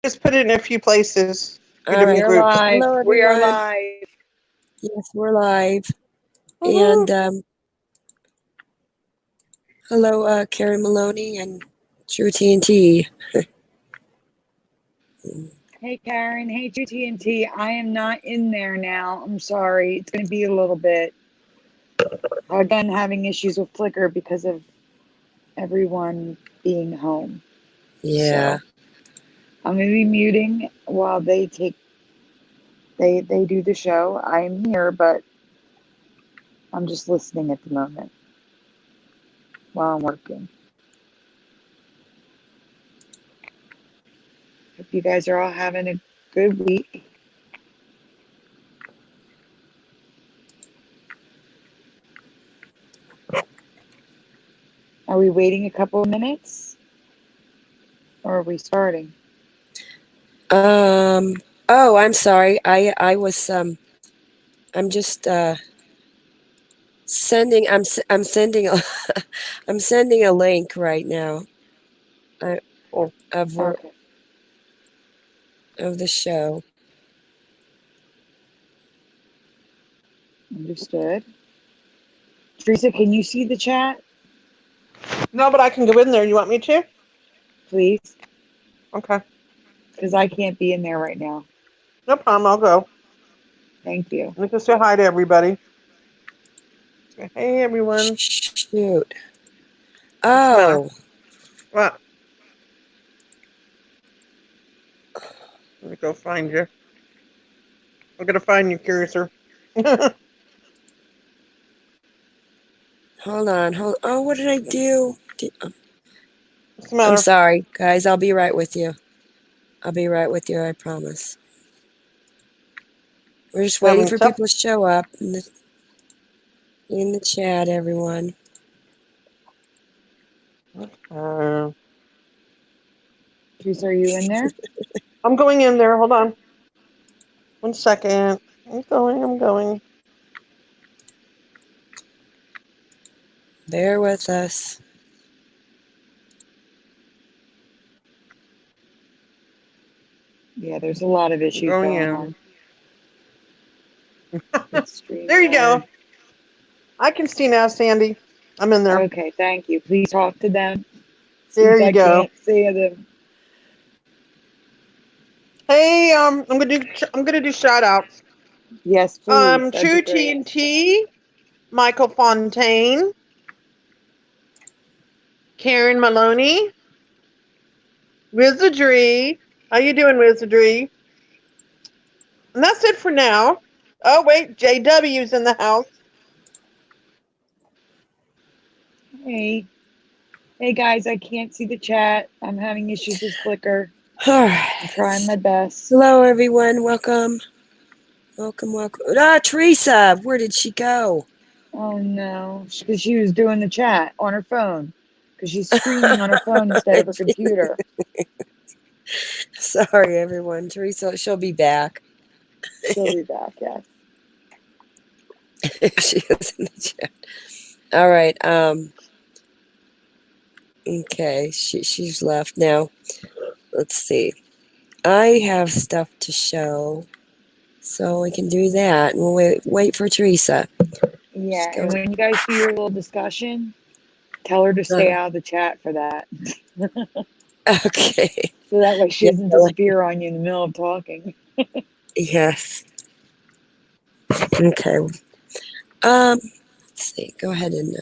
Just put it in a few places. Get All them in right. groups. Hello, We are everyone. live. Yes, we're live. Woohoo. And hello, Karen Maloney and True TNT. Hey, Karen. Hey, TNT. I am not in there now. I'm sorry. It's going to be a little bit. Again, having issues with Flickr because of everyone being home. Yeah. So I'm going to be muting while they do the show. I'm here, but I'm just listening at the moment while I'm working. Hope you guys are all having a good week. Are we waiting a couple of minutes? Or are we starting? Oh, I'm sorry. I was I'm just sending I'm sending a I'm sending a link right now. Oh, Of Okay. the show. Understood. Teresa, can you see the chat, no, but I can go in there. You want me to? please? Okay. Because I can't be in there right now. No problem. I'll go. Thank you. Let me say hi to everybody. Hey, everyone. Shoot. What's the matter? Oh. What? Let me go find you. I'm going to find you, Curiouser. Hold on. Oh, what did I do? What's the matter? I'm sorry, guys. I'll be right with you. I'll be right with you, I promise. We're just waiting for people to show up in the chat, everyone. Teresa, are you in there? I'm going in there. Hold on. 1 second. I'm going. Bear with us. Yeah, there's a lot of issues going on. There you go. I can see now, Sandy. I'm in there. Okay, thank you. Please talk to them. There Since you I go. can't see them. Hey, I'm gonna do shout outs. Yes, please. True TNT, Michael Fontaine, Karen Maloney, Wizardry. How you doing, Wizardry? And that's it for now. Oh wait, JW's in the house. Hey. Hey guys, I can't see the chat. I'm having issues with Flickr. All right. I'm trying my best. Hello, everyone. Welcome. Welcome. Ah, Teresa, where did she go? Oh no, because she was doing the chat on her phone. Because she's screaming on her phone instead of her computer. Sorry, everyone. Teresa, she'll be back. She'll be back, yes. She is in the chat. All right. Okay, she's left now. Let's see. I have stuff to show, so we can do that. We'll wait for Teresa. Yeah, and when you guys do your little discussion, tell her to stay out of the chat for that. Okay. So that way she doesn't disappear on you in the middle of talking. Yes. Okay. Let's see. Go ahead and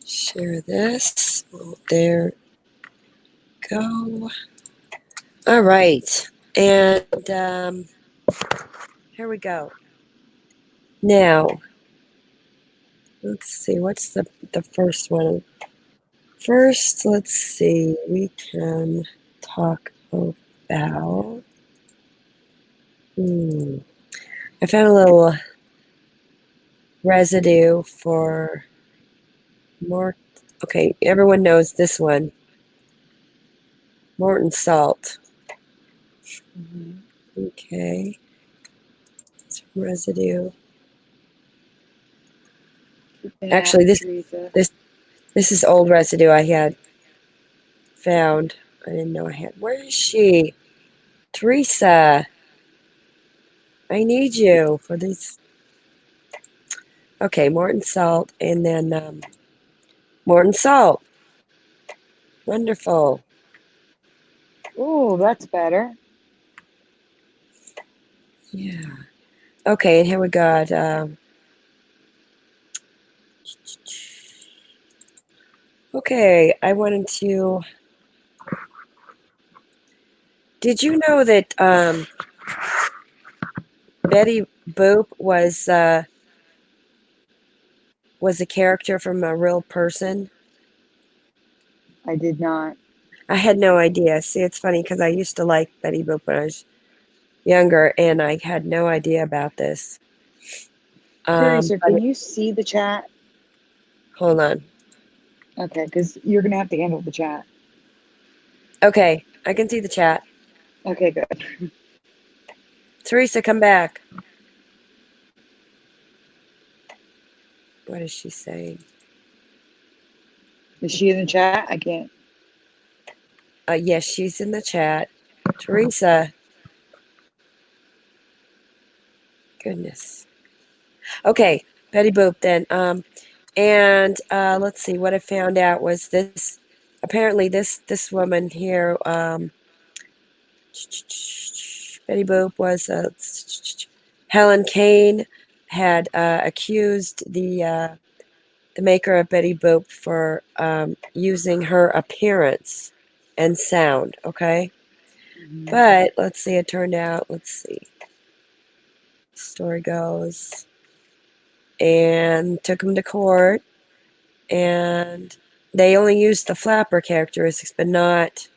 share this. Oh, there. Go. All right. And here we go. Now, let's see. What's the first one? First, let's see. We can talk about. I found a little residue for more. Okay, everyone knows this one. Morton salt. Okay. Some residue. Actually, this is old residue I had found. I didn't know I had. Where is she? Theresa, I need you for these. Okay, Morton Salt, and then Morton Salt. Wonderful. Oh, that's better. Yeah. Okay, and here we got. Okay, I wanted to. Did you know that Betty Boop was a character from a real person? I did not. I had no idea. See, it's funny because I used to like Betty Boop when I was younger, and I had no idea about this. Curiouser, But can you see the chat? hold on. Okay, because you're going to have to handle the chat. Okay, I can see the chat. Okay, good. Theresa, come back. What is she saying? Is she in the chat? I can't. Yes, she's in the chat. Theresa. Goodness. Okay, Betty Boop then. And let's see. What I found out was this. Apparently, this woman here, Betty Boop, was Helen Kane had accused the maker of Betty Boop for using her appearance and sound. Okay, but let's see. It turned out. Let's see. Story goes, and took him to court, and they only used the flapper characteristics, but not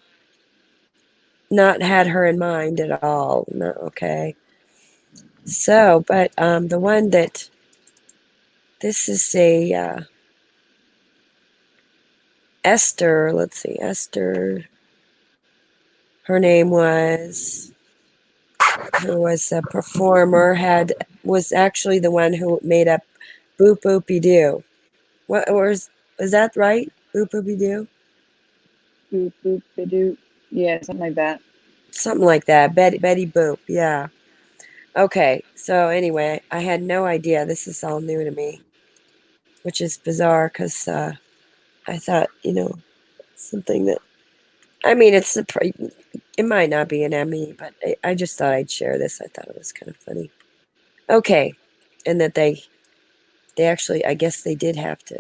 had her in mind at all. No, okay. So, but the one that this is a Esther. Let's see, Esther. Her name was, who was a performer, was actually the one who made up Boop Boopy Doo. What was that right? Boop Boopy Doo? Boop, boop, ba-doop. Yeah, something like that. Something like that. Betty Boop, yeah. Okay, so anyway, I had no idea. This is all new to me, which is bizarre because I thought, something that, I mean, it might not be an Emmy, but I just thought I'd share this. I thought it was kind of funny. Okay, and that they actually, I guess they did have to.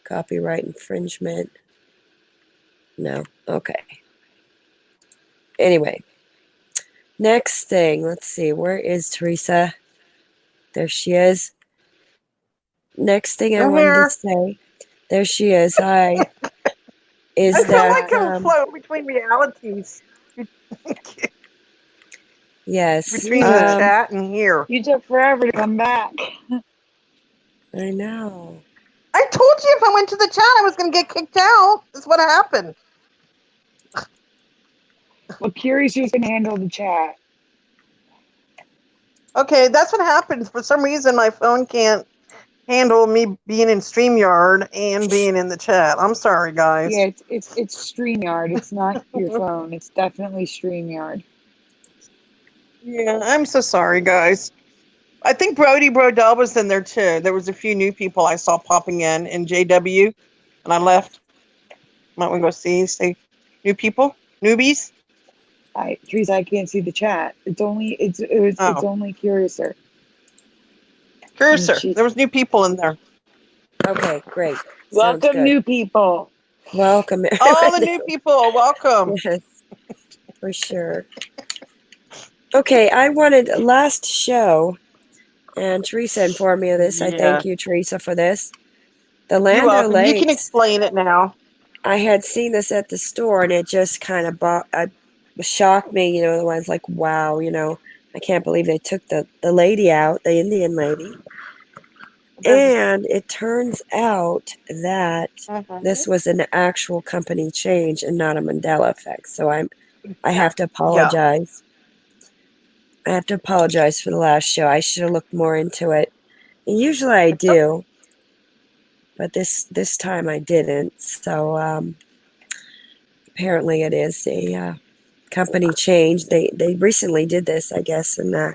Copyright infringement. No. Okay. Anyway, next thing. Let's see. Where is Theresa? There she is. Next thing I I'm wanted here. to say. There she is. Hi. Is I feel that like I'm floating between realities. yes? Between the chat and here. You took forever to come back. I know. I told you if I went to the chat, I was going to get kicked out. That's what happened. Well, Curiouser's going to handle the chat. Okay, that's what happens. For some reason, my phone can't handle me being in StreamYard and being in the chat. I'm sorry, guys. Yeah, it's StreamYard. It's not your phone. It's definitely StreamYard. Yeah, I'm so sorry, guys. I think Brody Brodell was in there too. There was a few new people I saw popping in JW, and I left. Might we go say new people, newbies? Teresa, I can't see the chat. It's only it's only Curiouser. Cursor. There was new people in there. Okay, great. Welcome, new people. Welcome. All the new people, welcome. Yes, for sure. Okay, I wanted last show, and Teresa informed me of this. I thank you, Teresa, for this. The Land You're welcome. O'Lakes. You can explain it now. I had seen this at the store, and it just kind of shocked me. The ones like, wow, I can't believe they took the lady out, the Indian lady. And it turns out that this was an actual company change and not a Mandela effect. So I have to apologize. I have to apologize for the last show. I should have looked more into it. Usually I do, but this time I didn't. So apparently it is a company change. They recently did this, I guess, and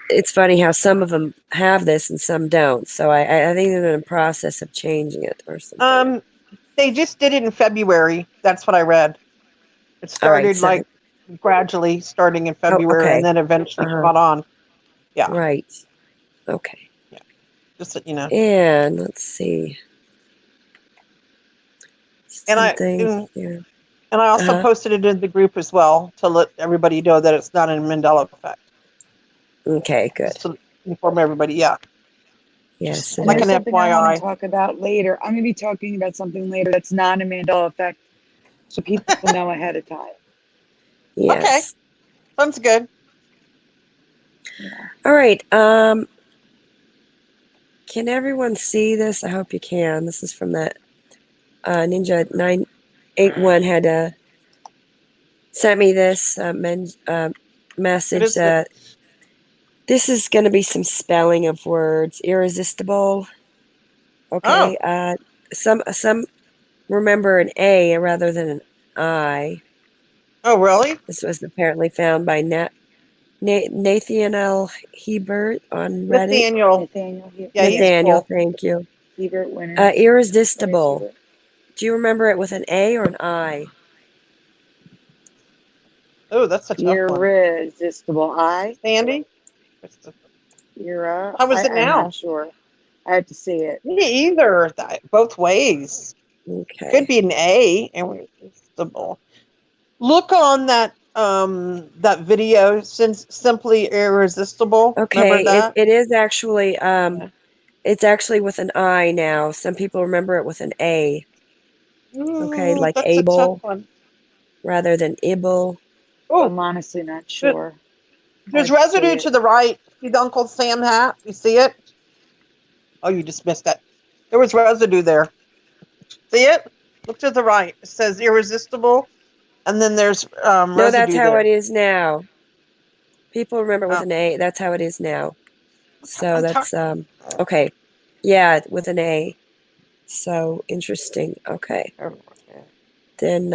it's funny how some of them have this and some don't. So I think they're in the process of changing it or something. They just did it in February. That's what I read. It All right, started like gradually starting in February okay. and then eventually Uh-huh. caught on. Yeah. Right. Okay. Yeah. Just that, you know. And let's see. And Something here. I also Uh-huh. posted it in the group as well to let everybody know that it's not a Mandela Effect. Okay, good. Just to inform everybody. Yeah. Yes, Just it like There's an something I want FYI. to talk about later. I'm going to be talking about something later that's not a Mandela Effect, so people know ahead of time. Yes. Okay. Sounds good. Yeah. All right. Can everyone see this? I hope you can. This is from that Ninja 981 had sent me this message is it? that this is going to be some spelling of words. Irresistible. Okay. Some remember an A rather than an I. Oh, really? This was apparently found by Nathaniel Hebert on Reddit. Nathaniel. Yeah, he's Nathaniel, cool. thank you. Hebert winner. Irresistible. Do you remember it with an A or an I? Oh, that's a tough one. Irresistible. Sandy? How was it I'm now? not sure. I have to see it. Me either. Both ways. Okay. Could be an A. Irresistible. Look on that video, since simply irresistible. Okay, Remember that? it is actually it's actually with an I now. Some people remember it with an A. Okay, Ooh, like that's a able tough one. rather than ibble. Oh, I'm honestly not sure. there's I have to see residue it. to the right. See the Uncle Sam hat? You see it? Oh, you just missed that. There was residue there. See it? Look to the right. It says irresistible, and then there's No, that's residue how there. it is now. People remember it with Oh. an A. That's how it is now. So I'm that's okay. Yeah, with an A. So interesting. Okay. Then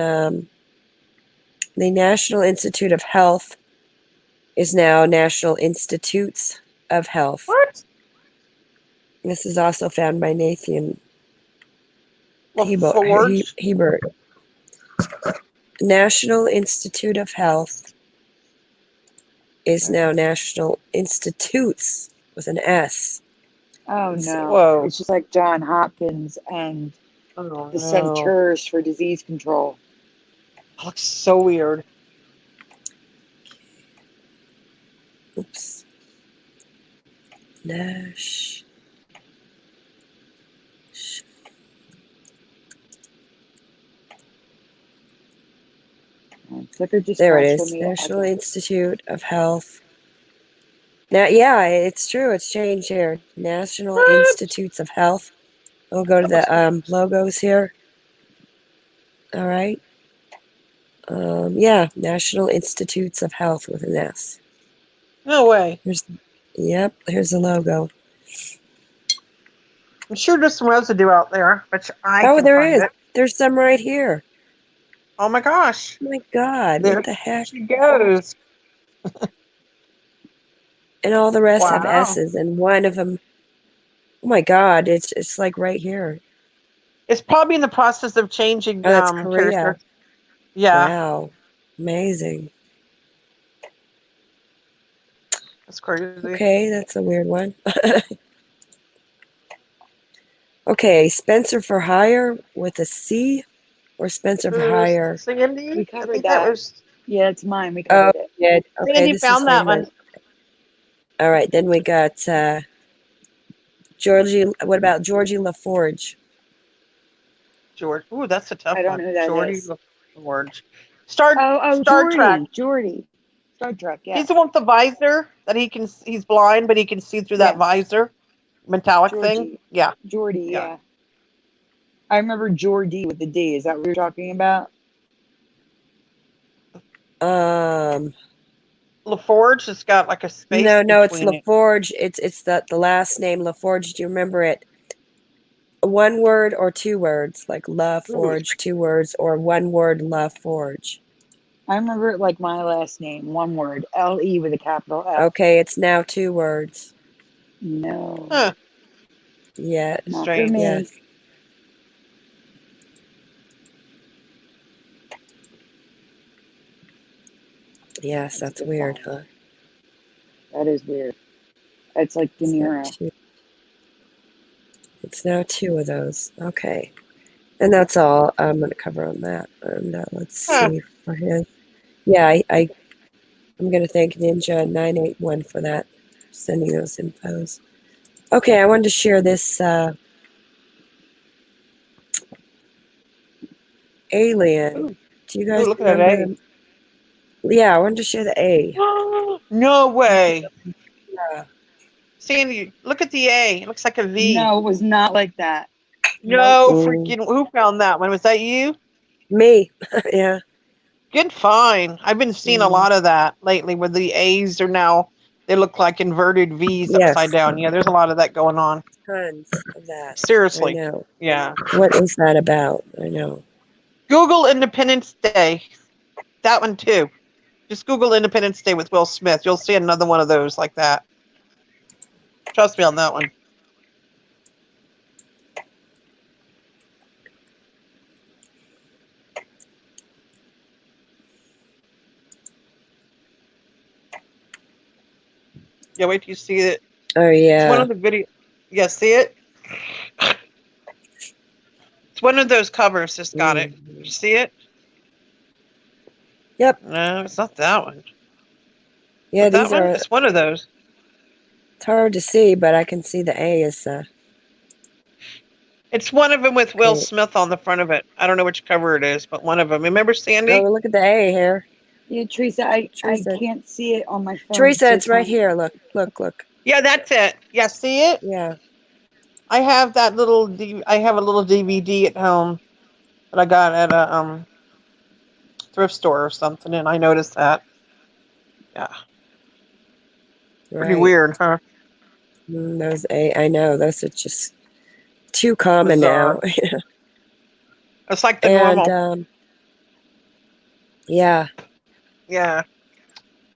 the National Institute of Health is now National Institutes of Health. What? This is also found by Nathan LaForge? Hebert. National Institute of Health is now National Institutes with an S. Oh Let's see. no. Whoa. It's just like John Hopkins and the Centers for Disease Control. That looks so weird. Oops. Nash. Flickr just There it crashed for is. me. National Institute of Health. Now, yeah, it's true. It's changed here. National What? Institutes of Health. We'll go to the logos here. All right. Yeah, National Institutes of Health with an S. No way. Yep, here's the logo. I'm sure there's some residue out there, but I Oh, can there find is. it. There's some right here. Oh my gosh. Oh my God, There what the heck? she goes. And all the rest have Wow. S's, and one of them. Oh my God, it's like right here. It's probably in the process of changing Oh, that's Korea. character. Yeah. Wow, amazing. That's crazy. Okay, that's a weird one. Okay, Spencer for Hire with a C or Spencer for Hire? Sandy? We I covered think that. was Yeah, it's mine. We Oh, covered it. good. Okay, Sandy this found is that famous. one. All right, then we got Georgie. What about Georgie LaForge? George. Ooh, that's a tough I don't one. know who that Georgie is. LaForge. Star Trek. Jordy. Star Trek, yeah. He's the one with the visor that he's blind, but he can see through that visor. Metallic thing. Yeah. Jordy, yeah. I remember Jordy with the D. Is that what you're talking about? LaForge? It's got like a space No, it's between it. LaForge. It's the last name LaForge. Do you remember it? One word or two words, like Love Forge, 2 words, or one word Love Forge. I remember it like my last name, one word, L-E with a capital F. Okay, it's now 2 words. No, Huh. Yeah, not Strange. for me. yes. Yes, that's weird, huh? That is weird. It's like De Niro. It's now 2 of those. Okay. And that's all I'm going to cover on that. And let's Huh. see for his. Yeah, I'm going to thank Ninja981 for that, sending those infos. Okay, I wanted to share this alien. Ooh. Do you guys Look at that remember? Yeah, I wanted to share the A. No way. Yeah. Sandy, look at the A. It looks like a V. No, it was not like that. No, Nope. freaking. Who found that one? Was that you? Me. Yeah. Good find. I've been seeing a lot of that lately where the A's are now, they look like inverted V's Yes. upside down. Yeah, there's a lot of that going on. Tons of that. Seriously. I know. Yeah. What is that about? I know. Google Independence Day. That one too. Just Google Independence Day with Will Smith. You'll see another one of those like that. Trust me on that one. Yeah, wait till you see it. Oh, It's one yeah. of the video. Yeah, see it? It's one of those covers that's got it. You see it? Yep. No, it's not that one. Yeah, Is that these one? are. It's one of those. It's hard to see, but I can see the A is. It's one of them with Will Okay. Smith on the front of it. I don't know which cover it is, but one of them. Remember Sandy? Oh, look at the A here. Yeah, Teresa, I Teresa. can't see it on my phone. Teresa, it's right here. Look. Yeah, that's it. Yeah, see it? Yeah. I have that little. I have a little DVD at home that I got at a thrift store or something, and I noticed that. Yeah. Pretty Right. weird, huh? Those A, I know. Those are just too common Bizarre. now. It's like the And normal. yeah. Yeah.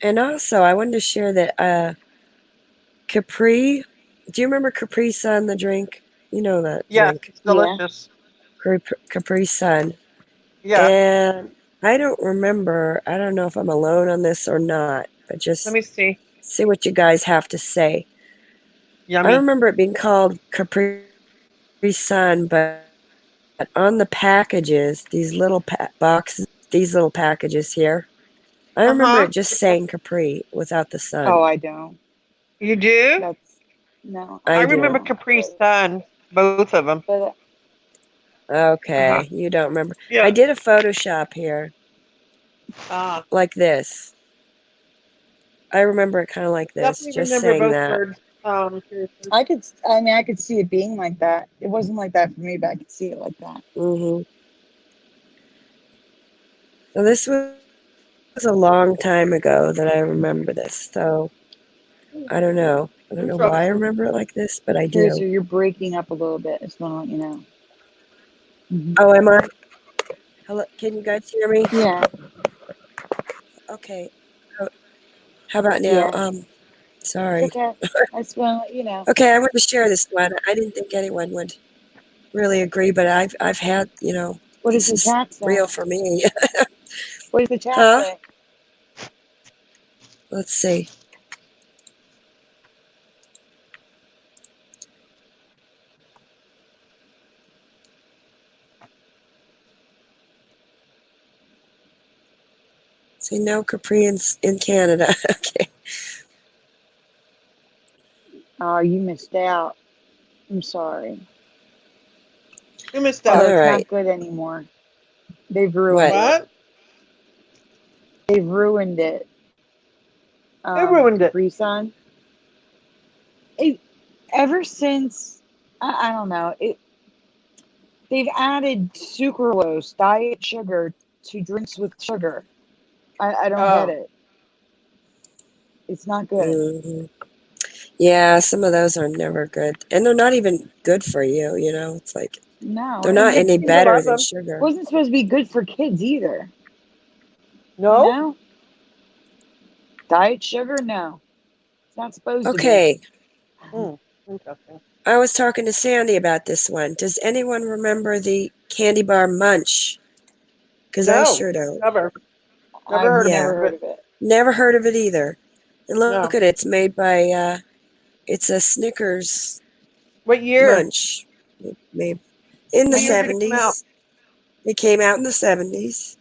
And also, I wanted to share that Capri. Do you remember Capri Sun, the drink? You know that Yeah, drink. it's delicious. Capri Sun. Yeah. And I don't remember. I don't know if I'm alone on this or not. But just Let me see. see what you guys have to say. Yummy. I remember it being called Capri Sun, but on the packages, these little boxes, these little packages here, I remember it just saying Capri without the sun. Oh, I don't. You do? That's no. I do. remember Capri Sun, both of them. But Okay, you don't remember. Yeah. I did a Photoshop here, like this. I remember it kind of like this, Definitely just remember saying both that. words. I could see it being like that. It wasn't like that for me, but I could see it like that. Mm-hmm. So this was a long time ago that I remember this, so I don't know. I don't know why I remember it like this, but I Teresa, do. you're breaking up a little bit. I just want to let you know. Oh, am I? Hello, can you guys hear me? Yeah. Okay. How about now? Yeah. Sorry. It's okay. I just want to let you know. Okay, I want to share this one. I didn't think anyone would really agree, but I've had, What does this the is chat say? real for me. What does the chat Huh? say? Let's see. See, no Capri in Canada. Okay. Oh, you missed out. I'm sorry. You missed Oh, out. it's All right. not good anymore. They've ruined What? it. They've ruined it. Who ruined it? Capri Sun. Ever since I don't know they've added sucralose, diet sugar, to drinks with sugar. I don't get it. It's not good. Mhm. Yeah, some of those are never good. And they're not even good for you, you know? It's like No, they're and not it any You better love than them. sugar. wasn't supposed to be good for kids either. You No? know? Diet sugar? No. It's not supposed to be. Okay, Mm, interesting. I was talking to Sandy about this one. Does anyone remember the candy bar munch? Because I No, sure don't. never. Never I've heard Yeah. never of heard it. of it. Never heard of it either. And No. look at it. It's made by, it's a Snickers What year? munch. Maybe in the What year did it come out? 70s. It came out in the 70s.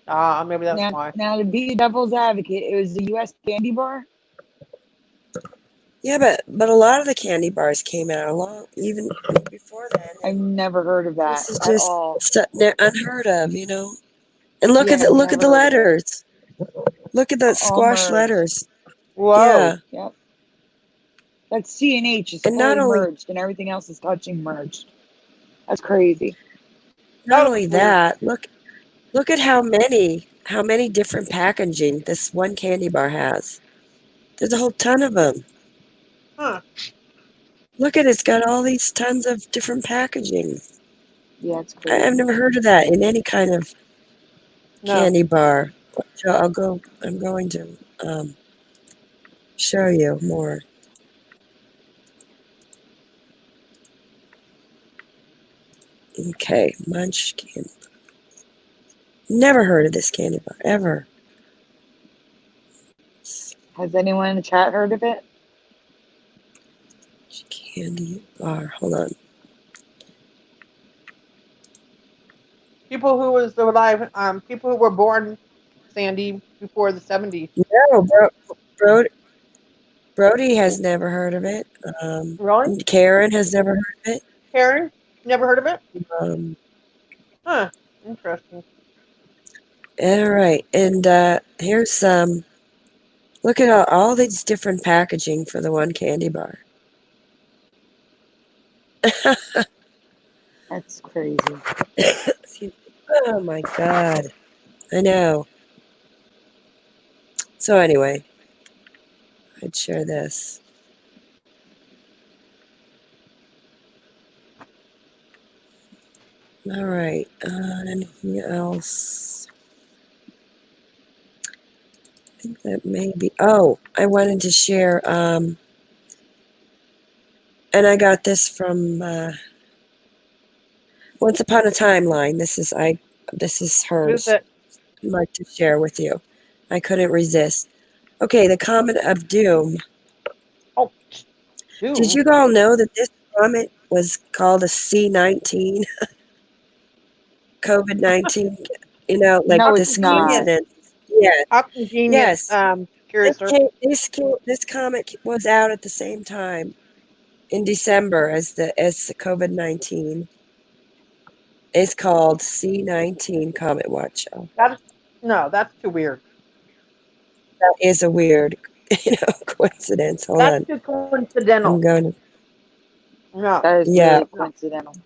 Ah, maybe that's Now, why. now to be devil's advocate, it was the U.S. candy bar. Yeah, but a lot of the candy bars came out long even before then. I've never heard of that This is at just all. unheard of, you know. And look Yeah, at the I've look at the never heard of it. letters. Look at the All squash merged. letters. Whoa. Yeah, Yep. That C and H is and not fully only merged, and everything else is touching merged. That's crazy. not That only was weird. that, look at how many different packaging this one candy bar has. There's a whole ton of them. Huh. Look at it, it's got all these tons of different packaging. Yeah, it's I've crazy. never heard of that in any kind of No. candy bar. So I'm going to show you more. Okay, Munchkin. Never heard of this candy bar, ever. Has anyone in the chat heard of it? Candy bar, hold on. People who was alive, people who were born, Sandy, before the 70s. No, Brody has never heard of it. Really? Karen has never heard of it. Karen? Never heard of it? Um, Huh. Interesting. all right, and here's look at all these different packaging for the one candy bar. That's crazy. Excuse me. Oh my God, I know. So anyway, I'd share this. All right, anything else? I think that may be. Oh, I wanted to share. And I got this from Once Upon a Timeline. This is Who's hers. it? I'd like to share with you. I couldn't resist. Okay, the Comet of Doom. Oh, Did Doom. you all know that this comet was called a C-19? COVID-19, you know, like No, How it's this not. convenient. coincidence. Yeah, How convenient, yes. Curious. This comet was out at the same time in December as the COVID-19. It's called C-19 Comet Watch. Oh, That's too weird. that is a weird, coincidence. Hold That's on. too I'm coincidental. going to, No. That is yeah, really coincidental.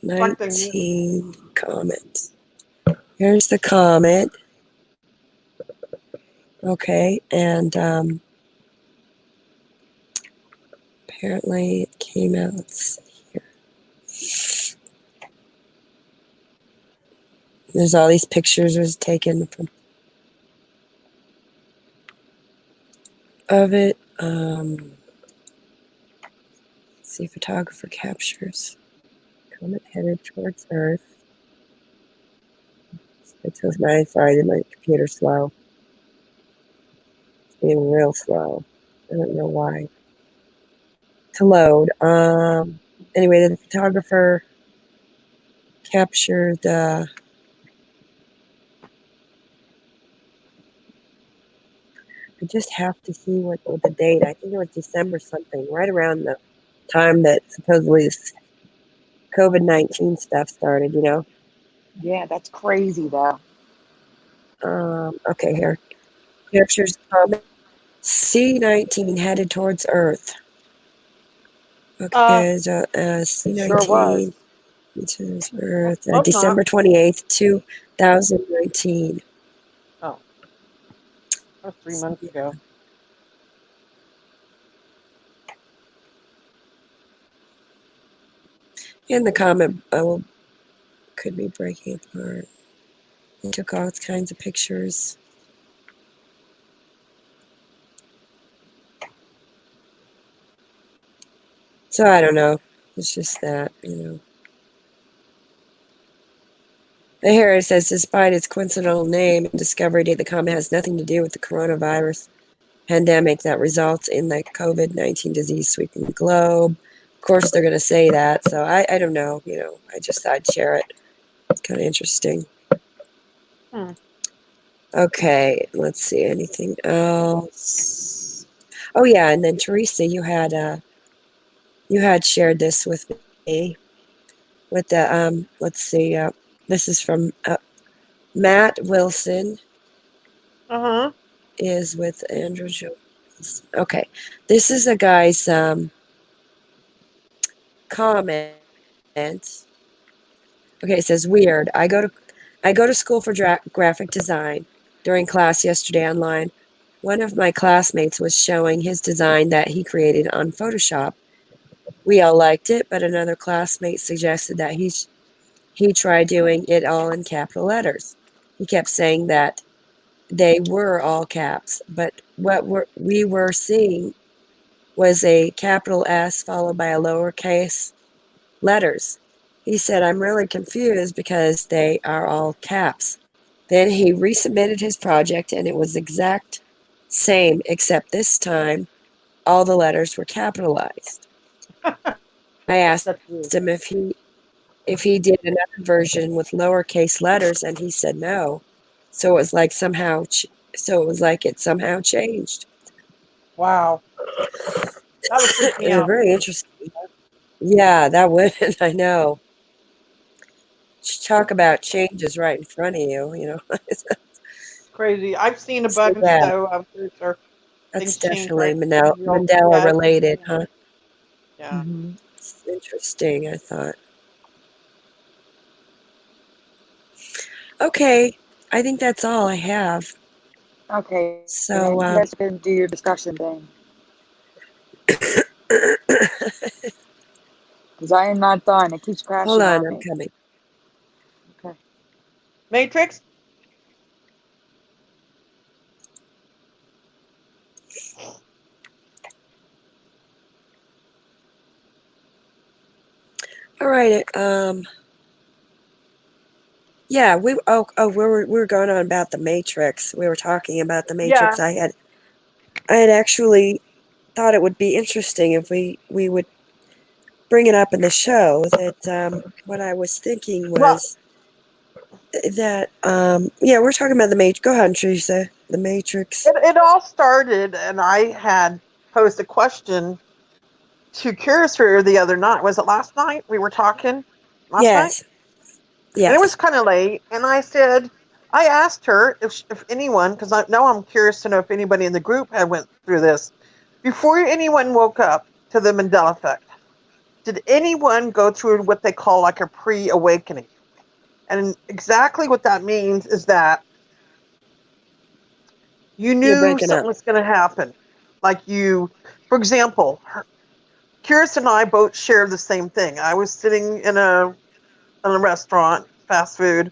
19 comet. Here's the comet. Okay, and apparently it came out. Let's see here. There's all these pictures was taken of it. See, photographer captures comet headed towards Earth. It says nice. Sorry, my computer's slow. It's being real slow. I don't know why. To load. Anyway, the photographer captured I just have to see what the date. I think it was December something, right around the time that supposedly this COVID-19 stuff started, Yeah, that's crazy though. Okay, here. Captures comet C-19 headed towards Earth. Okay, It sure C-19 was. towards Earth. Hope not. December 28th, 2019. Oh. That was 3 months ago. In the comment, could be breaking apart. He took all kinds of pictures. So I don't know. It's just that, Here it says, despite its coincidental name and discovery date, the comment has nothing to do with the coronavirus pandemic that results in the COVID-19 disease sweeping the globe. Of course, they're going to say that. So I don't know. I just thought I'd share it. It's kind of interesting. Okay, let's see. Anything else? Oh yeah, and then Teresa, you had shared this with me with the let's see. This is from Matt Wilson. Is with Andrew Jones. Okay, this is a guy's comment. Okay, it says weird. I go to school for graphic design. During class yesterday online, one of my classmates was showing his design that he created on Photoshop. We all liked it, but another classmate suggested that he try doing it all in capital letters. He kept saying that they were all caps, but what we were seeing was a capital S followed by a lowercase letters. He said, I'm really confused because they are all caps. Then he resubmitted his project and it was exact same, except this time all the letters were capitalized. I asked him if he did another version with lowercase letters, and he said no. So it was like it somehow changed. Wow. That would freak me out. Very interesting. Yeah, that would. I know. Talk about changes right in front of you. It's crazy. I've seen a So bunch, yeah, so I'm pretty sure that's things change definitely right in real Mandela fast. related, huh? Yeah. It's interesting, I thought. Okay, I think that's all I have. Okay. So, You guys can do your discussion thing. Because I am not done. It keeps crashing hold on, on I'm me. coming. Okay. Matrix? All right. Yeah, we were going on about the Matrix. We were talking about the Matrix. Yeah. I had actually thought it would be interesting if we would bring it up in the show. That what I was thinking Well, was that yeah, we're talking about the Matrix. Go ahead, Teresa. The Matrix. it all started, and I had posed a question to Curious the other night. Was it last night? We were talking last night? Yes. And it was Yes. kind of late. And I asked her if anyone, because now I'm curious to know if anybody in the group had went through this. Before anyone woke up to the Mandela Effect, did anyone go through what they call like a pre-awakening? And exactly what that means is that you You're knew breaking something up. was going to happen. For example, Curious and I both shared the same thing. I was sitting in a restaurant, fast food,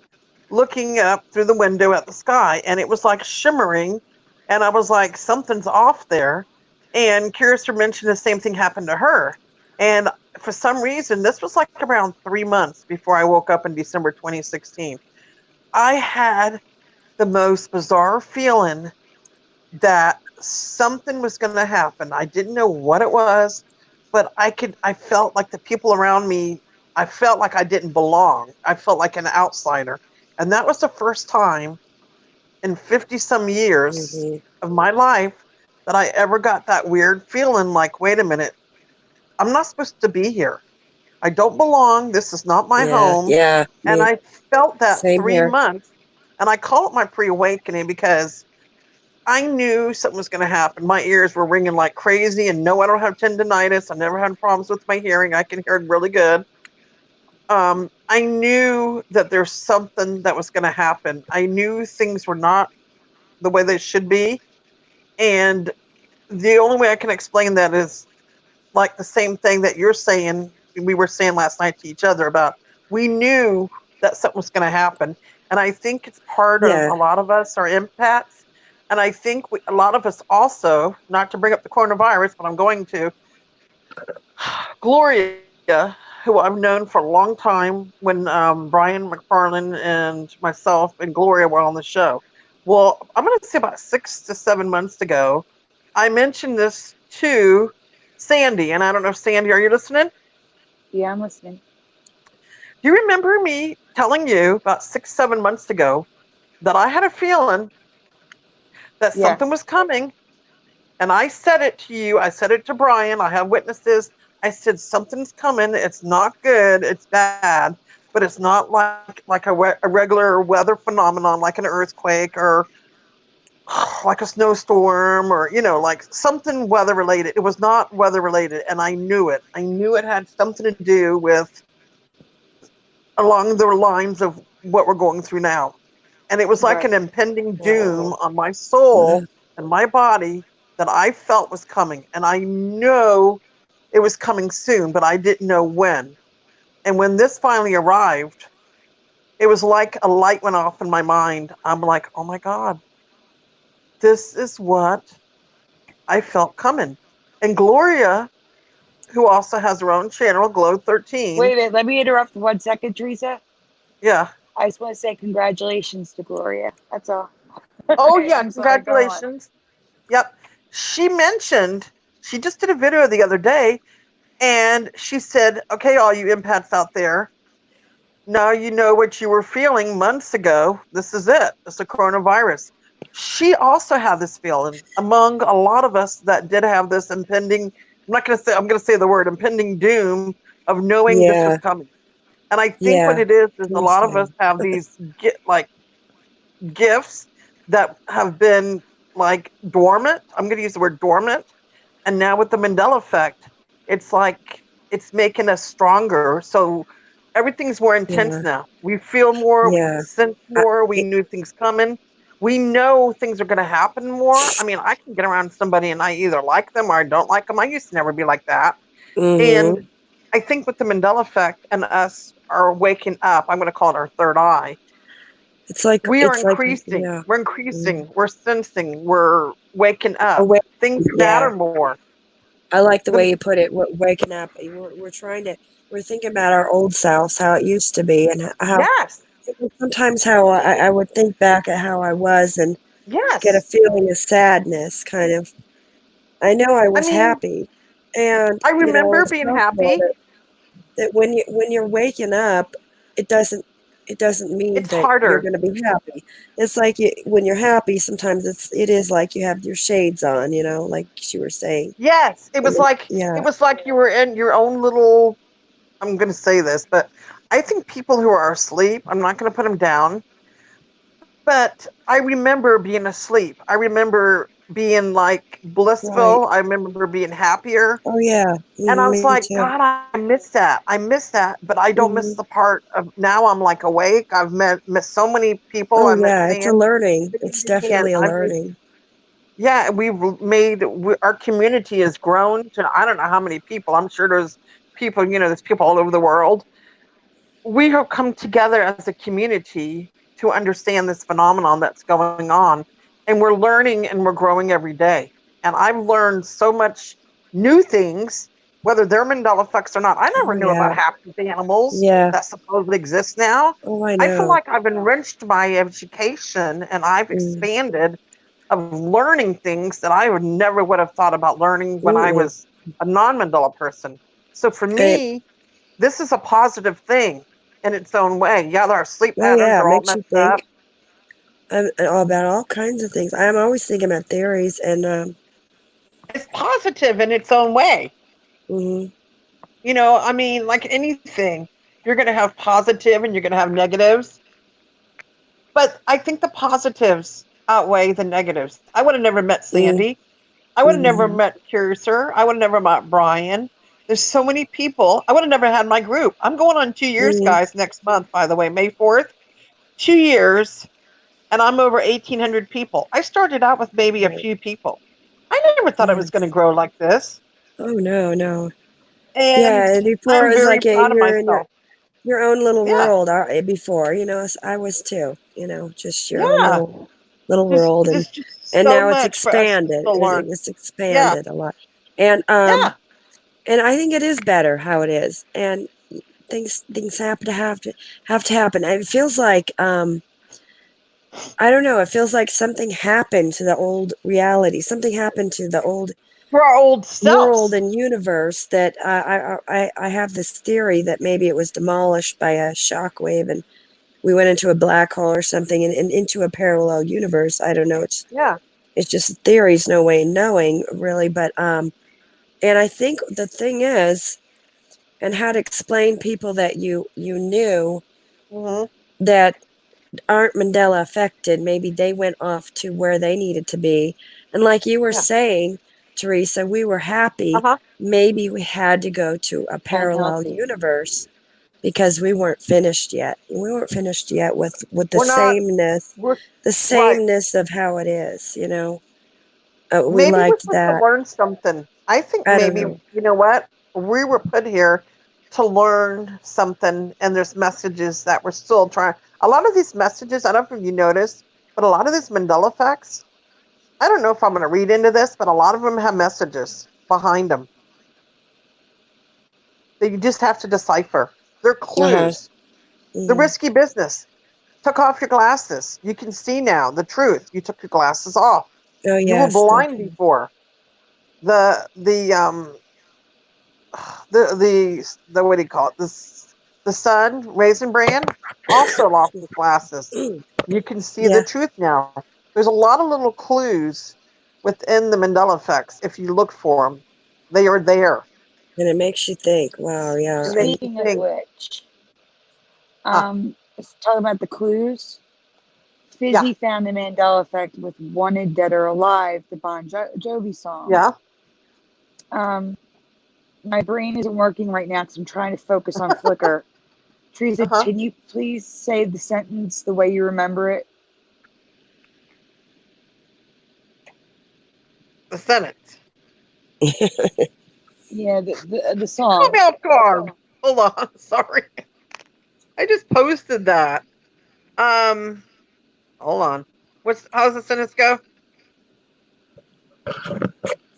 looking up through the window at the sky, and it was like shimmering. And I was like, something's off there. And Curious mentioned the same thing happened to her. And for some reason, this was like around 3 months before I woke up in December 2016. I had the most bizarre feeling that something was going to happen. I didn't know what it was, but I felt like the people around me, I felt like I didn't belong. I felt like an outsider. And that was the first time in 50 some years Mm-hmm. of my life that I ever got that weird feeling like, wait a minute, I'm not supposed to be here. I don't belong. This is not my Yeah. home. Yeah. And Me. I felt that Same three here. months. And I call it my pre awakening because I knew something was going to happen. My ears were ringing like crazy. And no, I don't have tendonitis. I never had problems with my hearing. I can hear really good. I knew that there's something that was going to happen. I knew things were not the way they should be. And the only way I can explain that is like the same thing that you're saying, we were saying last night to each other about we knew that something was going to happen. And I think it's part of Yeah. a lot of us are empaths. And I think a lot of us also, not to bring up the coronavirus, but I'm going to, Gloria, who I've known for a long time when Brian McFarlane and myself and Gloria were on the show. Well, I'm going to say about 6 to 7 months ago, I mentioned this to Sandy, and I don't know, Sandy, are you listening? Yeah, I'm listening. Do you remember me telling you about 6, 7 months ago that I had a feeling that Yes. something was coming? And I said it to you. I said it to Brian. I have witnesses. I said something's coming. It's not good. It's bad, but it's not like a regular weather phenomenon, like an earthquake or like a snowstorm or like something weather related. It was not weather related, and I knew it. I knew it had something to do with along the lines of what we're going through now. And it was like Right. an impending doom Wow. on my Uh, soul and my body that I felt was coming. And I know it was coming soon, but I didn't know when. And when this finally arrived, it was like a light went off in my mind. I'm like, oh my God, this is what I felt coming. And Gloria, who also has her own channel, Glow 13. Wait a minute. Let me interrupt for 1 second, Teresa. Yeah. I just want to say congratulations to Gloria. That's all. Oh, Okay, yeah. I'm sorry. Go on. Congratulations. Yep. She mentioned, she just did a video the other day and she said, okay, all you empaths out there, now you know what you were feeling months ago. This is it. It's the coronavirus. She also had this feeling among a lot of us that did have this impending, I'm going to say the word impending doom of knowing this was yeah. coming. And I think what Yeah. it is a Please lot of do. us have these gifts that have been like dormant. I'm going to use the word dormant. And now with the Mandela Effect, it's like it's making us stronger. So everything's more intense Yeah. now. We feel more, we Yeah. sense I, more, we knew things coming. We know things are going to happen more. I mean, I can get around somebody and I either like them or I don't like them. I used to never be like that. And mm-hmm. I think with the Mandela Effect and us are waking up, I'm going to call it our third eye. We are It's like increasing. yeah. We're Mm. increasing. We're sensing. We're waking up. Awake. Things Yeah. matter more. I like the But way you put it. We're waking up. We're thinking about our old selves, how it used to be, and how yes, sometimes how I would think back at how I was and get a yes. feeling of sadness, kind of. I know I I was mean, happy, and I remember it's being possible happy. that when you're waking up, it doesn't mean It's that you're harder. going to be happy. It's like when you're happy, sometimes it is like you have your shades on, like you were saying. Yes, it And was then, like yeah, you were in your own little. I'm going to say this, but I think people who are asleep. I'm not going to put them down, but I remember being asleep. I remember being like right. blissful. I remember being happier. Oh yeah, And I was me like, too. God, I miss that. I miss that, but I don't miss Hmm. the part of now I'm like awake. I've met so many people. Oh I met yeah, it's a learning. It's Sandy, and definitely a I mean, learning. yeah, our community has grown to I don't know how many people. I'm sure there's people all over the world. We have come together as a community to understand this phenomenon that's going on, and we're learning and we're growing every day. And I've learned so much new things, whether they're Mandela effects or not. I never Oh knew about yeah, half these animals yeah. that supposedly exist now. Oh, I I feel know. like I've enriched my education and I've Mm. expanded of learning things that I would have thought about learning when I Mm-mm. was a non-Mandela person. So for It, me, this is a positive thing in its own way. Yeah, our sleep oh patterns yeah, it are all makes you messed think up. about all kinds of things. I'm always thinking about theories and It's positive in its own way. mhm. I mean, like anything, you're going to have positive and you're going to have negatives. But I think the positives outweigh the negatives. I would have never met Mm, Sandy. I would have never mhm. met Curiouser. I would have never met Brian. There's so many people. I would have never had my group. I'm going on 2 years, Mhm. guys, next month, by the way, May 4th. 2 years, and I'm over 1,800 people. I started out with maybe a Right. few people. I never thought it was going to Yes. grow like this. Oh no, no. And Yeah, before I'm it was very like proud of you're in myself. your own little Yeah. world. Before, I was too. Just your own Yeah. little There's, world, there's just and so now it's much for us to expanded. still learn. It's Yeah. expanded a lot, and Yeah. and I think it is better how it is, and things have to happen. And it feels like I don't know. It feels like something happened to the old reality. Something happened to the old For our old world selves. and universe that I have this theory that maybe it was demolished by a shockwave and we went into a black hole or something and into a parallel universe. I don't know. Yeah. It's just theories, no way knowing really. But and I think the thing is, and how to explain people that you knew Hmm. that aren't Mandela affected, maybe they went off to where they needed to be. And like you were Yeah. saying, Teresa, we were happy. Uh-huh. Maybe we had to go to a parallel Unhealthy. universe because we weren't finished yet. We weren't finished yet with We're not, we're, the right. sameness of how it is, we Maybe we're liked supposed to that. learn something. I think I don't maybe, know. you know what? We were put here to learn something, and there's messages that we're still trying. A lot of these messages, I don't know if you noticed, but a lot of these Mandela effects, I don't know if I'm going to read into this, but a lot of them have messages behind them that you just have to decipher. They're Uh-huh. clues. The Mm. risky business. Took off your glasses. You can see now the truth. You took your glasses off. Oh You were yes, blind okay. before. The the what do you call it? The sun, Raisin Bran, also lost his glasses. You can see the Yeah, truth now. There's a lot of little clues within the Mandela effects if you look for them. They are there, and it makes you think. Wow, yeah, and make and you Speaking of think. which, Ah, let's talk about the clues. yeah, Fizzy found the Mandela Effect with Wanted Dead or Alive, the Jovi song. yeah. My brain isn't working right now because I'm trying to focus on Flickr. Teresa, Uh huh. can you please say the sentence the way you remember it? The Senate. Yeah, the Caught song. me off guard. Hold on. Sorry. I just posted that. Um, hold on. How's the sentence go?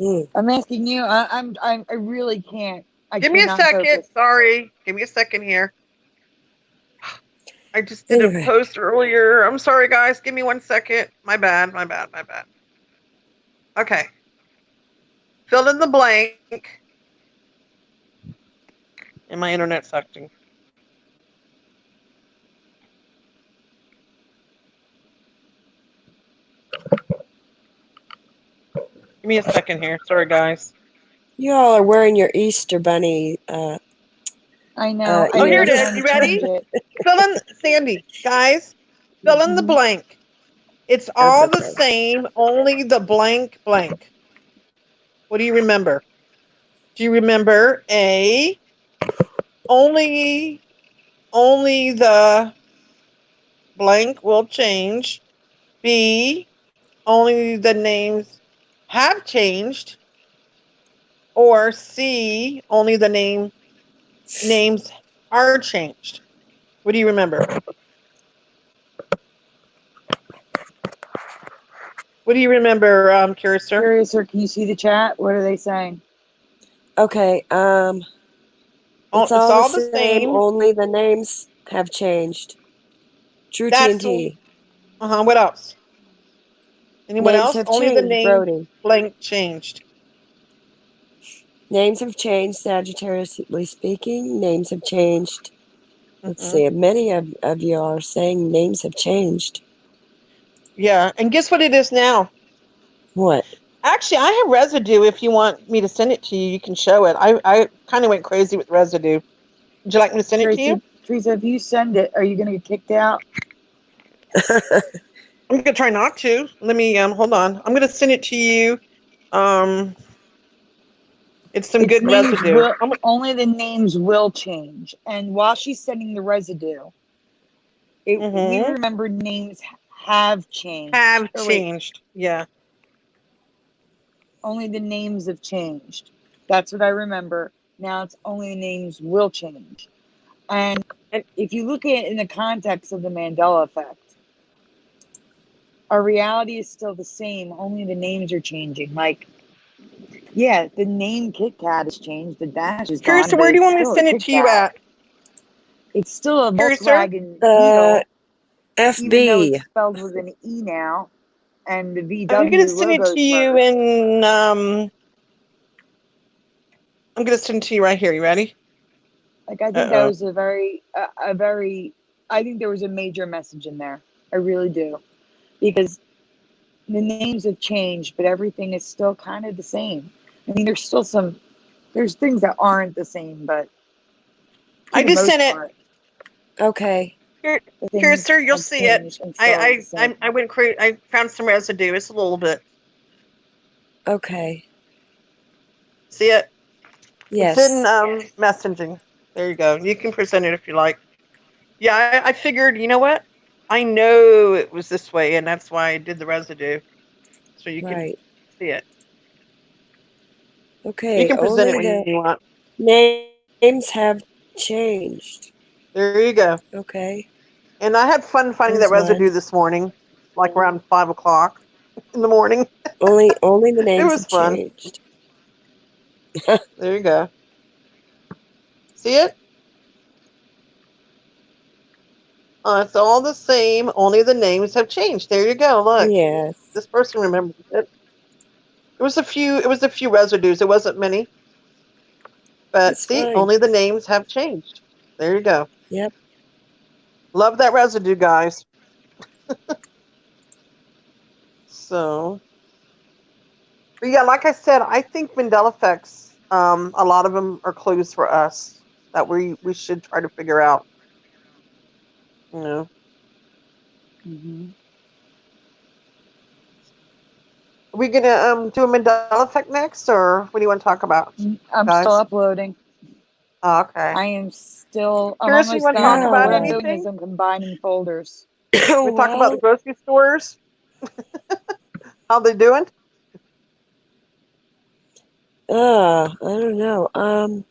mm, I'm asking you. I really can't. I Give me a cannot second. focus. Sorry. Give me a second here. I just did a anyway, post earlier. I'm sorry, guys. Give me 1 second. My bad. My bad. My bad. Okay. Fill in the blank. And my internet sucking. Give me a second here. Sorry, guys. you all are wearing your Easter bunny I know. I Oh, here gotta it ears. is. tell him You to change ready? it. Fill in, Sandy. Guys, fill in the Mhm. blank. It's That's all the okay. same, only the blank blank. What do you remember? Do you remember A, only the blank will change. B, only the names have changed. Or C, only the names are changed. What do you remember? What do you remember, Curious? Curious, or can you see the chat? What are they saying? Okay, Oh, it's it's all the all the same, same. only the names have changed. True That's TNT. what else? Anyone Names else? have Only the changed, name Brody. blank changed. Names have changed, Sagittariously speaking. Names have changed. Let's Hmm. see, many of you are saying names have changed. Yeah, and guess what it is now? What? Actually, I have residue. If you want me to send it to you, you can show it. I kind of went crazy with residue. Would you like me to send it to you? Teresa, if you send it, are you gonna get kicked out? I'm gonna try not to. Let me hold on. I'm gonna send it to you. Um, it's some Its good names residue. will only the names will change. And while she's sending the residue, we Mm-hmm. remember names have changed. Have Or wait, changed. Yeah. only the names have changed. That's what I remember. Now it's only the names will change. And And if you look at it in the context of the Mandela Effect, our reality is still the same, only the names are changing. Like, yeah, the name Kit Kat has changed, the dash is Curious, gone, but where do you it's want me to still a send it Kit to you Kat. at? It's still a Curious, sir? Volkswagen Uh, Beetle, even though it's FB. spelled with an E now, and the I'm gonna VW send it logo to you merged. in I'm gonna send it to you right here. You ready? Like, I think that Uh-oh. was a very, I think there was a major message in there. I really do. Because the names have changed, but everything is still kind of the same. I mean, there's things that aren't the same, but for I the just most sent it. part, Okay. Here, the Curious, things sir, you'll have see it. changed and still are the same. I found some residue. It's a little bit. Okay. See it? It's in Yes. messaging. There you go. You can present it if you like. Yeah, I figured, you know what? I know it was this way, and that's why I did the residue. So you can Right. see it. You Okay. can present it Only when the you want. names have changed. There you go. Okay. And I had fun finding that There's one. residue this morning, like around 5 o'clock in the morning. Only the It names was have fun. changed. There you go. See it? It's all the same, only the names have changed. There you go. Look, Yes. this person remembers it. It was a few. It was a few residues. It wasn't many, but That's see, fine. only the names have changed. There you go. Yep. Love that residue, guys. So, but yeah, like I said, I think Mandela effects. A lot of them are clues for us that we should try to figure out. You know, Hmm. are we gonna do a Mandela effect next, or what do you want to talk about, I'm still guys? uploading. Oh, okay. I'm Curious, you almost want to talk done. Oh, about What I'm doing anything? is I'm combining folders. We talk about the well, grocery stores. How they doing? I don't know. I'm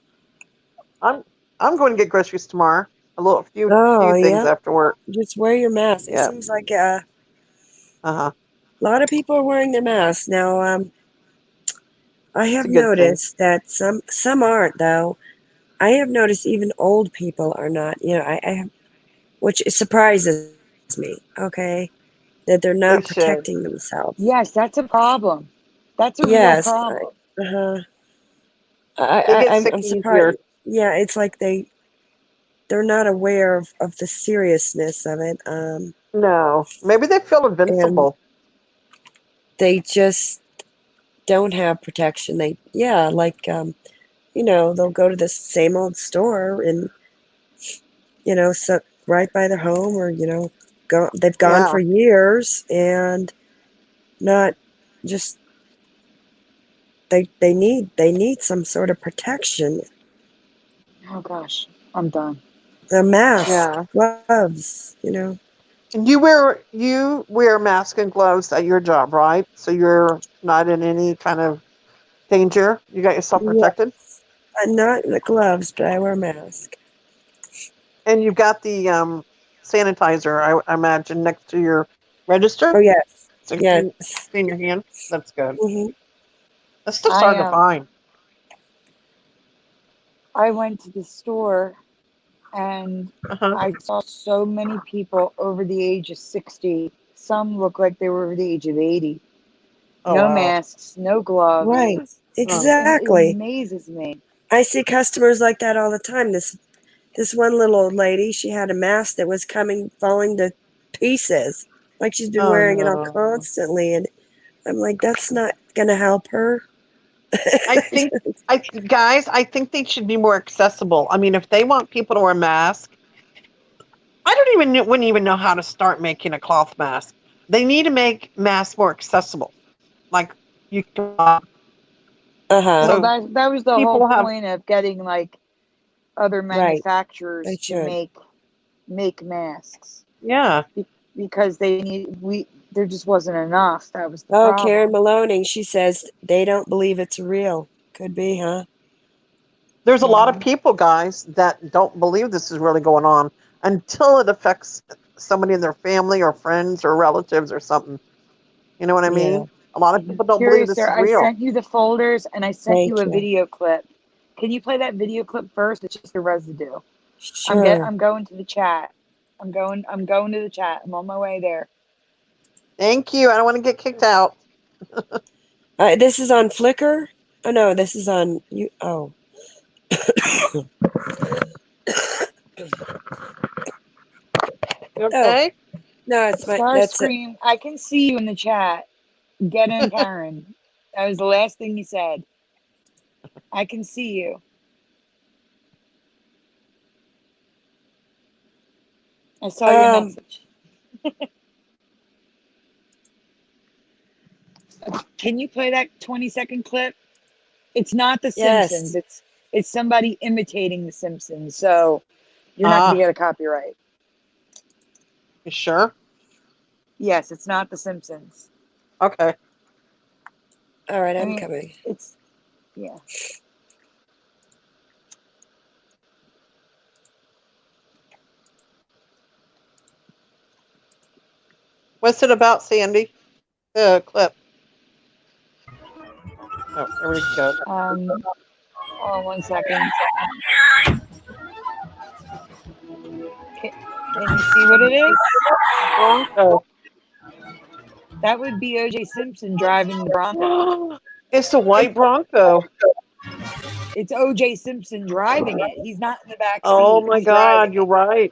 I'm going to get groceries tomorrow. A few Oh, things yep. after work. Just wear your mask. It Yeah. seems like Uh-huh. a lot of people are wearing their masks now. I It's have a good thing. noticed that some aren't though. I have noticed even old people are not. I have, which surprises me. Okay, that they're They not should. protecting themselves. Yes, that's a problem. That's a real Yes, problem. uh-huh. They get sick I'm easier. surprised. Yeah, it's like they're not aware of the seriousness of it. No. Maybe they feel And invincible. they just don't have protection. Like they'll go to the same old store and so right by their home, or they've gone Yeah. for years and not just they need some sort of protection. Oh gosh, I'm done. A mask, Yeah. gloves. And you wear mask and gloves at your job, right? So you're not in any kind of danger. You got yourself protected. Yes, not the gloves, but I wear a mask. And you've got the sanitizer, I imagine, next to your register. Oh yes, So you can yes. clean your hand. That's good. Hmm. That stuff's I hard to find. I went to the store and Uh-huh. I saw so many people over the age of 60. Some look like they were over the age of 80. Oh No wow. masks, no gloves. Right, Oh. It exactly. amazes me. I see customers like that all the time. This one little old lady, she had a mask that was falling to pieces, like she's been Oh wearing it on no. constantly, and I'm like, that's not gonna help her. I think I think they should be more accessible. I mean, if they want people to wear masks, wouldn't even know how to start making a cloth mask. They need to make masks more accessible. Like you can Uh-huh. Well, so that was the whole people have point of getting like other Right. manufacturers They to should. make masks yeah. because they need there just wasn't enough. That was the Oh, problem. Karen Maloney, she says they don't believe it's real. Could be, huh? There's a lot of people, guys, that don't believe this is really going on until it affects somebody in their family or friends or relatives or something. You know what I Yeah. mean? A lot of people don't believe this Curiouser, is I real. sent you the folders and I sent Thank you a you. video clip. Can you play that video clip first? It's just the residue. Sure. I'm going to the chat. I'm going to the chat. I'm on my way there. Thank you. I don't want to get kicked out. This is on Flickr? Oh, no, this is on you. Oh. You okay? No, it's my, that's it. Starscream, I can see you in the chat. Get in, Karen. That was the last thing you said. I can see you. I saw your message. Can you play that 20-second clip? It's not The Simpsons. Yes. It's somebody imitating The Simpsons. So you're not going to get a copyright. You sure? Yes, it's not The Simpsons. Okay. All right, I'm coming. Yeah. What's it about, Sandy? The clip. Oh, there we go. Hold on 1 second. Can you see what it is? Bronco. That would be O.J. Simpson driving the Bronco. It's a white Bronco. It's O.J. Simpson driving it. He's not in the back seat. Oh my He's God, you're right.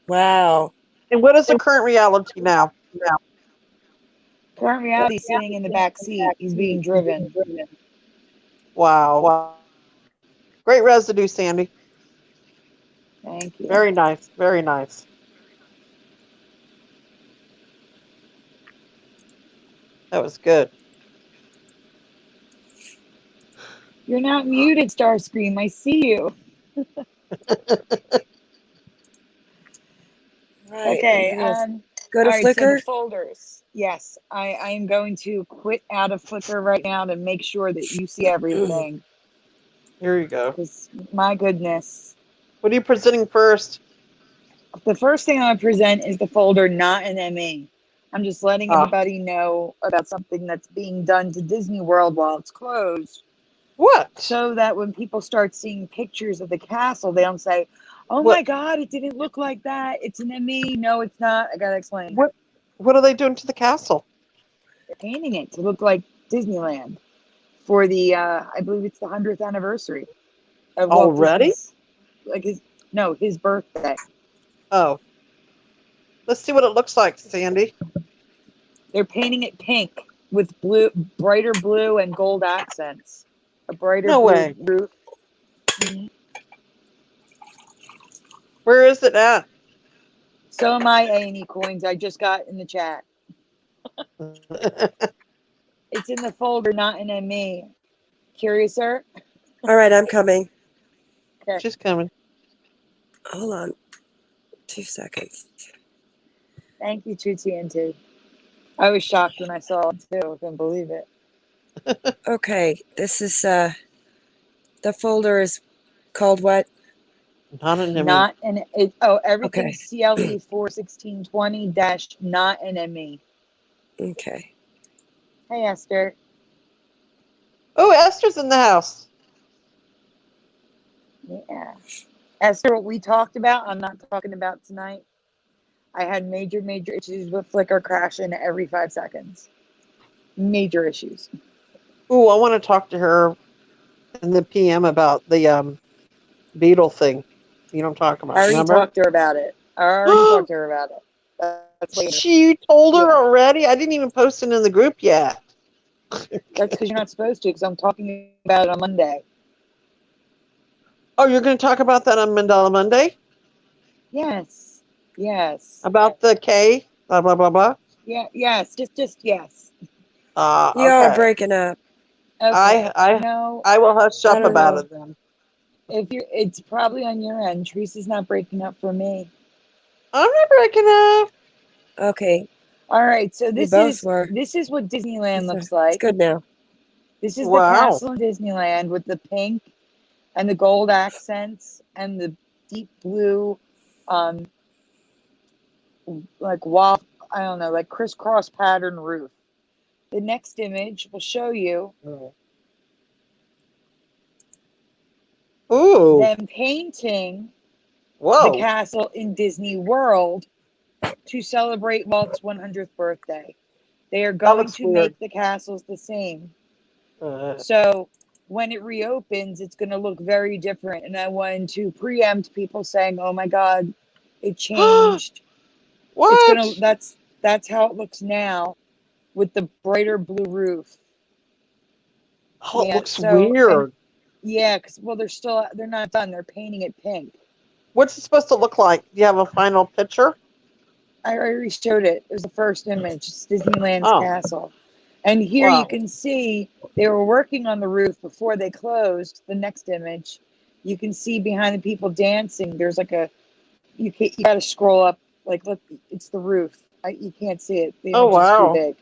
Wow. And what is the current reality now? Current reality sitting in the back seat. He's being driven. Wow. Great residue, Sandy. Thank you. Very nice. Very nice. That was good. You're not muted, Starscream. I see you. Right. Okay. Go to all right, so the Flickr? folders. Yes, I am going to quit out of Flickr right now to make sure that you see everything. Here you go. Because, my goodness. What are you presenting first? The first thing I present is the folder Not an ME. I'm just letting everybody know about something that's being done to Disney World while it's closed. What? So that when people start seeing pictures of the castle, they don't say, oh my God, it didn't look like that. It's an ME. No, it's not. I got to explain. What are they doing to the castle? They're painting it to look like Disneyland for the, I believe it's the 100th anniversary of Walt Already? Disney's, his birthday. Oh. Let's see what it looks like, Sandy. They're painting it pink with brighter blue and gold accents. A brighter No blue way. roof. Mm-hmm. Where is it at? So am I, A&E Coins. I just got in the chat. It's in the folder, Not an ME. Curiouser? All right, I'm coming. Okay. She's coming. Hold on. 2 seconds. Thank you, 2TNT. I was shocked when I saw it too. I couldn't believe it. Okay, this is the folder is called what? Not an ME. Not an everything Okay. CLE 41620 dash not an ME. Okay. Hey Esther. Oh, Esther's in the house. Yeah. Esther, what we talked about, I'm not talking about tonight. I had major issues with Flickr crashing every 5 seconds. Major issues. Ooh, I want to talk to her in the PM about the beetle thing. You know what I'm talking about, I already remember? talked to her about it. That's later. You told her already? I didn't even post it in the group yet. That's because you're not supposed to, because I'm talking about it on Monday. Oh, you're going to talk about that on Mandela Monday? Yes. Yes. About the K? Blah, blah, blah, blah? Yeah. Yes. Just yes. You all are breaking up. Okay. I will hush up about it then. It's probably on your end. Teresa's not breaking up for me. I'm not breaking up. Okay. All right, so They this both is were. what Disneyland looks It's like. good now. This is the Wow. castle in Disneyland with the pink and the gold accents and the deep blue, like I don't know, like crisscross pattern roof. The next image will show you Ooh. them painting the Whoa. castle in Disney World to celebrate Walt's 100th birthday. They are going looks to weird. make the castles the same. So when it reopens, it's going to look very different. And I wanted to preempt people saying, "Oh my God, it changed." What? It's gonna. That's how it looks now, with the brighter blue roof. Oh, it Yeah, looks so, weird. Yeah, because they're not done. They're painting it pink. What's it supposed to look like? Do you have a final picture? I already showed it. It was the first image. It's Disneyland's Oh. castle. And here Wow. you can see they were working on the roof before they closed. The next image, you can see behind the people dancing. There's like you got to scroll up. Like, look, it's the roof. You can't see it. The Oh, image is too wow. big.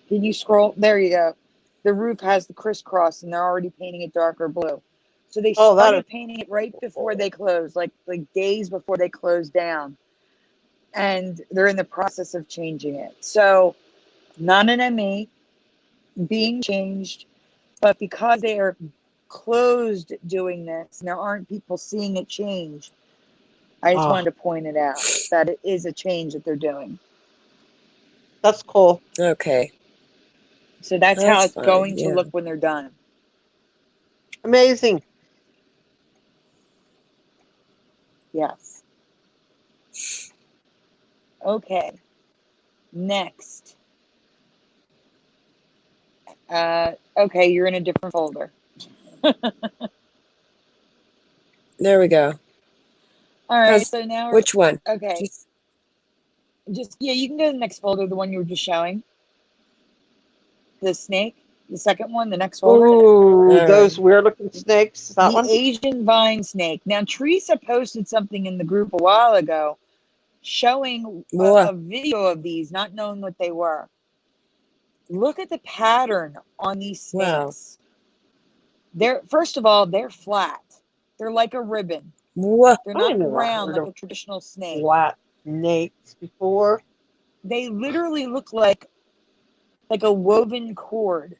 Can you scroll? There you go. The roof has the crisscross, and they're already painting it darker blue. So they Oh, that started is painting it right before they closed, like days before they closed down. And they're in the process of changing it. So not an ME being changed, but because they are closed doing this, and there aren't people seeing it change, I just wanted to point it out that it is a change that they're doing. That's cool. Okay. So that's how it's fine, going to yeah. look when they're done. Amazing. Yes. Okay. Next. Okay, you're in a different folder. There we go. All right, so now Which one? Okay. Just yeah, you can go to the next folder, the one you were just showing. The snake, the second one, the next folder. Ooh, those weird looking snakes. That The one? Asian vine snake. Now, Teresa posted something in the group a while ago showing a video of these, not knowing what they were. Look at the pattern on these snakes. They're first of all, they're flat. They're like a ribbon. They're not round like a traditional snake. Flat snakes before. They literally look like a woven cord.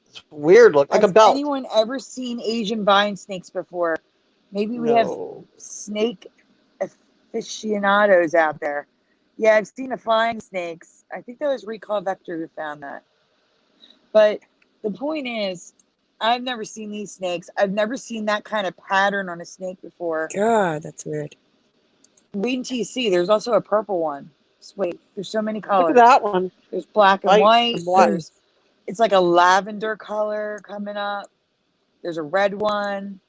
It's weird look, like a belt. Has anyone ever seen Asian vine snakes before? Maybe we have snake aficionados out there. Yeah, I've seen the flying snakes. I think that was Recall Vector who found that. But the point is, I've never seen these snakes. I've never seen that kind of pattern on a snake before. God, that's weird. Wait until you see. There's also a purple one. Just wait. There's so many colors. Look at that one. There's black and white. Black. It's like a lavender color coming up. There's a red one.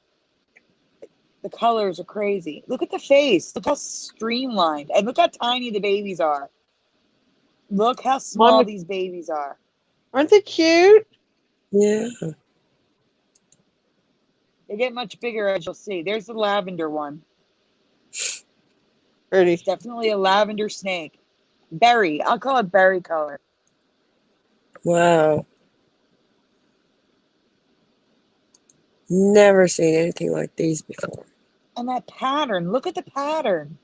The colors are crazy. Look at the face. Look how streamlined. And look how tiny the babies are. Look how small these babies are. Aren't they cute? Yeah. They get much bigger, as you'll see. There's the lavender one. Pretty. It's definitely a lavender snake. Berry. I'll call it berry color. Wow. Never seen anything like these before. And that pattern. Look at the pattern.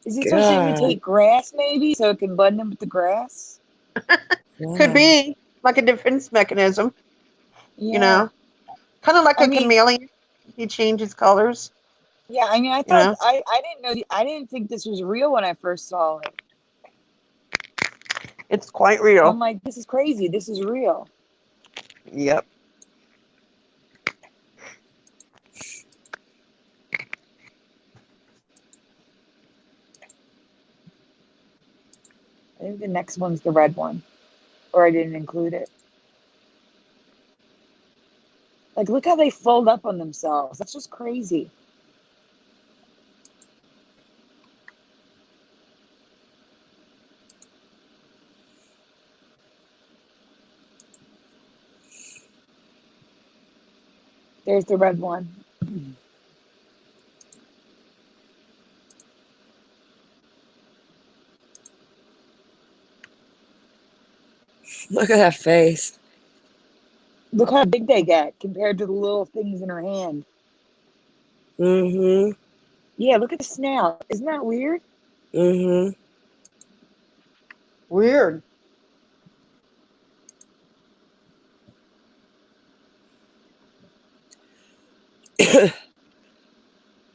Is it supposed to imitate grass, maybe, so it can blend in with the grass? Could be. Like a defense mechanism. Yeah. You know? Kind of like a chameleon. He changes colors. Yeah, I mean, I thought I didn't know. I didn't think this was real when I first saw it. It's quite real. I'm like, this is crazy. This is real. Yep. I think the next one's the red one, or I didn't include it. Like, look how they fold up on themselves. That's just crazy. There's the red one. Look at that face. Look how big they get compared to the little things in her hand. Mm-hmm. Yeah, look at the snout. Isn't that weird? Mm-hmm. Weird.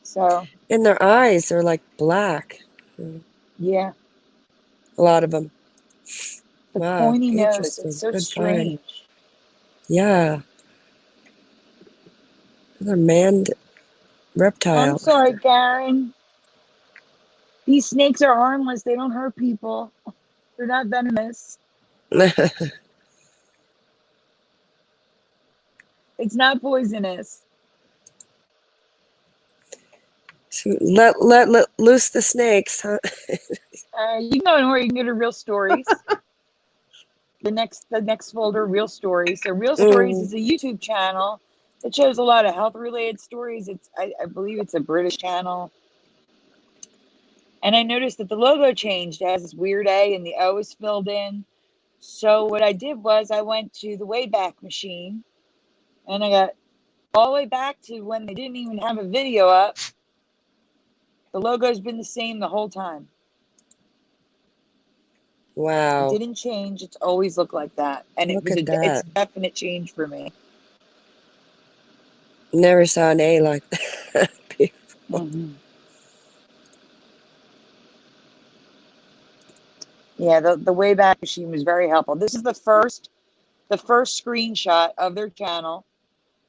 So, And their eyes are like black. yeah. A lot of them. The Wow. pointy nose. It's Interesting. so Good find. strange. Yeah. Another manned I'm reptile. sorry, Karen. These snakes are harmless. They don't hurt people. They're not venomous. It's not poisonous. So let loose the snakes, huh? You know where you can go to Real Stories. The next folder, Real Stories. So Real Stories Mm. is a YouTube channel that shows a lot of health related stories. I believe it's a British channel. And I noticed that the logo changed. It has this weird A and the O is filled in. So what I did was I went to the Wayback Machine and I got all the way back to when they didn't even have a video up. The logo's been the same the whole time. It Wow. didn't change. It's always looked like that. And Look at it's that. a definite change for me. Never saw an A like that before. Mm-hmm. Yeah, the Wayback Machine was very helpful. This is the first screenshot of their channel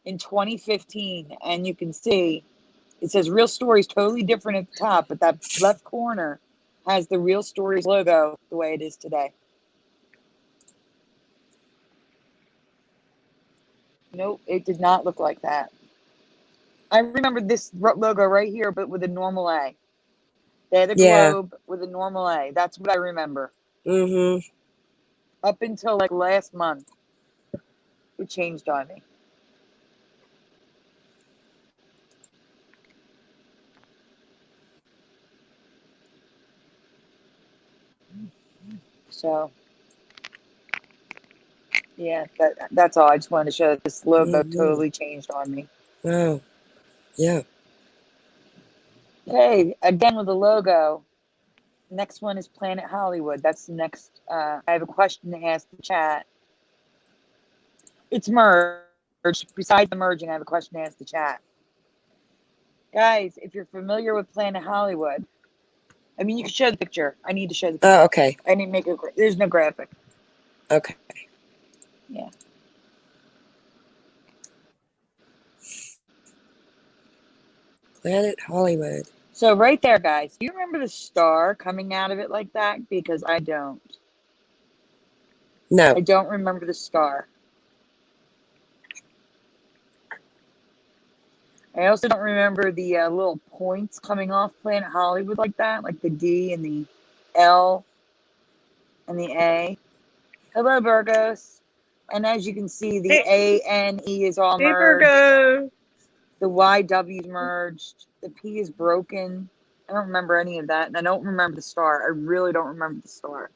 in 2015, and you can see it says Real Stories totally different at the top, but that left corner has the Real Stories logo the way it is today. Nope, it did not look like that. I remember this logo right here, but with a normal A. They had a Yeah. globe with a normal A. That's what I remember. Mm-hmm. Up until like last month, it changed on me. So, yeah, that's all. I just wanted to show that this logo totally changed on me. Wow. Yeah. Okay, again with the logo. Next one is Planet Hollywood. That's the next. I have a question to ask the chat. It's merged. Besides the merging, I have a question to ask the chat. Guys, if you're familiar with Planet Hollywood, I mean, you can show the picture. I need to show the picture. Oh, okay. I need to make it. There's no graphic. Okay. Yeah. Planet Hollywood. So right there, guys, do you remember the star coming out of it like that? Because I don't. No. I don't remember the star. I also don't remember the little points coming off Planet Hollywood like that, like the D and the L and the A. Hello, Burgos. And as you can see, the Hey, ANE is all hey, merged. Virgo. The YW is merged. The P is broken. I don't remember any of that. And I don't remember the star. I really don't remember the star.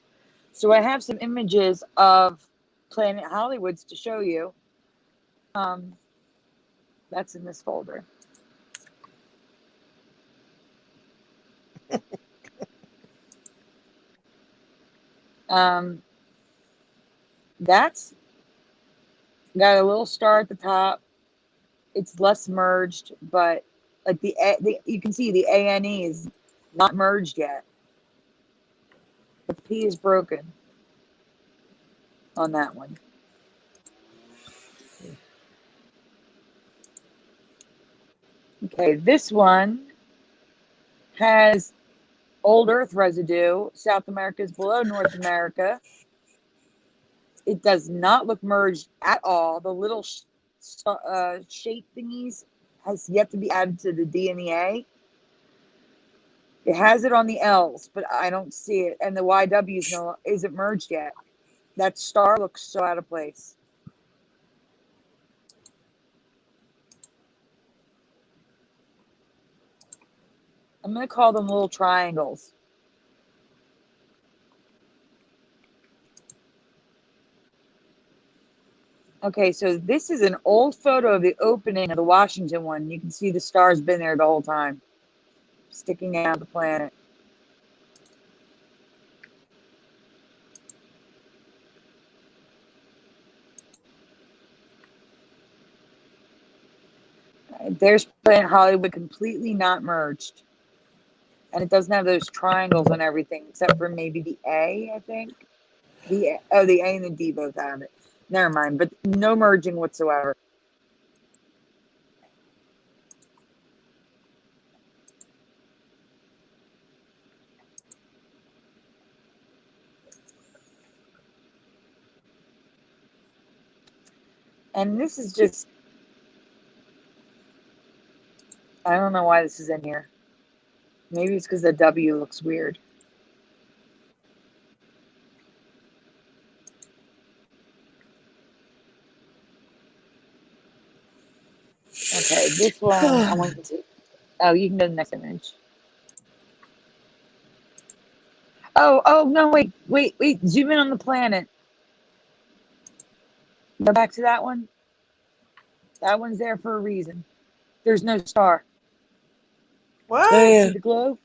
So I have some images of Planet Hollywoods to show you. That's in this folder. That's got a little star at the top. It's less merged, but like the you can see the ANE is not merged yet. The P is broken on that one. Okay, this one has old Earth residue. South America is below North America. It does not look merged at all. The little shape thingies has yet to be added to the D and the A. It has it on the L's, but I don't see it. And the YW isn't merged yet. That star looks so out of place. I'm going to call them little triangles. Okay, so this is an old photo of the opening of the Washington one. You can see the star's been there the whole time, sticking out of the planet. There's Planet Hollywood completely not merged. And it doesn't have those triangles and everything, except for maybe the A, I think. The A and the D both have it. Never mind, but no merging whatsoever. And this is just, I don't know why this is in here. Maybe it's because the W looks weird. Okay, this one, I want to. Oh, you can go to the next image. Oh, no, wait. Zoom in on the planet. Go back to that one. That one's there for a reason. There's no star. What? Oh, yeah. See the globe?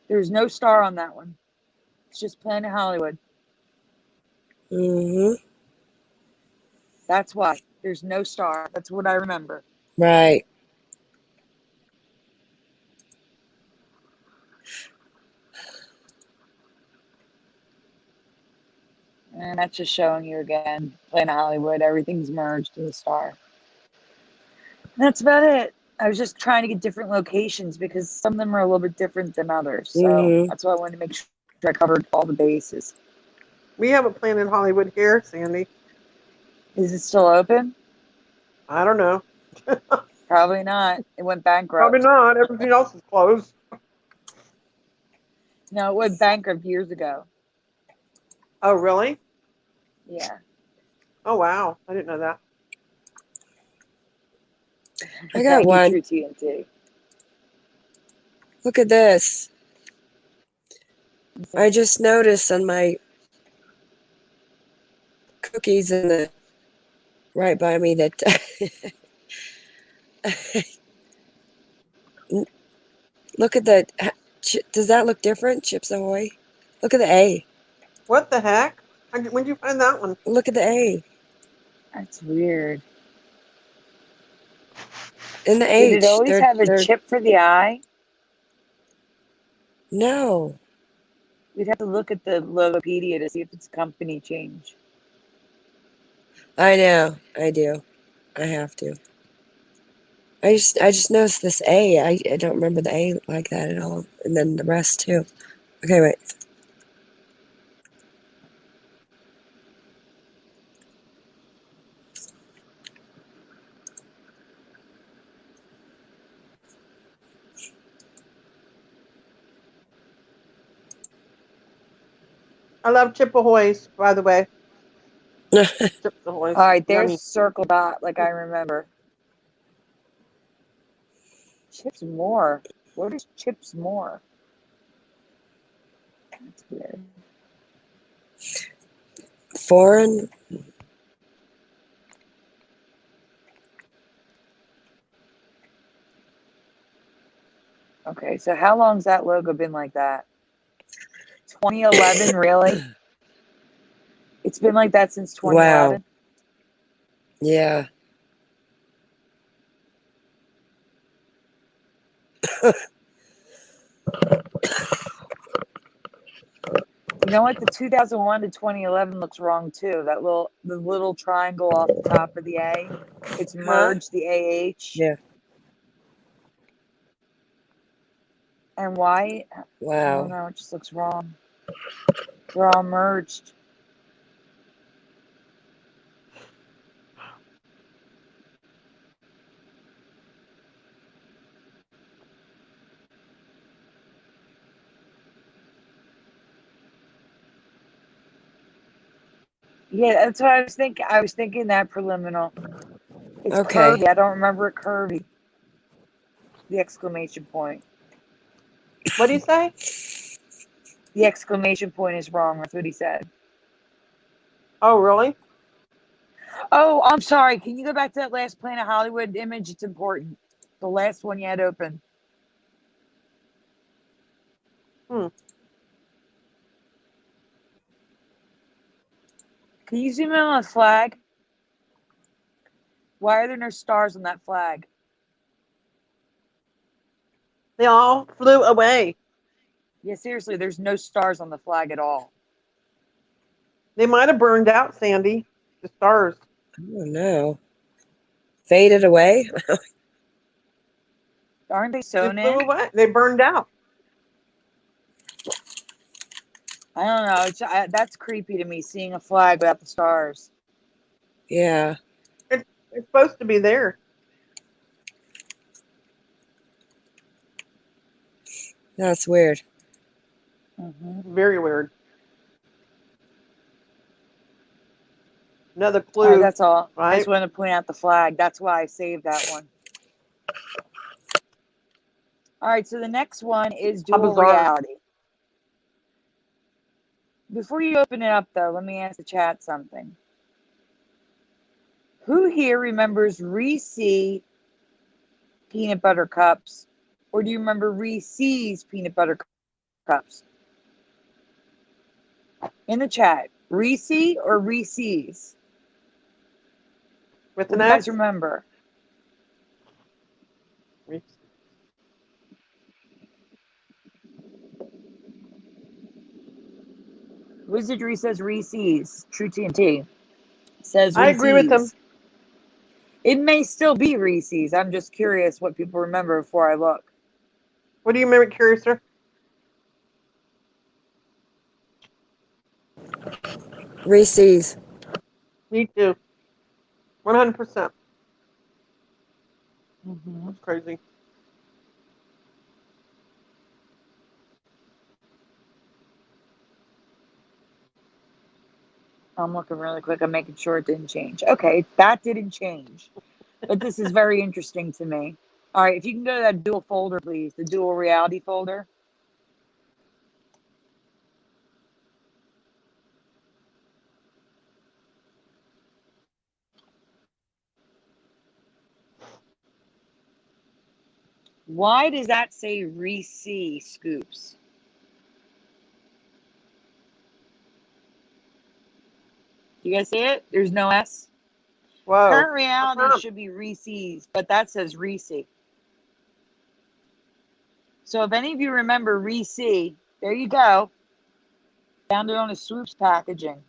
There's no star on that one. It's just Planet Hollywood. Mm-hmm. That's why. There's no star. That's what I remember. Right. And that's just showing you again. Planet Hollywood. Everything's merged to the star. And that's about it. I was just trying to get different locations because some of them are a little bit different than others. So Mhm. that's why I wanted to make sure I covered all the bases. We have a Planet Hollywood here, Sandy. Is it still open? I don't know. Probably not. It went bankrupt. Probably not. Everything else is closed. No, it went bankrupt years ago. Oh, really? Yeah. Oh, wow. I didn't know that. I got Thank you, one. True TNT. Look at this. I just noticed on my cookies in the right by me that look at the. Does that look different? Chips Ahoy. Look at the A. What the heck? When'd you find that one? Look at the A. That's weird. And the Did H. it always have a They're chip for the eye? no. We'd have to look at the Logopedia to see if it's a company change. I know. I do. I have to. I just noticed this A. I don't remember the A like that at all. And then the rest too. Okay, wait. I love Chip Ahoy's, by the way. Chips Ahoy's. All right, there's Yummy. circle dot like I remember. Chips more. What is chips more? That's weird. Foreign. Okay, so how long's that logo been like that? 2011, really? It's been like that since 2011? Wow. Yeah. You know what? The 2001 to 2011 looks wrong too. The little triangle off the top of the A, it's merged the AH. Yeah. And why? I Wow. don't know. It just looks wrong. They're all merged. Yeah, that's what I was thinking. I was thinking that preliminal. It's Okay. curvy. I don't remember it curvy. The exclamation point. What do you say? The exclamation point is wrong. That's what he said. Oh, really? Oh, I'm sorry. Can you go back to that last Planet Hollywood image? It's important. The last one you had open. Hmm. Can you zoom in on the flag? Why are there no stars on that flag? They all flew away. Yeah, seriously, there's no stars on the flag at all. They might have burned out, Sandy. The stars. Oh no. Faded away? Aren't they They sewn flew in? away. They burned out. I don't know. That's creepy to me, seeing a flag without the stars. Yeah. It's supposed to be there. That's weird. Mm-hmm. Very weird. Another All right, clue, that's all. I right? just wanted to point out the flag. That's why I saved that one. All right, so the next one is How dual bizarre. reality. Before you open it up, though, let me ask the chat something. Who here remembers Reese peanut butter cups? Or do you remember Reese's peanut butter cups? In the chat, Reese or Reese's? With What an do you guys S? remember? Wizardry says Reese's. True TNT says I agree with them. Reese's. It may still be Reese's. I'm just curious what people remember before I look. What do you remember, Curiouser? Reese's. Me too. 100%. Mm-hmm. That's crazy. I'm looking really quick. I'm making sure it didn't change. Okay, that didn't change. But this is very interesting to me. All right, if you can go to that dual folder, please, the dual reality folder. Why does that say Reese Scoops? You guys see it? There's no S. Whoa. Current reality should be Reese's, but that says Reese. So if any of you remember Reese, there you go. Found it on a Swoops packaging.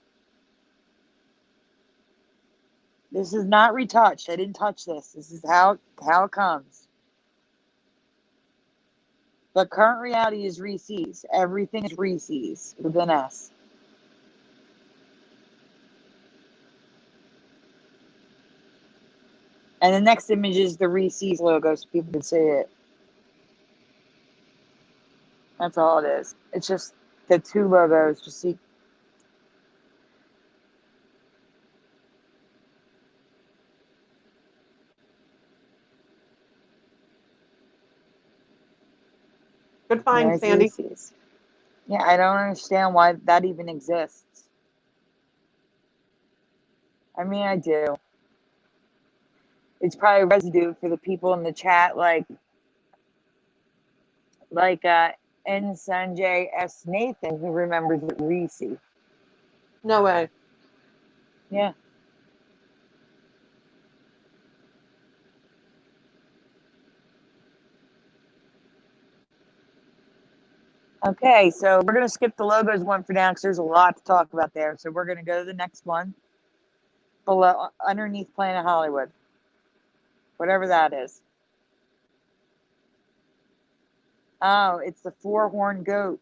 This is not retouched. I didn't touch this. This is how it comes. But current reality is Reese's. Everything is Reese's with an S. And the next image is the Reese's logo so people can see it. That's all it is. It's just the two logos. Just see. Good find, There's Sandy. Reese's. Yeah, I don't understand why that even exists. I mean, I do. It's probably residue for the people in the chat, like N. Sanjay S. Nathan, who remembers it Reese. No way. Yeah. Okay, so we're going to skip the logos one for now because there's a lot to talk about there. So we're going to go to the next one below, underneath Planet Hollywood, whatever that is. Oh, it's the four-horned goat.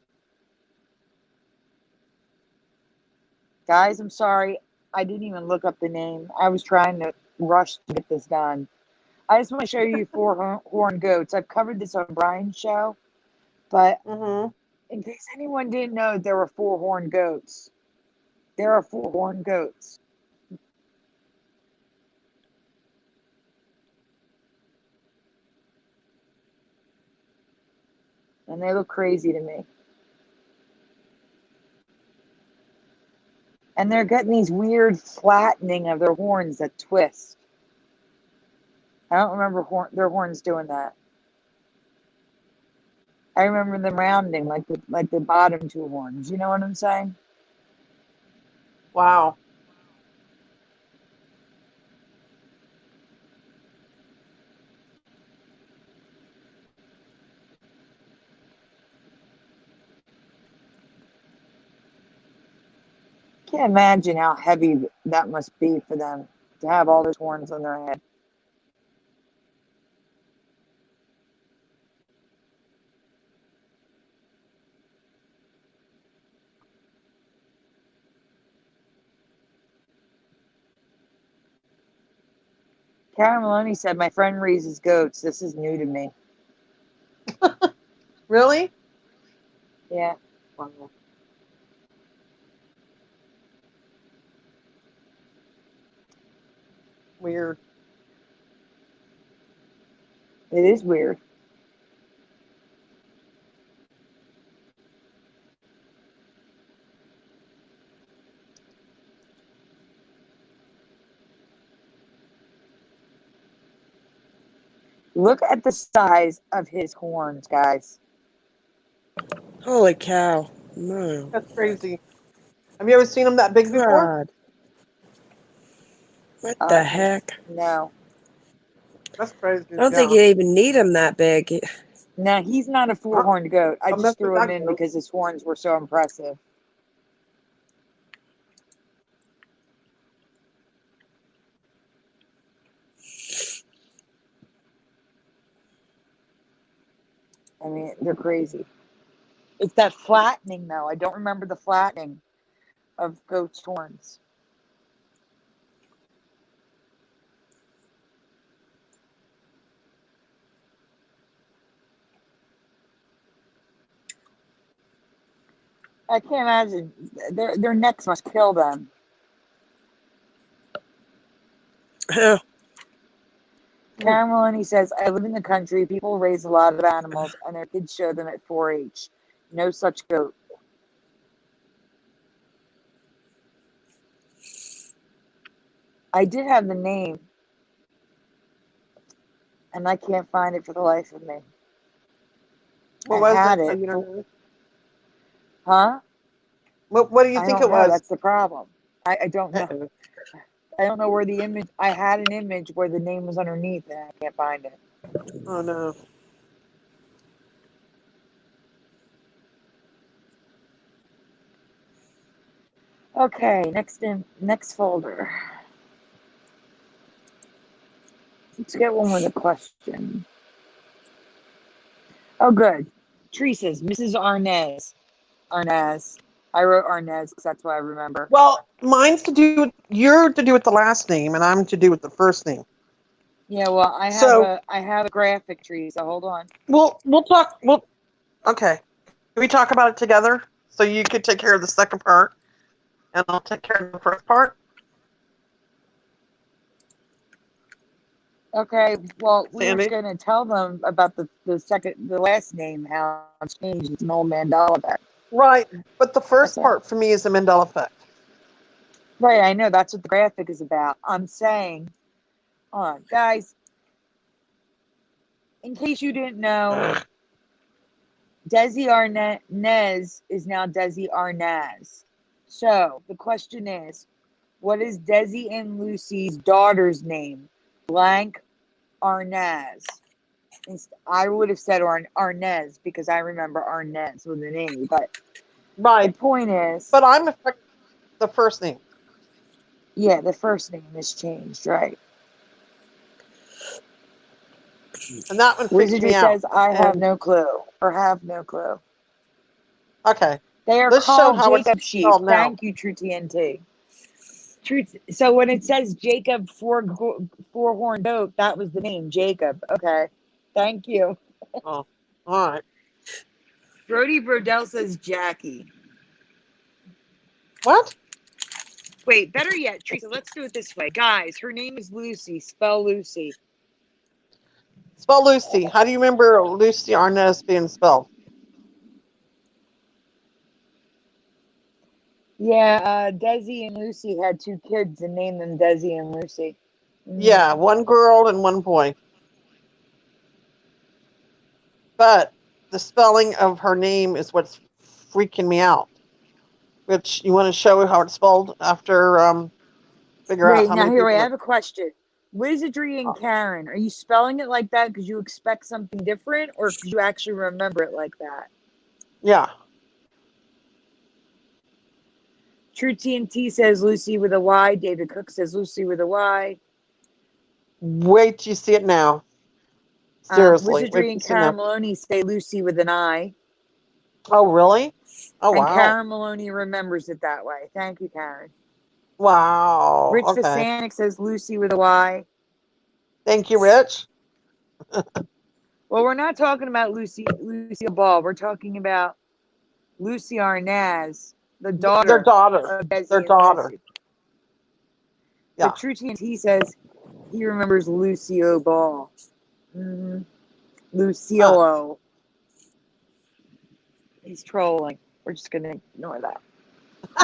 Guys, I'm sorry. I didn't even look up the name. I was trying to rush to get this done. I just want to show you four-horned goats. I've covered this on Brian's show, but Mm-hmm. in case anyone didn't know, there were four-horned goats. There are four-horned goats. And they look crazy to me. And they're getting these weird flattening of their horns that twist. I don't remember their horns doing that. I remember them rounding like the bottom two horns. You know what I'm saying? Wow. Can't imagine how heavy that must be for them to have all those horns on their head. Karen Maloney said, "My friend raises goats. This is new to me." Really? Yeah. Wow. Weird. It is weird. Look at the size of his horns, guys. Holy cow. No. That's crazy. Have you ever seen them that big before? God. What the heck? No. That's crazy. I don't think you even need them that big. No, he's not a four-horned goat. I I'll just mess threw with him that in goat. because his horns were so impressive. I mean, they're crazy. It's that flattening, though. I don't remember the flattening of goat's horns. I can't imagine. Their necks must kill them. Oh, Karen Maloney says, "I live in the country. People raise a lot of animals, and their kids show them at 4-H. No such goat." I did have the name, and I can't find it for the life of me. What I was had it? it. You don't know? Huh? What do you I think don't it know. was? That's the problem. I don't know. Uh-oh. I don't know where the image. I had an image where the name was underneath, and I can't find it. Oh no. Okay, next folder. Let's get one with a question. Oh, good. Teresa's Mrs. Arnaz. Arnaz. I wrote Arnaz because that's what I remember. Well, mine's to do with you're to do with the last name, and I'm to do with the first name. Yeah, well, I have a graphic, Teresa. Hold on. We'll talk. Okay. Can we talk about it together? So you could take care of the second part, and I'll take care of the first part. Okay, well, we were Sandy? going to tell them about the last name, how it's changed. It's an old Mandela Effect. Right, but the first Okay. part for me is the Mandela Effect. Right, I know. That's what the graphic is about. I'm saying, guys, in case you didn't know, Desi Arnaz is now Desi Arnaz. So the question is, what is Desi and Lucy's daughter's name? Blank Arnaz. I would have said Arnez because I remember Arnez with an A. But the Right, point is, but I'm the first name. yeah, the first name has changed, right? And that one freaks Wizardry me out. says, I have And no clue, or have no clue. okay, They are let's show called how it's Jacob sheep. spelled now. Thank you, True TNT. So when it says Jacob four-horned goat, that was the name, Jacob. Okay, thank you. Oh, all right. Brody Brodell says Jackie. What? Wait, better yet, Teresa, let's do it this way. Guys, her name is Lucy. Spell Lucy. Spell Lucy. How do you remember Lucy Arnaz being spelled? Yeah, Desi and Lucy had 2 kids and named them Desi and Lucy. Yeah, one girl and one boy. But the spelling of her name is what's freaking me out. Which you want to show how it's spelled after figure out Wait, how now many here, wait, I people. have a question. Wizardry and Karen, are you spelling it like that because you expect something different or because you actually remember it like that? Yeah. True TNT says Lucy with a Y. David Cook says Lucy with a Y. Wait till you see it now. Seriously, wait Wizardry till you and see it now. Karen Maloney say Lucy with an I. Oh, really? Oh, And wow. Karen Maloney remembers it that way. Thank you, Karen. Wow. Rich Okay. Vasanic says Lucy with a Y. Thank you, Rich. Well, we're not talking about Lucille Ball. We're talking about Lucy Arnaz, the Their daughter daughter. of Their Desi and daughter. Lucy. Yeah. But True TNT says he remembers Lucio Ball. Mm-hmm. Lucilo. He's trolling. We're just going to ignore that.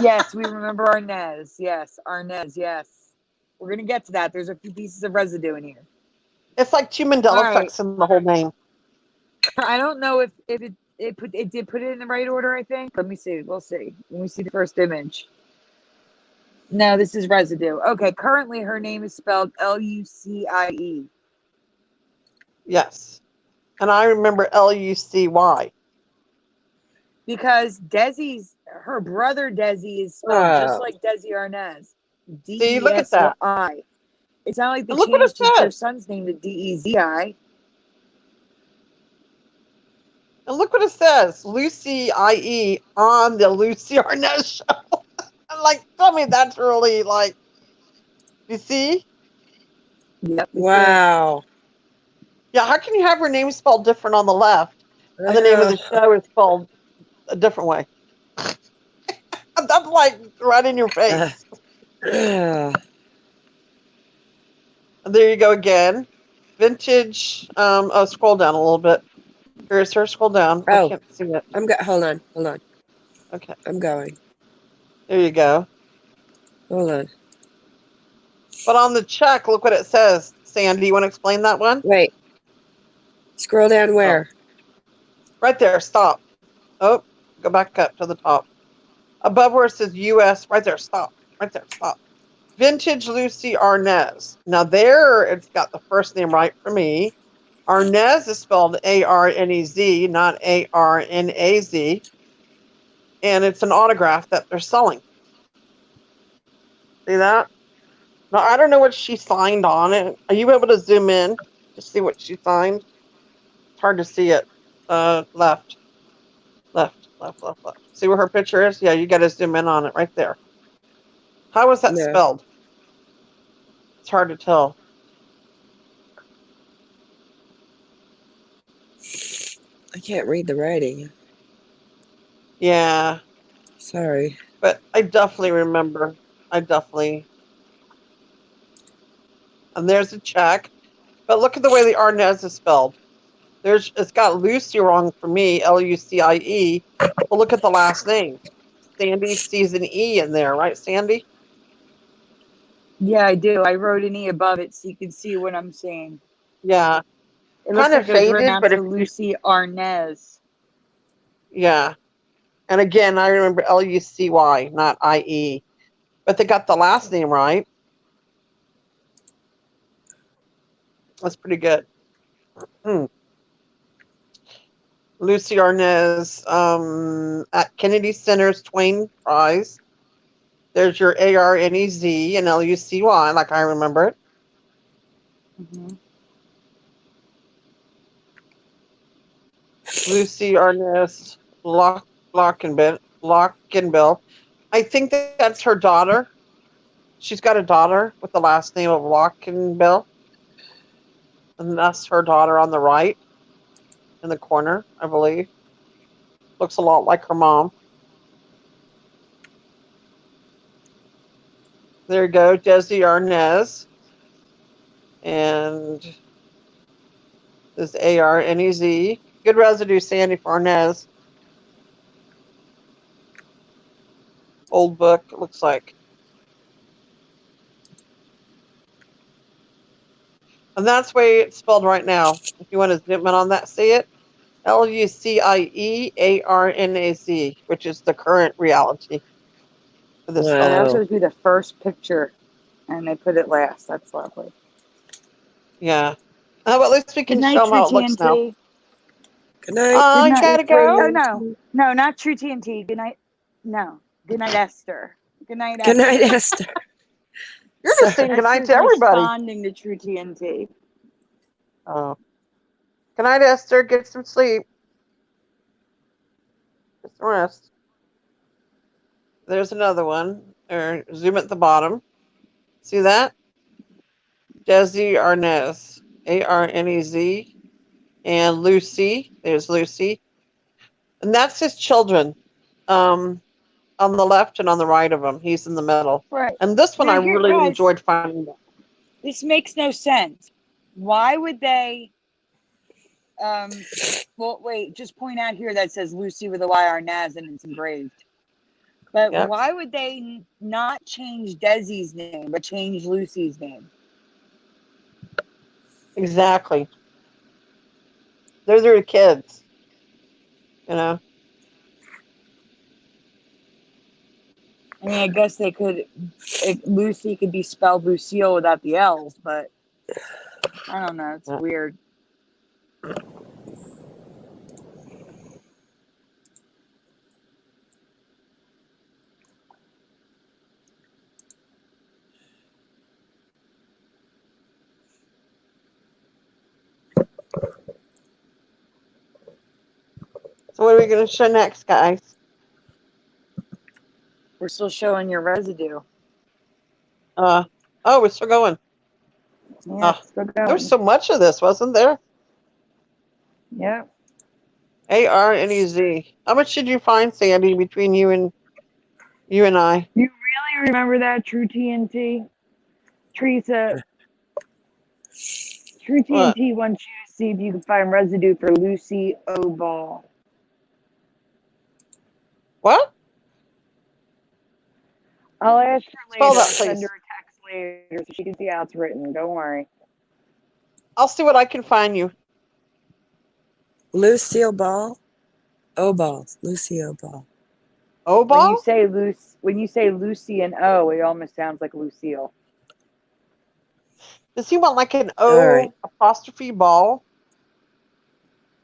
Yes, we remember Arnaz. Yes, Arnaz. Yes. We're going to get to that. There's a few pieces of residue in here. It's like 2 Mandela All right. effects in the whole name. I don't know if it did put it in the right order, I think. Let me see. We'll see. When we see the first image. No, this is residue. Okay, currently her name is spelled Lucie. Yes. And I remember Lucy. Because her brother Desi is spelled just like Desi Arnaz. See, look at that. Desi. It's not like they And look what it changed their says. son's name to Dezi. And look what it says. Lucy IE on the Lucy Arnett show. I'm like, tell me that's really like, you see? Yep. Wow. Yeah, how can you have her name spelled different on the left and the name of the show is spelled a different way? That's like right in your face. And there you go again. Vintage. Oh, scroll down a little bit. Here's her. Scroll down. I Oh, can't see it. hold on. Okay. I'm going. There you go. Hold on. But on the check, look what it says. Sandy, you want to explain that one? Wait. Scroll down where? Right there. Stop. Oh, go back up to the top. Above where it says U.S. Right there. Stop. Right there. Stop. Vintage Lucy Arnaz. Now there, it's got the first name right for me. Arnaz is spelled Arnez, not Arnaz. And it's an autograph that they're selling. See that? Now, I don't know what she signed on it. Are you able to zoom in to see what she signed? It's hard to see it. Left. See where her picture is? Yeah, you got to zoom in on it right there. How is that No. spelled? It's hard to tell. I can't read the writing. Yeah. Sorry. But I definitely remember. And there's a check. But look at the way the Arnaz is spelled. It's got Lucy wrong for me, Lucie. But look at the last name. Sandy sees an E in there, right, Sandy? Yeah, I do. I wrote an E above it so you can see what I'm seeing. Yeah. It looks Kind of like it was written faded, out but to if you, Lucy Arnaz. yeah. And again, I remember Lucy, not IE. But they got the last name right. That's pretty good. Lucy Arnaz at Kennedy Center's Twain Prize. There's your ARNEZ and LUCY, like I remember it. Mm-hmm. Lucy Arnaz Lockenbill. I think that's her daughter. She's got a daughter with the last name of Lockenbill. And that's her daughter on the right in the corner, I believe. Looks a lot like her mom. There you go, Desi Arnaz. And this ARNEZ. Good residue, Sandy, for Arnaz. old book, it looks like. And that's the way it's spelled right now. If you want to zoom in on that, see it? Luciearnaz, which is the current reality for this That film. Wow. shows you the first picture, and they put it last. That's lovely. Yeah. But at least we Good can night, show them True how it looks now. TNT. Good night. Good You night. gotta Oh, go? no, not True TNT. Good night. No. Good night, Esther. Good night, Good Esther. night, Esther. You're just Sorry. saying goodnight Esther's to everybody. responding to True TNT. Oh. Good night, Esther. Get some sleep. Get some rest. There's another one. Or zoom at the bottom. See that? Desi Arnaz. Arnez. And Lucy. There's Lucy. And that's his children. On the left and on the right of him. He's in the middle. Right. And this one Now, I here, really guys, enjoyed finding. this makes no sense. Why would they? Well, wait. Just point out here that says Lucy with a Y Arnaz and it's engraved. But Yep. why would they not change Desi's name but change Lucy's name? Exactly. They're their kids. You know? I mean, I guess they could. Lucy could be spelled Lucille without the L's, but I don't know. It's Yeah. weird. So what are we going to show next, guys? We're still showing your residue. Oh, we're still going. Yeah, it's still There going. was so much of this, wasn't there? Yeah. Arnez. How much did you find, Sandy, between you and I? You really remember that, True TNT? Teresa, True What? TNT wants you to see if you can find residue for Lucy O. Ball. What? I'll ask her Spell later. that, I'll send please. her a text later so she can see how it's written. Don't worry. I'll see what I can find you. Lucille Ball. O Ball. Lucille Ball. Ball? When you say Lucy and O, it almost sounds like Lucille. Does he want like an All right. apostrophe ball?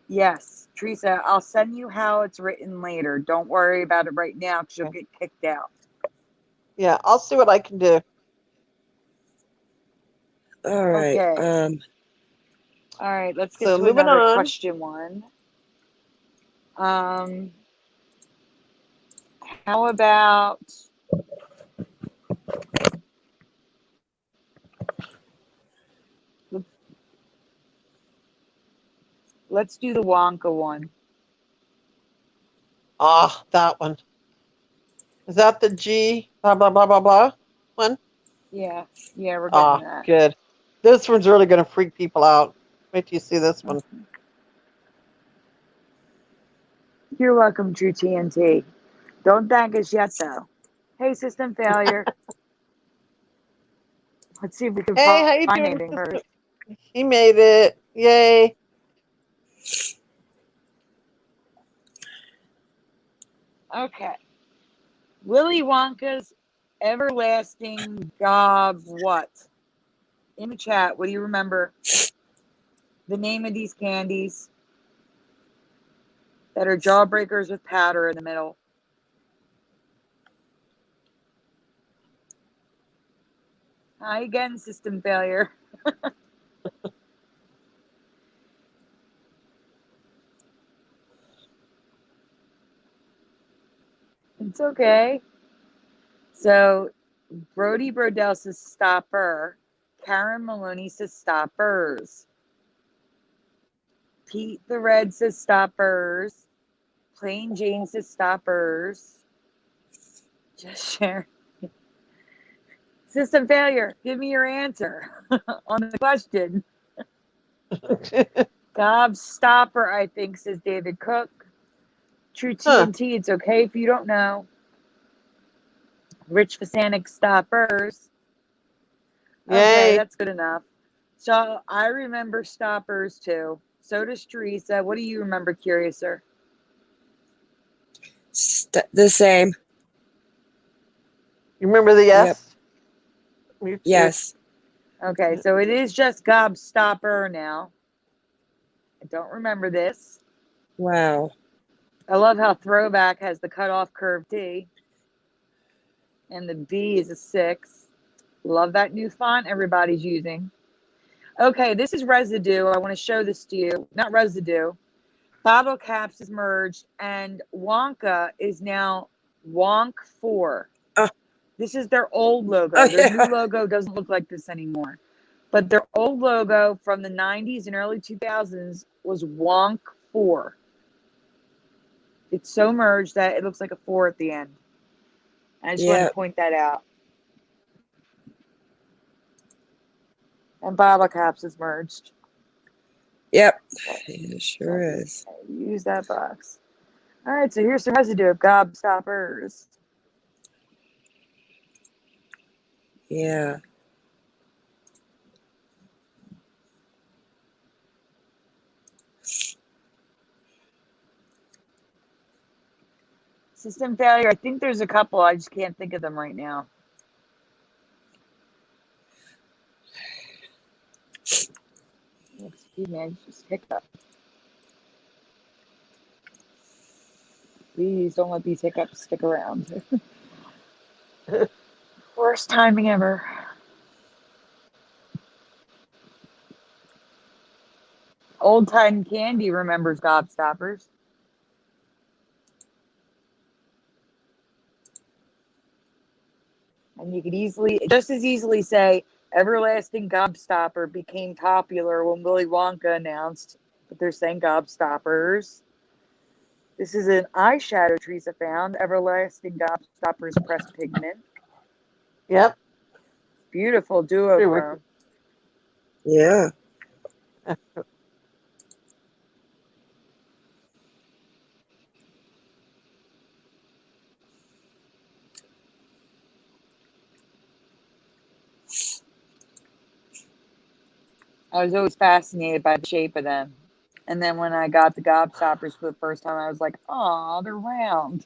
Yes, Teresa, I'll send you how it's written later. Don't worry about it right now because you'll get kicked out. Yeah, I'll see what I can do. All right. Okay. All right, let's get So to moving another on. question one. How about let's do the Wonka one. That one. Is that the G blah blah blah blah blah one? Yeah, we're getting that. Good. This one's really going to freak people out. Wait till you see this one. You're welcome, True TNT. Don't thank us yet, though. Hey, system failure. Let's see if we can Hey, how you find doing? anything first. He made it. Yay. Okay. Willy Wonka's everlasting gob what? In the chat, what do you remember? The name of these candies that are jawbreakers with powder in the middle. Hi again, system failure. It's okay. So Brody Brodell says stopper. Karen Maloney says stoppers. Pete the Red says stoppers. Plain Jane says stoppers. Just share. System failure. Give me your answer on the question. Gobstopper, I think, says David Cook. True TNT, it's okay if you don't know. Rich Fasanic stoppers. Okay, Yay. that's good enough. So I remember stoppers too. So does Teresa. What do you remember, Curiouser? The same. You remember the Yep. S? Me too. Yes. Okay, so it is just gobstopper now. I don't remember this. Wow. I love how Throwback has the cutoff curve T. And the B is a 6. Love that new font everybody's using. Okay, this is residue. I want to show this to you. Not residue. Bottle caps is merged, and Wonka is now Wonk 4. Oh, This is their old logo. oh Their new yeah. logo doesn't look like this anymore. But their old logo from the 90s and early 2000s was Wonk 4. It's so merged that it looks like a 4 at the end. I just wanted Yeah. to point that out. And Bottle Caps is merged. Yep. It sure is. Use that box. All right, so here's the residue of gobstoppers. Yeah. System failure. I think there's a couple. I just can't think of them right now. Excuse me, I just hiccup. Please don't let these hiccups stick around. Worst timing ever. Old Time Candy remembers gobstoppers. And you could just as easily say, Everlasting Gobstopper became popular when Willy Wonka announced, but they're saying gobstoppers. This is an eyeshadow Teresa found, Everlasting Gobstoppers pressed pigment. Yep. Beautiful duochrome. Yeah. I was always fascinated by the shape of them. And then when I got the gobstoppers for the first time, I was like, oh, they're round.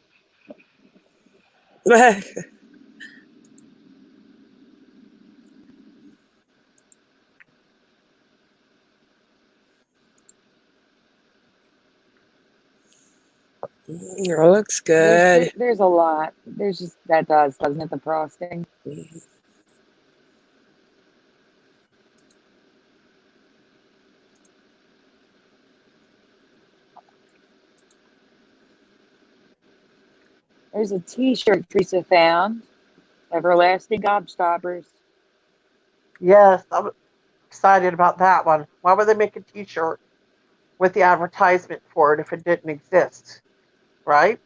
It looks good. There's a lot. There's just, that doesn't it, the frosting? There's a t-shirt Teresa found, Everlasting Gobstoppers. Yes, I'm excited about that one. Why would they make a T-shirt with the advertisement for it if it didn't exist? Right?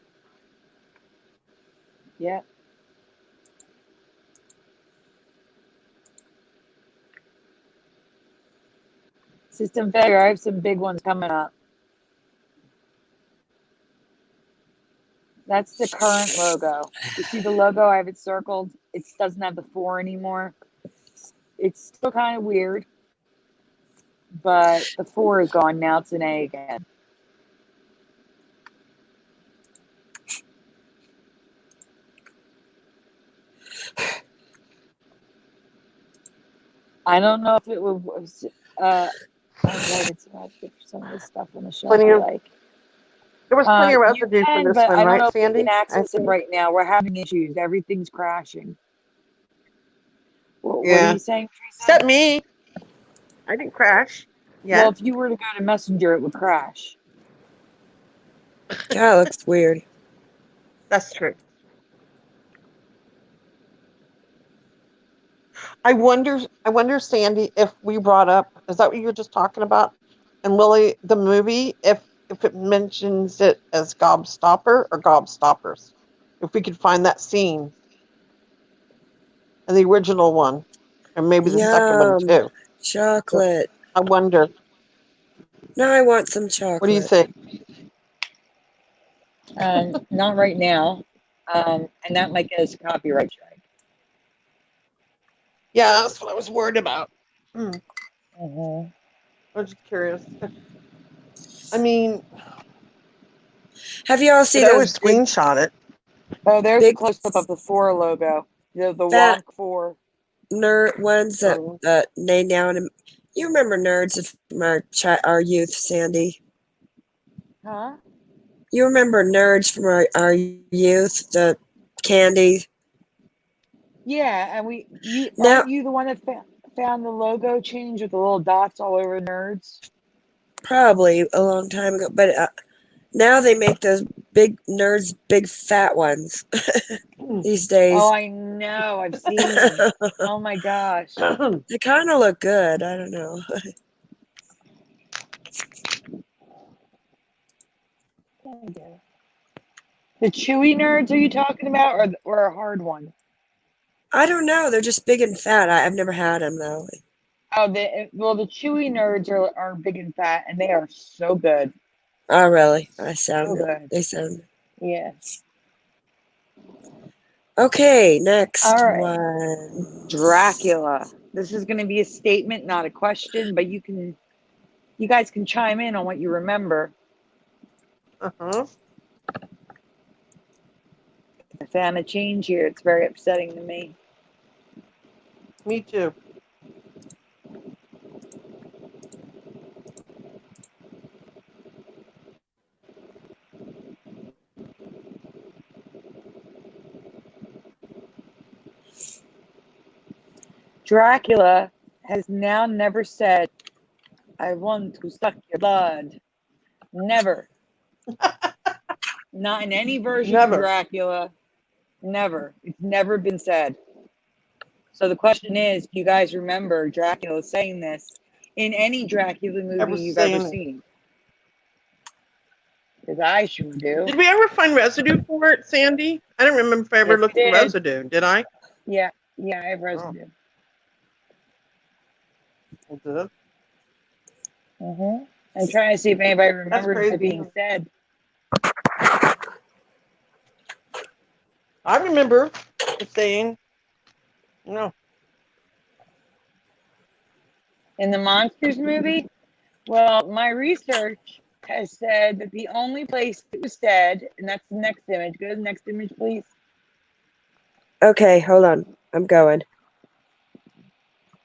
Yeah. System failure. I have some big ones coming up. That's the current logo. You see the logo? I have it circled. It doesn't have the 4 anymore. It's still kind of weird, but the 4 is gone. Now it's an A again. I don't know if it was. Okay, it's not good for some of this stuff on the shelf. Plenty I of like. There was plenty of You residue for can, this but one, I don't right, know if you Sandy? can access it right now. We're having issues. Everything's crashing. What are Yeah. you saying, Teresa? Except me. I didn't crash. Yeah. Well, if you were to go to Messenger, it would crash. Yeah, it looks weird. That's true. I wonder, Sandy, if we brought up, is that what you were just talking about? And Willie, the movie, if it mentions it as Gobstopper or Gobstoppers, if we could find that scene in the original one, and maybe the second one Yum. too. Chocolate. I wonder. Now I want some What do you chocolate. think? Not right now. And that might get us a copyright strike. Yeah, that's what I was worried about. Hmm. Mm-hmm. I was just curious. I mean, Have you all could seen I those always screenshot it? Oh, there's a big close up of the 4 logo. The fat wonk 4. nerd ones that Oh, they now and you remember nerds from our youth, Sandy? Huh? You remember nerds from our youth, the candy? Yeah, and you Now, aren't you the one that found the logo change with the little dots all over nerds? probably a long time ago, but now they make those big nerds, big fat ones these Oh, days. I know. I've seen them. Oh my gosh. They kind of look good. I don't know. The chewy nerds are you talking about, or a hard one? I don't know. They're just big and fat. I've never had them though. Oh, the chewy nerds are big and fat, and they are so good. Oh, really? So good. They sound. Yeah. Okay, next All right. one. Dracula. This is going to be a statement, not a question, but you guys can chime in on what you remember. uh-huh. I found a change here. It's very upsetting to me. Me too. Dracula has now never said, I want to suck your blood. Never. Not in any version of Never. Dracula. Never. It's never been said. So the question is, do you guys remember Dracula saying this in any Dracula movie Ever you've ever saying it. seen? Because I sure do. Did we ever find residue for it, Sandy? I don't remember if I ever Yes, looked we for did. residue. Did I? Yeah, I have Oh, residue. I did. Mm-hmm. I'm trying to see if anybody That's remembers it crazy. being said. I remember it saying, no. In the Monsters movie, well, my research has said that the only place it was said, and that's the next image. Go to the next image, please. Okay, hold on. I'm going.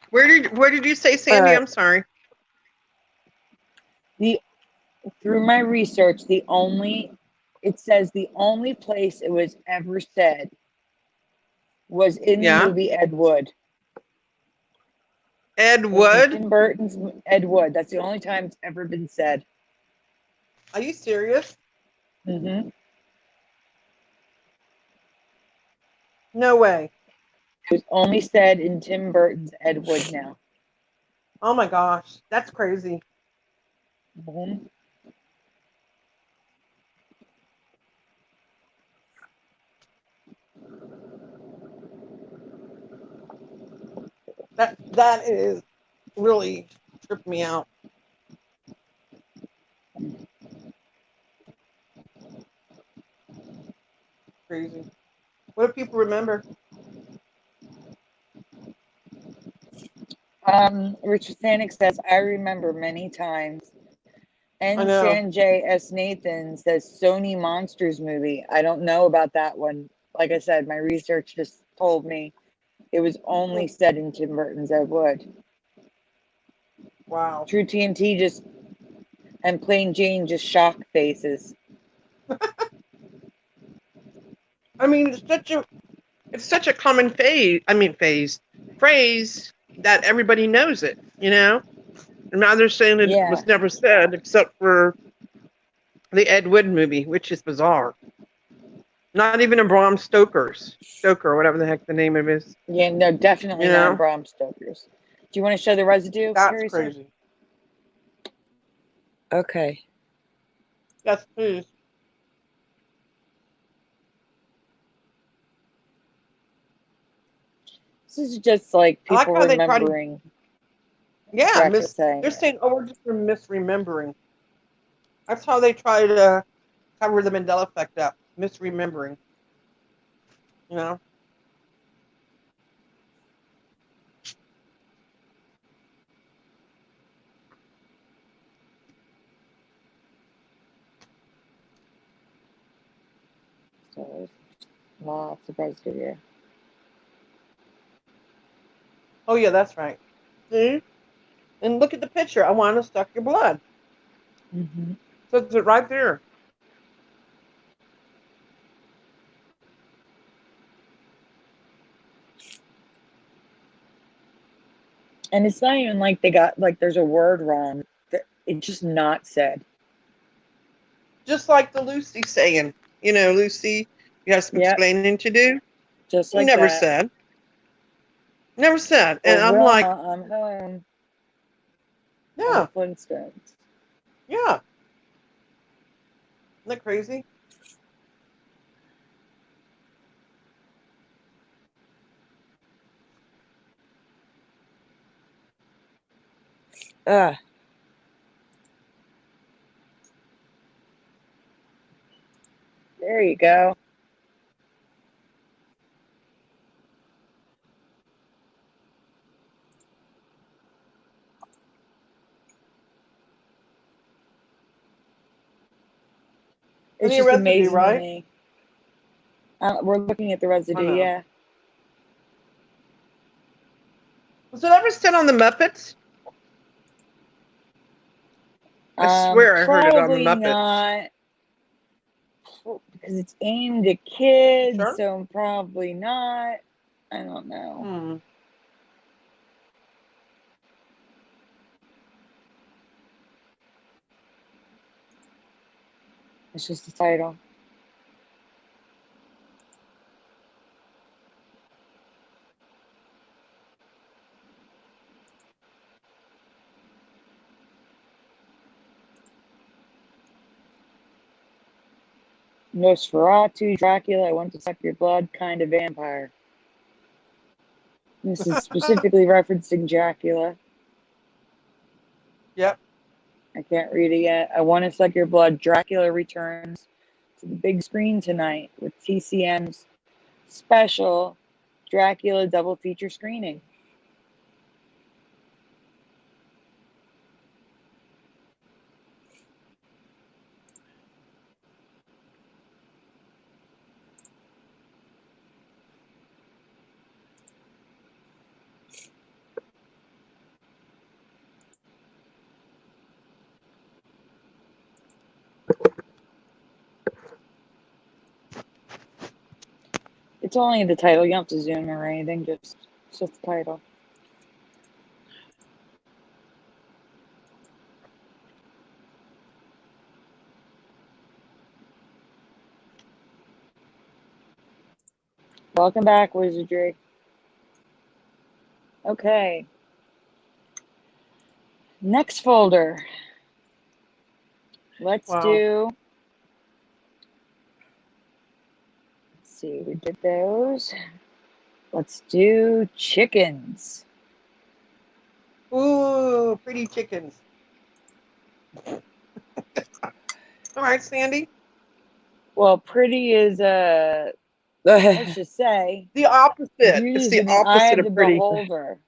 Where did you say, All Sandy? right. I'm sorry. Through my research, it says the only place it was ever said was in the Yeah. movie Ed Wood. Ed It was in Wood? Tim Burton's Ed Wood. That's the only time it's ever been said. Are you serious? Mm-hmm. No way. It was only said in Tim Burton's Ed Wood now. Oh my gosh. That's crazy. Mm-hmm. That is really tripped me out. Crazy. What do people remember? Richard Thanik says, I remember many times. I And know. Sanjay S. Nathan says Sony Monsters movie. I don't know about that one. Like I said, my research just told me it was only said in Tim Burton's Ed Wood. Wow. True TNT and Plain Jane just shock faces. I mean, it's such a common phrase that everybody knows it, you know? And now they're saying it Yeah. was never said except for the Ed Wood movie, which is bizarre. Not even in Bram Stoker, whatever the heck the name of it is. Yeah, no, definitely You not know? Bram Stoker's. Do you want to show the residue? That's Curious? crazy. Okay. Yes, please. This is just like I like people how they try to, remembering yeah, Dracula saying they're it. saying, oh, we're just misremembering. That's how they try to cover the Mandela Effect up, misremembering. You know? So there's lots of residue. Oh yeah, that's right. See? And look at the picture. I want to suck your blood. Mm-hmm. So it's right there. And it's not even like they got like there's a word wrong. It's just not said. Just like the Lucy saying. You know, Lucy, you have some Yep, explaining to do. just like Never that. said. Never said. And Or I'm like, Wilma, I'm home. On yeah, the Flintstones. yeah. Isn't that crazy? Ugh. There you go. It's Any just residue, amazing to right? me. We're looking at the residue, know. yeah. Was it ever said on the Muppets? I swear I heard it on the Probably Muppets. not. Because it's aimed at kids, Sure. so probably not. I don't know. Hmm. It's just the title. Nosferatu, Dracula, I want to suck your blood kind of vampire. This is specifically referencing Dracula. Yep. I can't read it yet. I want to suck your blood. Dracula returns to the big screen tonight with TCM's special Dracula double feature screening. It's only the title. You don't have to zoom or anything. Just it's just the title. Welcome back, Wizardry. Okay. Next folder. Let's Wow. do. Let's see, we did those. Let's do chickens. Ooh, pretty chickens. All right, Sandy. Well, pretty is let's just say The opposite. It's beauty is the in the eye opposite of of the pretty. beholder.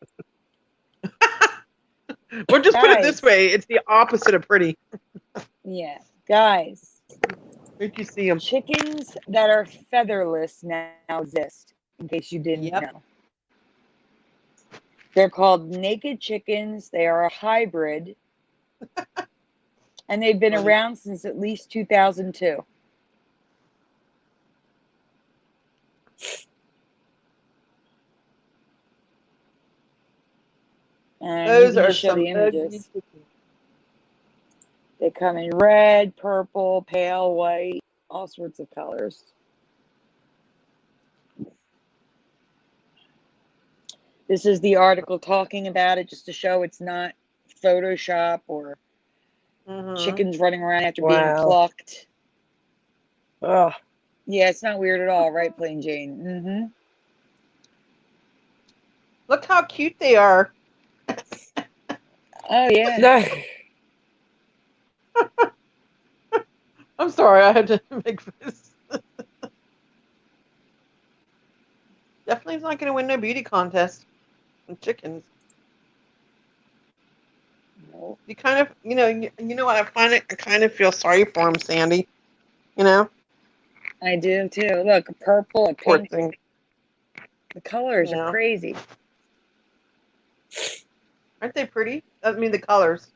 Or just put it this Guys. way: it's the opposite of pretty. Yeah, guys. Where'd you see them? Chickens that are featherless now exist, in case you didn't Yep. know. They're called naked chickens. They are a hybrid. And they've been Funny. around since at least 2002. And you Those can are just show some the ugly images. chickens. They come in red, purple, pale white, all sorts of colors. This is the article talking about it just to show it's not Photoshop or chickens running around after being Wow. plucked. Oh. Yeah, it's not weird at all, right, Plain Jane? Mm-hmm. Look how cute they are. Oh, yeah. No. I'm sorry, I had to make this. Definitely not going to win no beauty contest with chickens. No. You kind of, you know what I find it. I kind of feel sorry for him, Sandy. You know, I do too. Look, a purple, a Poor pink. thing. The colors Yeah. are crazy. Aren't they pretty? I mean, the colors.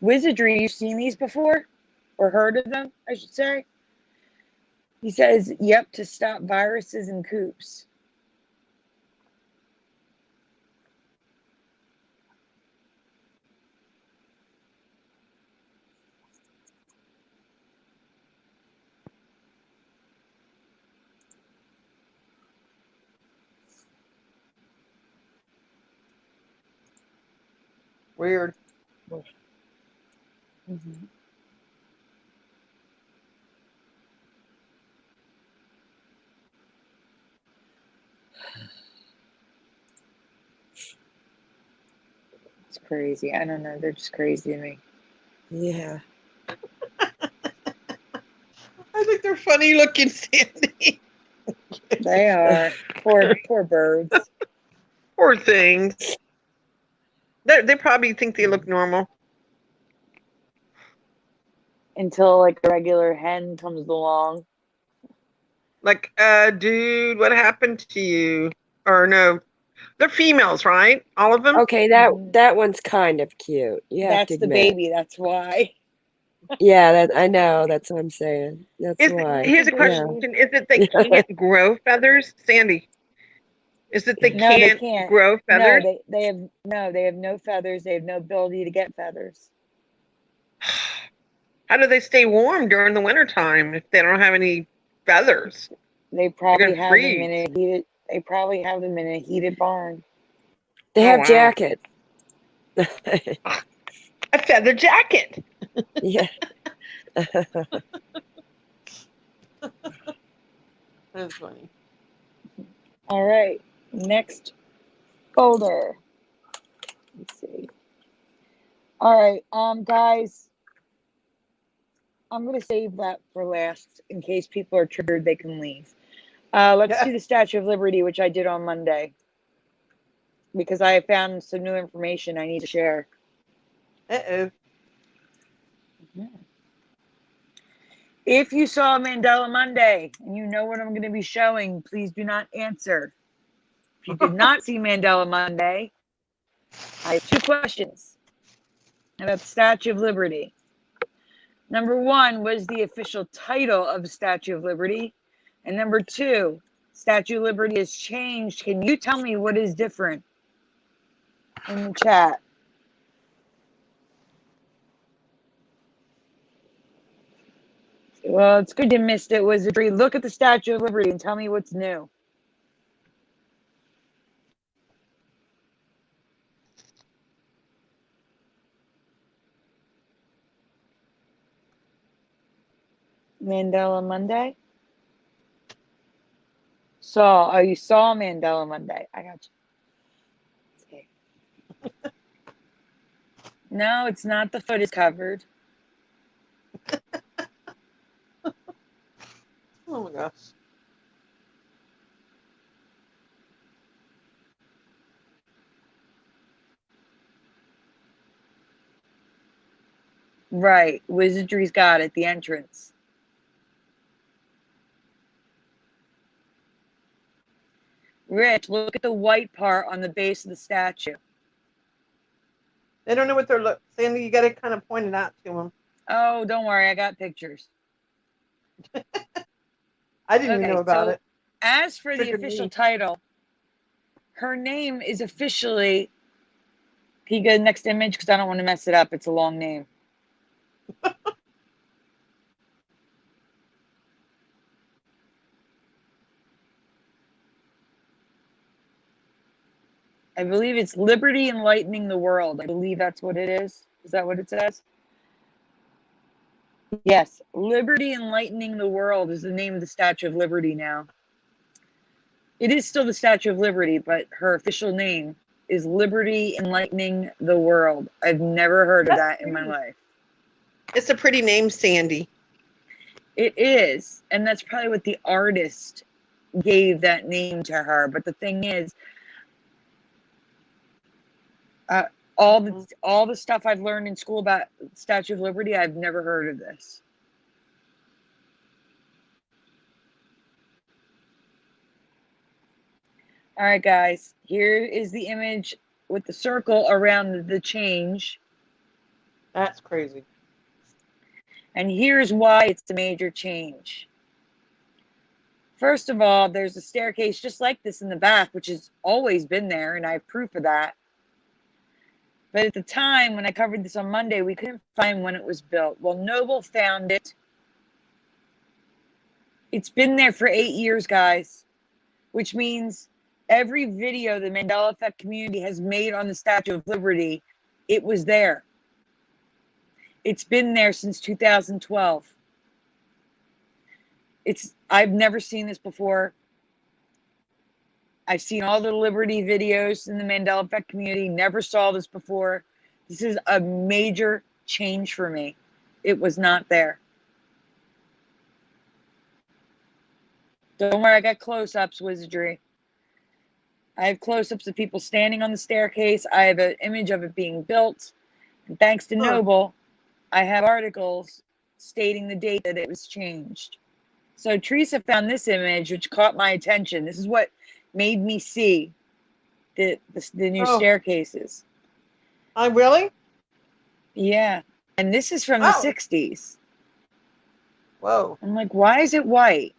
Wizardry, you've seen these before? Or heard of them, I should say? He says, yep, to stop viruses and coops. Weird. Mm-hmm. It's crazy. I don't know. They're just crazy to me. Yeah. I think they're funny looking, Sandy. They are. Poor birds. Poor things. They probably think they look normal. Until like a regular hen comes along. Like, dude, what happened to you? Or no, they're females, right? All of them? Okay, that one's kind of cute. You have to That's the admit. baby. That's why. Yeah, that I know. That's what I'm saying. That's why. Here's a question. Is it they can't grow feathers? Sandy, is it they No, they can't can't. grow No, feathers? they have no feathers. They have no ability to get feathers. How do they stay warm during the wintertime if they don't have any feathers? They probably gonna have them in freeze. a heated. They probably have them in a heated barn. They Oh, have wow. jackets. A feather jacket. Yeah. That's funny. All right, next folder. Let's see. All right, guys, I'm gonna save that for last in case people are triggered. They can leave. Let's do the Statue of Liberty, which I did on Monday, because I found some new information I need to share. Uh-oh. If you saw Mandela Monday and you know what I'm going to be showing, please do not answer. If you did not see Mandela Monday, I have two questions about the Statue of Liberty. Number one, what is the official title of the Statue of Liberty? And number two, Statue of Liberty has changed. Can you tell me what is different in the chat? Well, it's good you missed it, Wizardry. Look at the Statue of Liberty and tell me what's new. Mandela Monday? Oh, you saw Mandela Monday. I got you. Okay. No, it's not. The foot is covered. Oh my gosh. Right. Wizardry's got it. The entrance. Rich, look at the white part on the base of the statue. They don't know what they're looking. Sandy, you got to kind of point it out to them. Oh, don't worry. I got pictures. I didn't even know about it. As for the Triggered official me. title, her name is officially. Can you go to the next image? Because I don't want to mess it up. It's a long name. I believe it's Liberty Enlightening the World. I believe that's what it is. Is that what it says? Yes. Liberty Enlightening the World is the name of the Statue of Liberty now. It is still the Statue of Liberty, but her official name is Liberty Enlightening the World. I've never heard of that in my life. It's a pretty name, Sandy. It is. And that's probably what the artist gave that name to her. But the thing is, all the stuff I've learned in school about Statue of Liberty, I've never heard of this. All right, guys. Here is the image with the circle around the change. That's crazy. And here's why it's a major change. First of all, there's a staircase just like this in the back, which has always been there, and I have proof of that. But at the time, when I covered this on Monday, we couldn't find when it was built. Well, Noble found it. It's been there for 8 years, guys, which means every video the Mandela Effect community has made on the Statue of Liberty, it was there. It's been there since 2012. I've never seen this before. I've seen all the Liberty videos in the Mandela Effect community, never saw this before. This is a major change for me. It was not there. Don't worry, I got close-ups, wizardry. I have close-ups of people standing on the staircase. I have an image of it being built. And thanks to Noble, I have articles stating the date that it was changed. So Teresa found this image, which caught my attention. This is what made me see the new staircases. Oh, really? Yeah. And this is from the 60s. Whoa. I'm like, why is it white?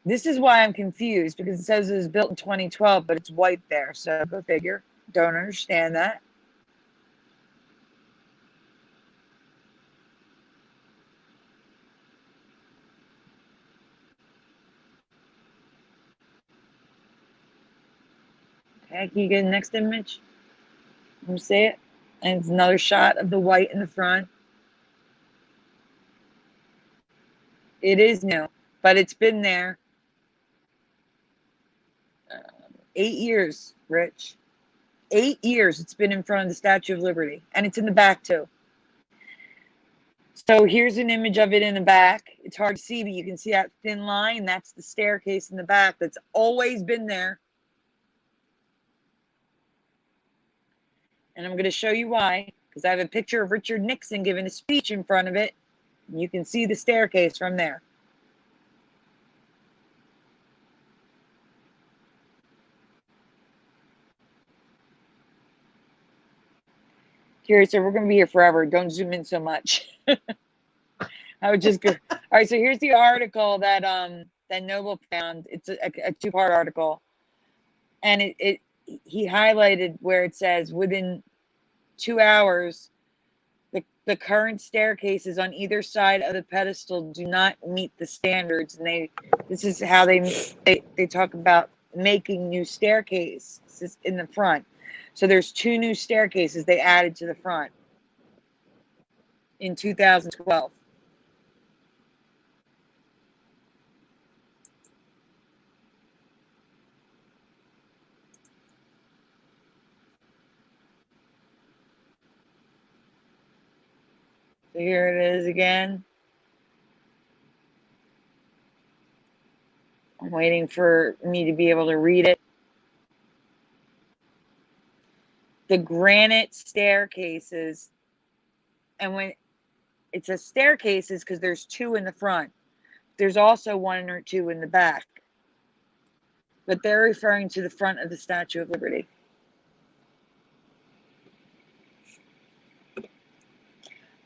This is why I'm confused, because it says it was built in 2012, but it's white there. So go figure. Don't understand that. Okay, can you get the next image? Let me see it. And it's another shot of the white in the front. It is new, but it's been there 8 years, Rich. 8 years it's been in front of the Statue of Liberty, and it's in the back too. So here's an image of it in the back. It's hard to see, but you can see that thin line. That's the staircase in the back that's always been there. And I'm going to show you why, because I have a picture of Richard Nixon giving a speech in front of it. You can see the staircase from there. Curious, so we're going to be here forever. Don't zoom in so much. I would just go. All right, so here's the article that that Noble found. It's a two-part article, and he highlighted where it says within 2 hours, the current staircases on either side of the pedestal do not meet the standards, and this is how they talk about making new staircases in the front. So there's 2 new staircases they added to the front in 2012. So here it is again. I'm waiting for me to be able to read it. The granite staircases, and when it says staircases, because there's 2 in the front. There's also 1 or 2 in the back. But they're referring to the front of the Statue of Liberty.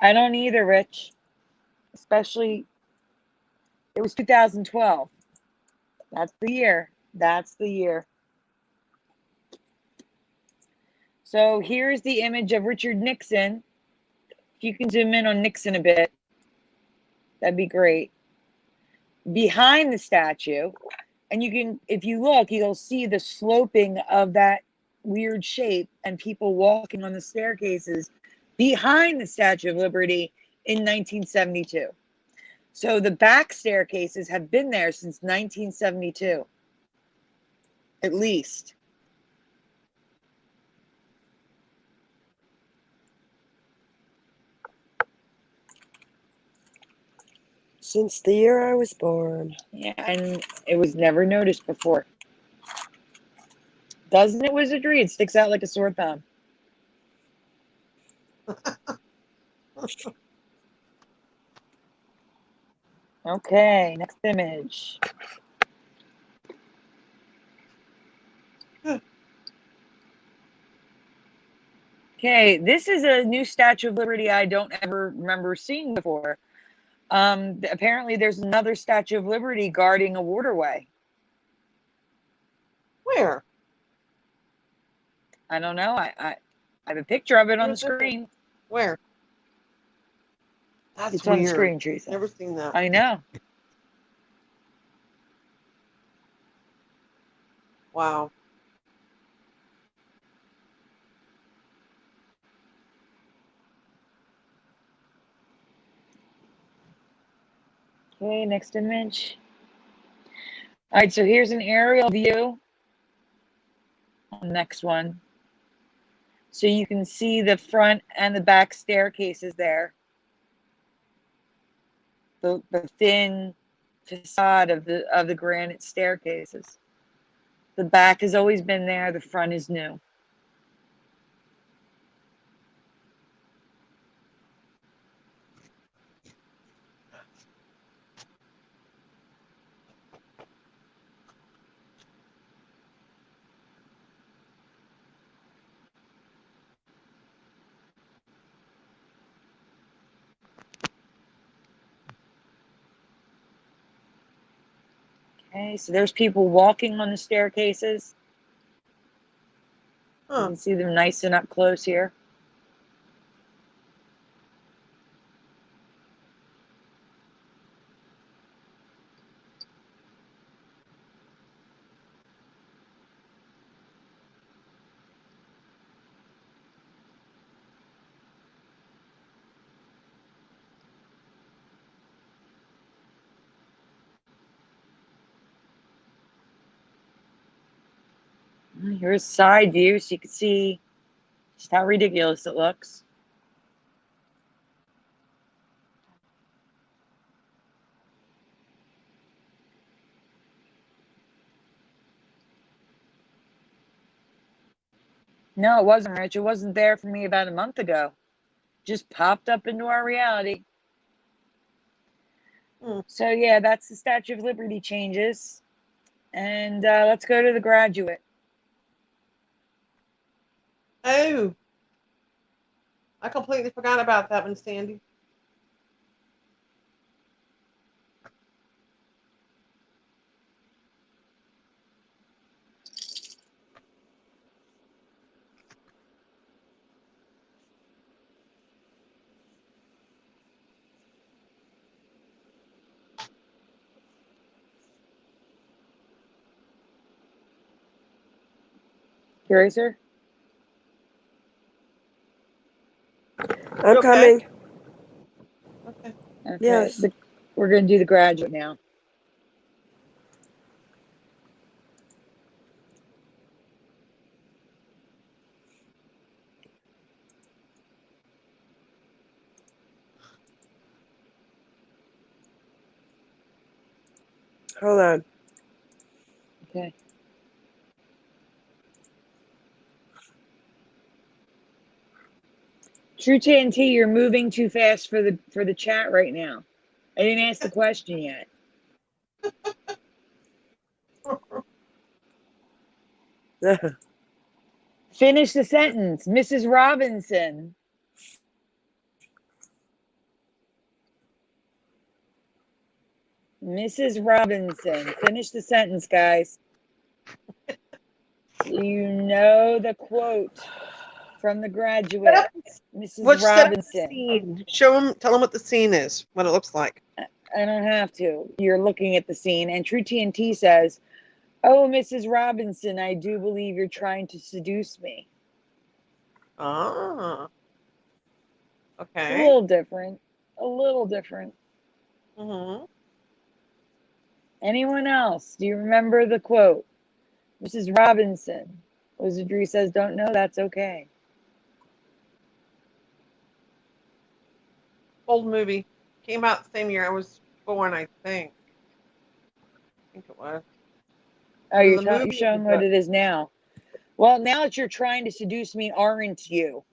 I don't either, Rich. Especially, it was 2012. That's the year. That's the year. So here's the image of Richard Nixon. If you can zoom in on Nixon a bit, that'd be great. Behind the statue, and you can, if you look, you'll see the sloping of that weird shape and people walking on the staircases behind the Statue of Liberty in 1972. So the back staircases have been there since 1972, at least. Since the year I was born. Yeah, and it was never noticed before. Doesn't it, wizardry? It sticks out like a sore thumb. Okay, next image. Okay, this is a new Statue of Liberty I don't ever remember seeing before. Apparently there's another Statue of Liberty guarding a waterway. Where? I don't know. I have a picture of it on the screen. Where? That's It's weird. on the screen, Teresa. Never seen that. I know. Wow. Okay, next image. All right, so here's an aerial view. Next one. So you can see the front and the back staircases there. The thin facade of the granite staircases. The back has always been there. The front is new. Okay, so there's people walking on the staircases. You Huh. can see them nice and up close here. Here's side view so you can see just how ridiculous it looks. No, it wasn't, Rich. It wasn't there for me about a month ago. Just popped up into our reality. So yeah, that's the Statue of Liberty changes. And let's go to The Graduate. Oh. I completely forgot about that one, Sandy. Curiouser? I'm okay? coming. Okay. Okay. Yes. We're going to do The Graduate now. Hold on. Okay. True TNT, you're moving too fast for the chat right now. I didn't ask the question yet. Finish the sentence, Mrs. Robinson. Mrs. Robinson. Finish the sentence, guys. You know the quote from The Graduate, Mrs. Robinson. Scene? Show them, tell them what the scene is, what it looks like. I don't have to. You're looking at the scene, and True TNT says, "Oh, Mrs. Robinson, I do believe you're trying to seduce me." Ah. Okay. A little different. A little different. Mm-hmm. Anyone else? Do you remember the quote? Mrs. Robinson. Wizardry says, "Don't know, that's okay." Old movie. Came out the same year I was born, I think. I think it was. Oh, And you're the movie showing what it is now. Well, now that you're trying to seduce me, aren't you?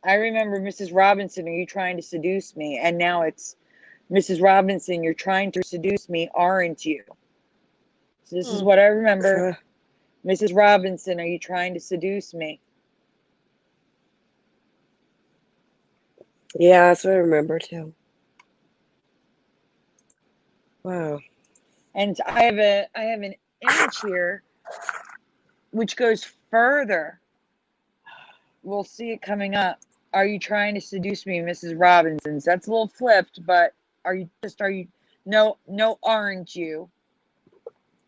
I remember Mrs. Robinson, are you trying to seduce me? And now it's Mrs. Robinson, you're trying to seduce me, aren't you? So this is Hmm. what I remember. Mrs. Robinson, are you trying to seduce me? Yeah, that's what I remember too. Wow. And I have an image here which goes further. We'll see it coming up. Are you trying to seduce me, Mrs. Robinson? So that's a little flipped, but are you no, aren't you?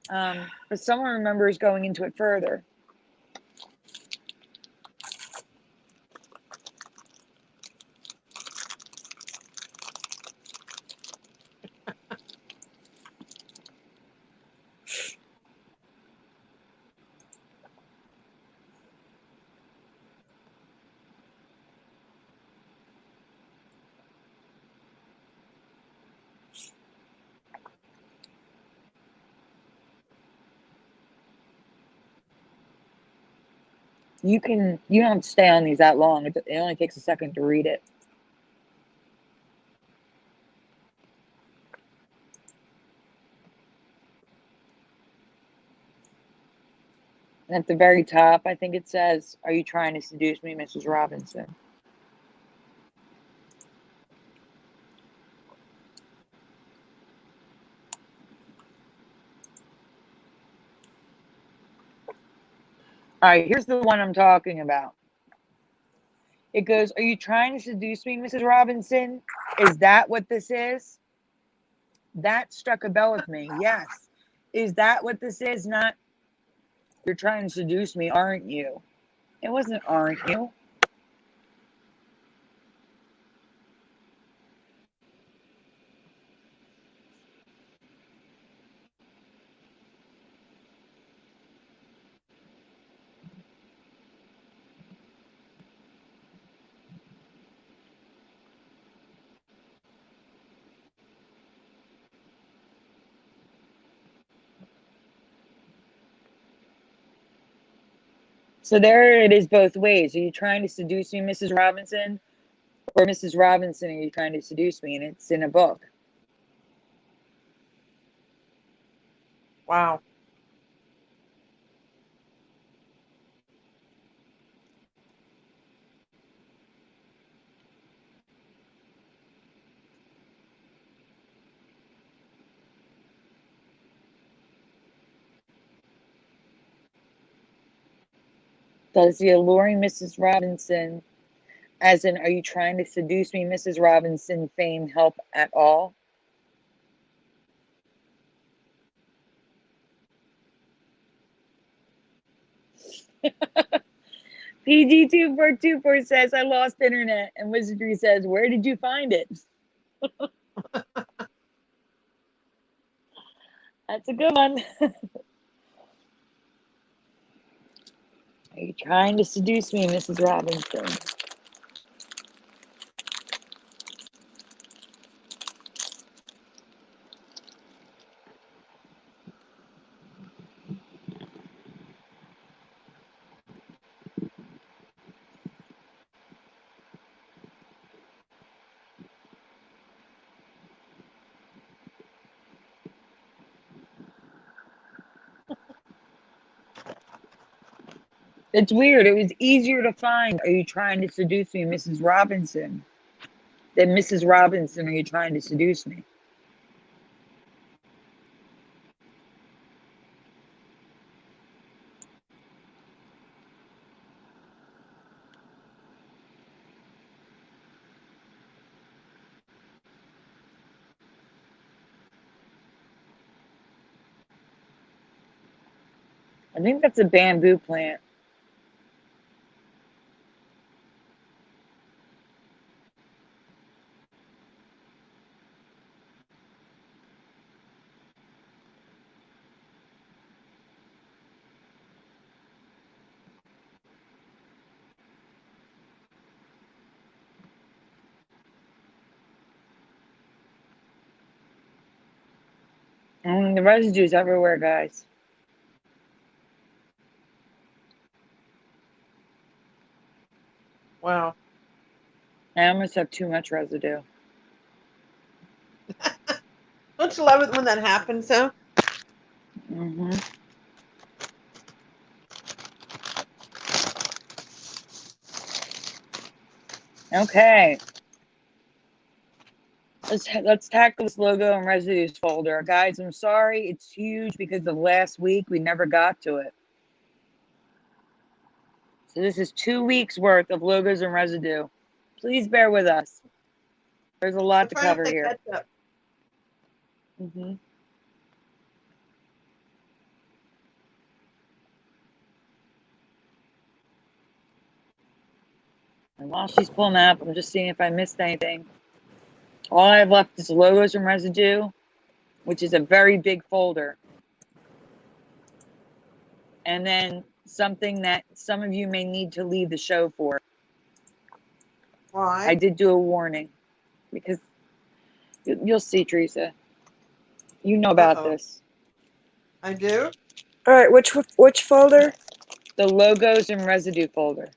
But someone remembers going into it further. You don't have to stay on these that long. It only takes a second to read it. And at the very top, I think it says, "Are you trying to seduce me, Mrs. Robinson?" All right, here's the one I'm talking about. It goes, "Are you trying to seduce me, Mrs. Robinson? Is that what this is?" That struck a bell with me. Yes. Is that what this is? Not, "You're trying to seduce me, aren't you?" It wasn't, "Aren't you?" So there it is both ways. Are you trying to seduce me, Mrs. Robinson? Or Mrs. Robinson, are you trying to seduce me? And it's in a book. Wow. Does the alluring Mrs. Robinson, as in, "Are you trying to seduce me, Mrs. Robinson" fame help at all? PG2424 says, "I lost internet." And Wizardry says, "Where did you find it?" That's a good one. Are you trying to seduce me, Mrs. Robinson? It's weird. It was easier to find, "Are you trying to seduce me, Mrs. Robinson?" than "Mrs. Robinson, are you trying to seduce me?" I think that's a bamboo plant. The residue's everywhere, guys. Wow. I almost have too much residue. Don't you love it when that happens, though? Mm-hmm. Okay. Let's tackle this logo and residues folder. Guys, I'm sorry. It's huge because of last week. We never got to it. So this is 2 weeks worth of logos and residue. Please bear with us. There's a lot to cover here. Mm-hmm. And while she's pulling that up, I'm just seeing if I missed anything. All I have left is logos and residue, which is a very big folder. And then something that some of you may need to leave the show for. Why? I did do a warning because you'll see, Teresa. You know about this. I do? All right, which folder? The logos and residue folder.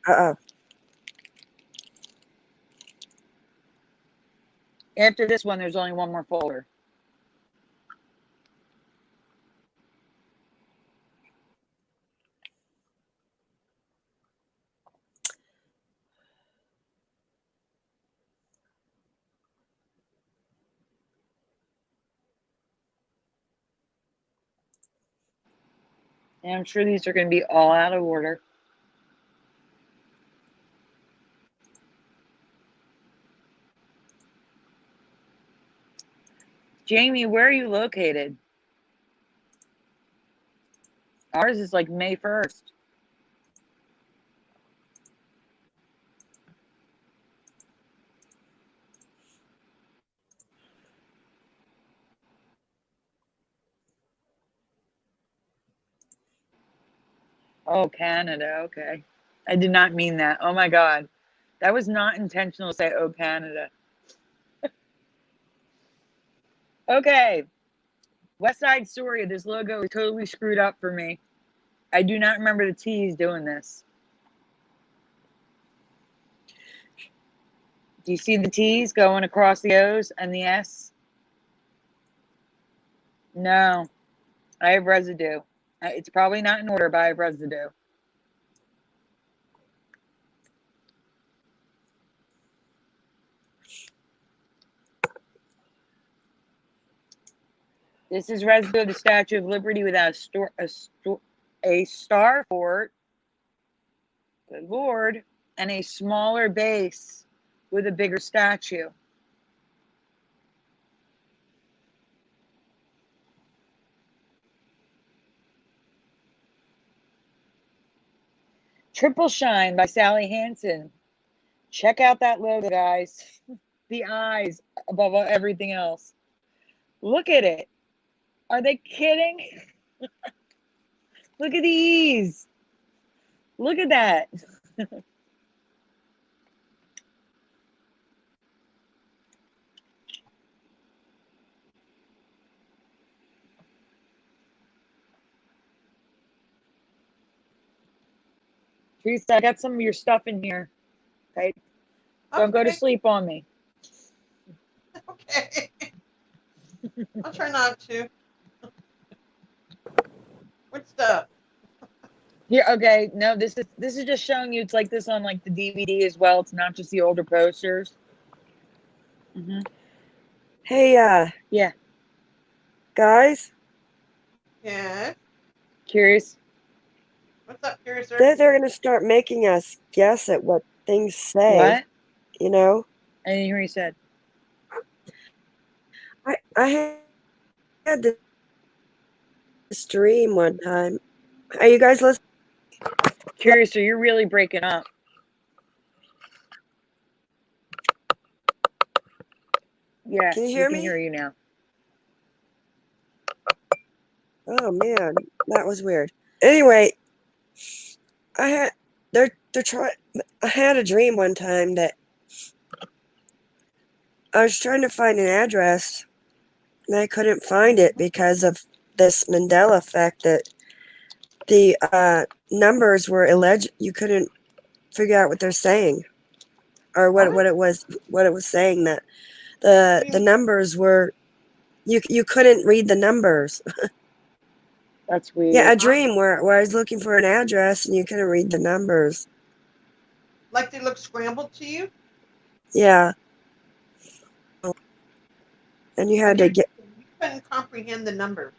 After this one, there's only one more folder. And I'm sure these are going to be all out of order. Jamie, where are you located? Ours is like May 1st. Oh, Canada. Okay. I did not mean that. Oh my God. That was not intentional to say, oh, Canada. Okay. West Side Story. This logo is totally screwed up for me. I do not remember the T's doing this. Do you see the T's going across the O's and the S? No. I have residue. It's probably not in order, but I have residue. This is residue of the Statue of Liberty without a star fort. Good Lord. And a smaller base with a bigger statue. Triple Shine by Sally Hansen. Check out that logo, guys. The eyes above everything else. Look at it. Are they kidding? Look at these. Look at that. Teresa, I got some of your stuff in here. Okay. Don't go to sleep on me. Okay. I'll try not to. What stuff? Here, okay. No, this is just showing you it's like this on like the DVD as well. It's not just the older posters. Mm-hmm. Hey, yeah, guys. Yeah. Curious. What's up, Curious? They're going to start making us guess at what things say. What? You know? I didn't hear what you said. I had this dream one time. Are you guys listening? Curious, so you're really breaking up. Yes, Can you hear me? We can hear you now. Oh man, that was weird. Anyway, I had a dream one time that I was trying to find an address and I couldn't find it because of this Mandela Effect that the numbers were illegible. You couldn't figure out what they're saying or what it was saying, that the numbers were You couldn't read the numbers. That's weird. Yeah, a dream where I was looking for an address and you couldn't read the numbers. Like they look scrambled to you? Yeah. And you had to get. You couldn't comprehend the numbers.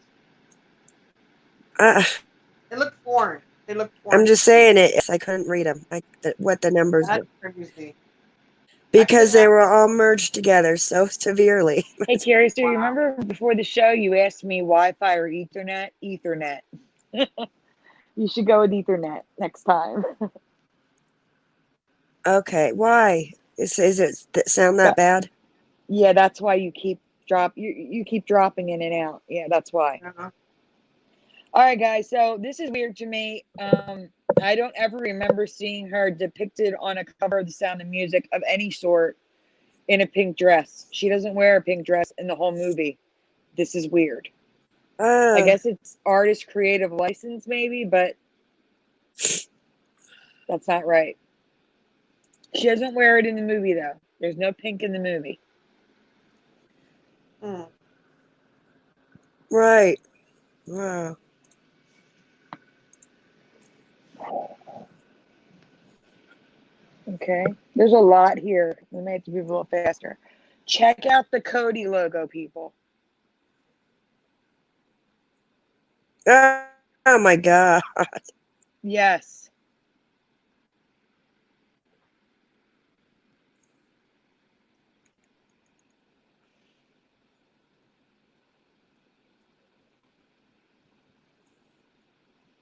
Uh, They look foreign. They look foreign. I'm just saying it. Yes, I couldn't read them. What the numbers That's were crazy. because they were all merged together so severely. Hey, Curious, do you Wow. remember before the show you asked me Wi-Fi or Ethernet? Ethernet. You should go with Ethernet next time. Okay, why? Is it sound that bad? Yeah, that's why you keep you keep dropping in and out. Yeah, that's why. Uh-huh. All right, guys. So this is weird to me. I don't ever remember seeing her depicted on a cover of The Sound of Music of any sort in a pink dress. She doesn't wear a pink dress in the whole movie. This is weird. I guess it's artist creative license, maybe, but that's not right. She doesn't wear it in the movie, though. There's no pink in the movie. Right. Wow. Okay. There's a lot here. We may have to move a little faster. Check out the Cody logo, people. Oh my God. Yes.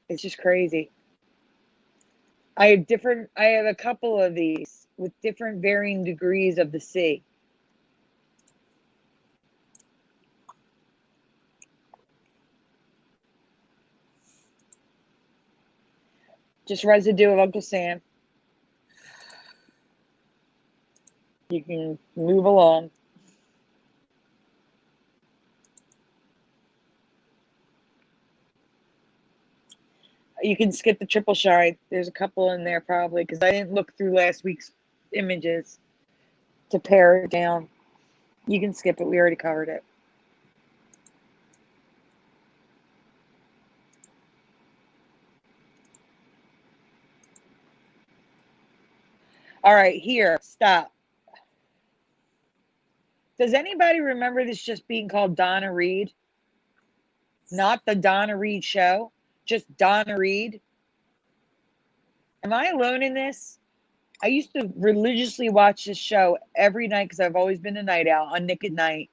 It's just crazy. I have a couple of these with different varying degrees of the sea. Just residue of Uncle Sam. You can move along. You can skip the triple shine. There's a couple in there probably because I didn't look through last week's images to pare it down. You can skip it. We already covered it. All right, here, stop. Does anybody remember this just being called Donna Reed? Not the Donna Reed show, just Donna Reed. Am I alone in this? I used to religiously watch this show every night because I've always been a night owl on Nick at Night.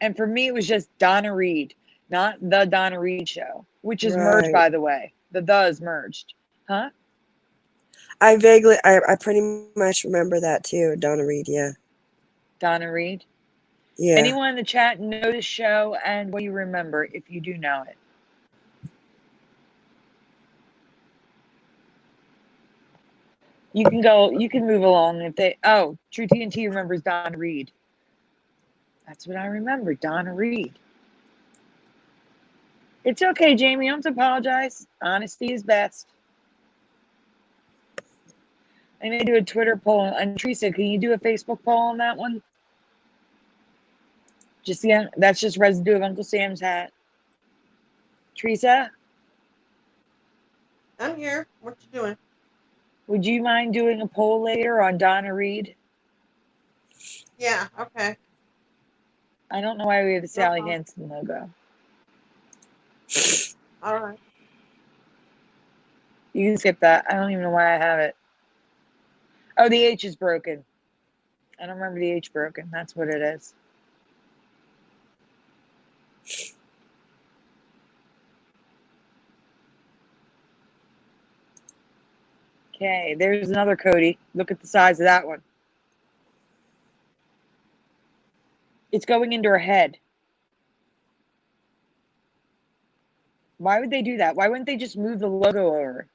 And for me, it was just Donna Reed, not the Donna Reed show, which is merged, by the way. The is merged. Huh? I pretty much remember that too. Donna Reed, yeah. Donna Reed. Yeah. Anyone in the chat know the show and what you remember if you do know it? You can move along if they. Oh, True TNT remembers Donna Reed. That's what I remember, Donna Reed. It's okay, Jamie. Don't apologize. Honesty is best. I may do a Twitter poll. And Teresa, can you do a Facebook poll on that one? That's just residue of Uncle Sam's hat. Teresa? I'm here. What you doing? Would you mind doing a poll later on Donna Reed? Yeah, okay. I don't know why we have the Sally Uh-huh. Hansen logo. All right. You can skip that. I don't even know why I have it. Oh, the H is broken. I don't remember the H broken. That's what it is. Okay, there's another Cody. Look at the size of that one. It's going into her head. Why would they do that? Why wouldn't they just move the logo over?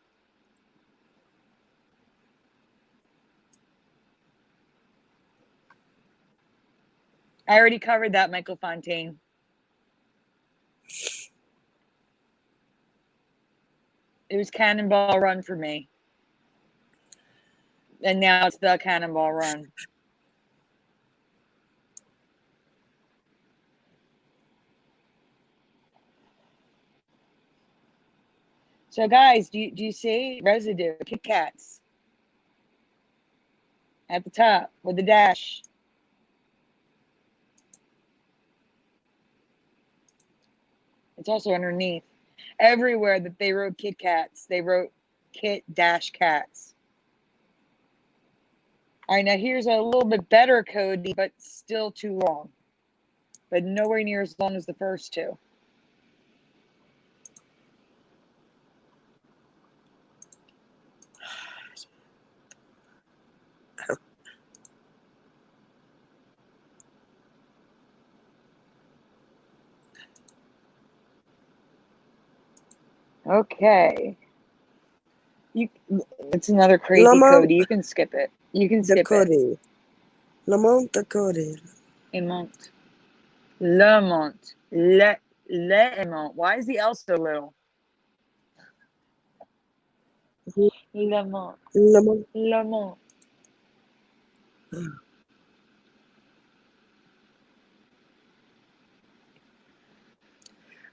I already covered that, Michael Fontaine. It was Cannonball Run for me. And now it's the Cannonball Run. So, guys, do you see residue? Kit Kats at the top with the dash. It's also underneath. Everywhere that they wrote Kit Kats, they wrote Kit dash cats. All right, now here's a little bit better code, but still too long. But nowhere near as long as the first two. Okay. It's another crazy Lamont code. You can skip it. You can the skip it. Cody. Lamont the Cody. Aimant. Lamont. Le aimant. Why is the L so little? Lamont. Lamont. Lamont.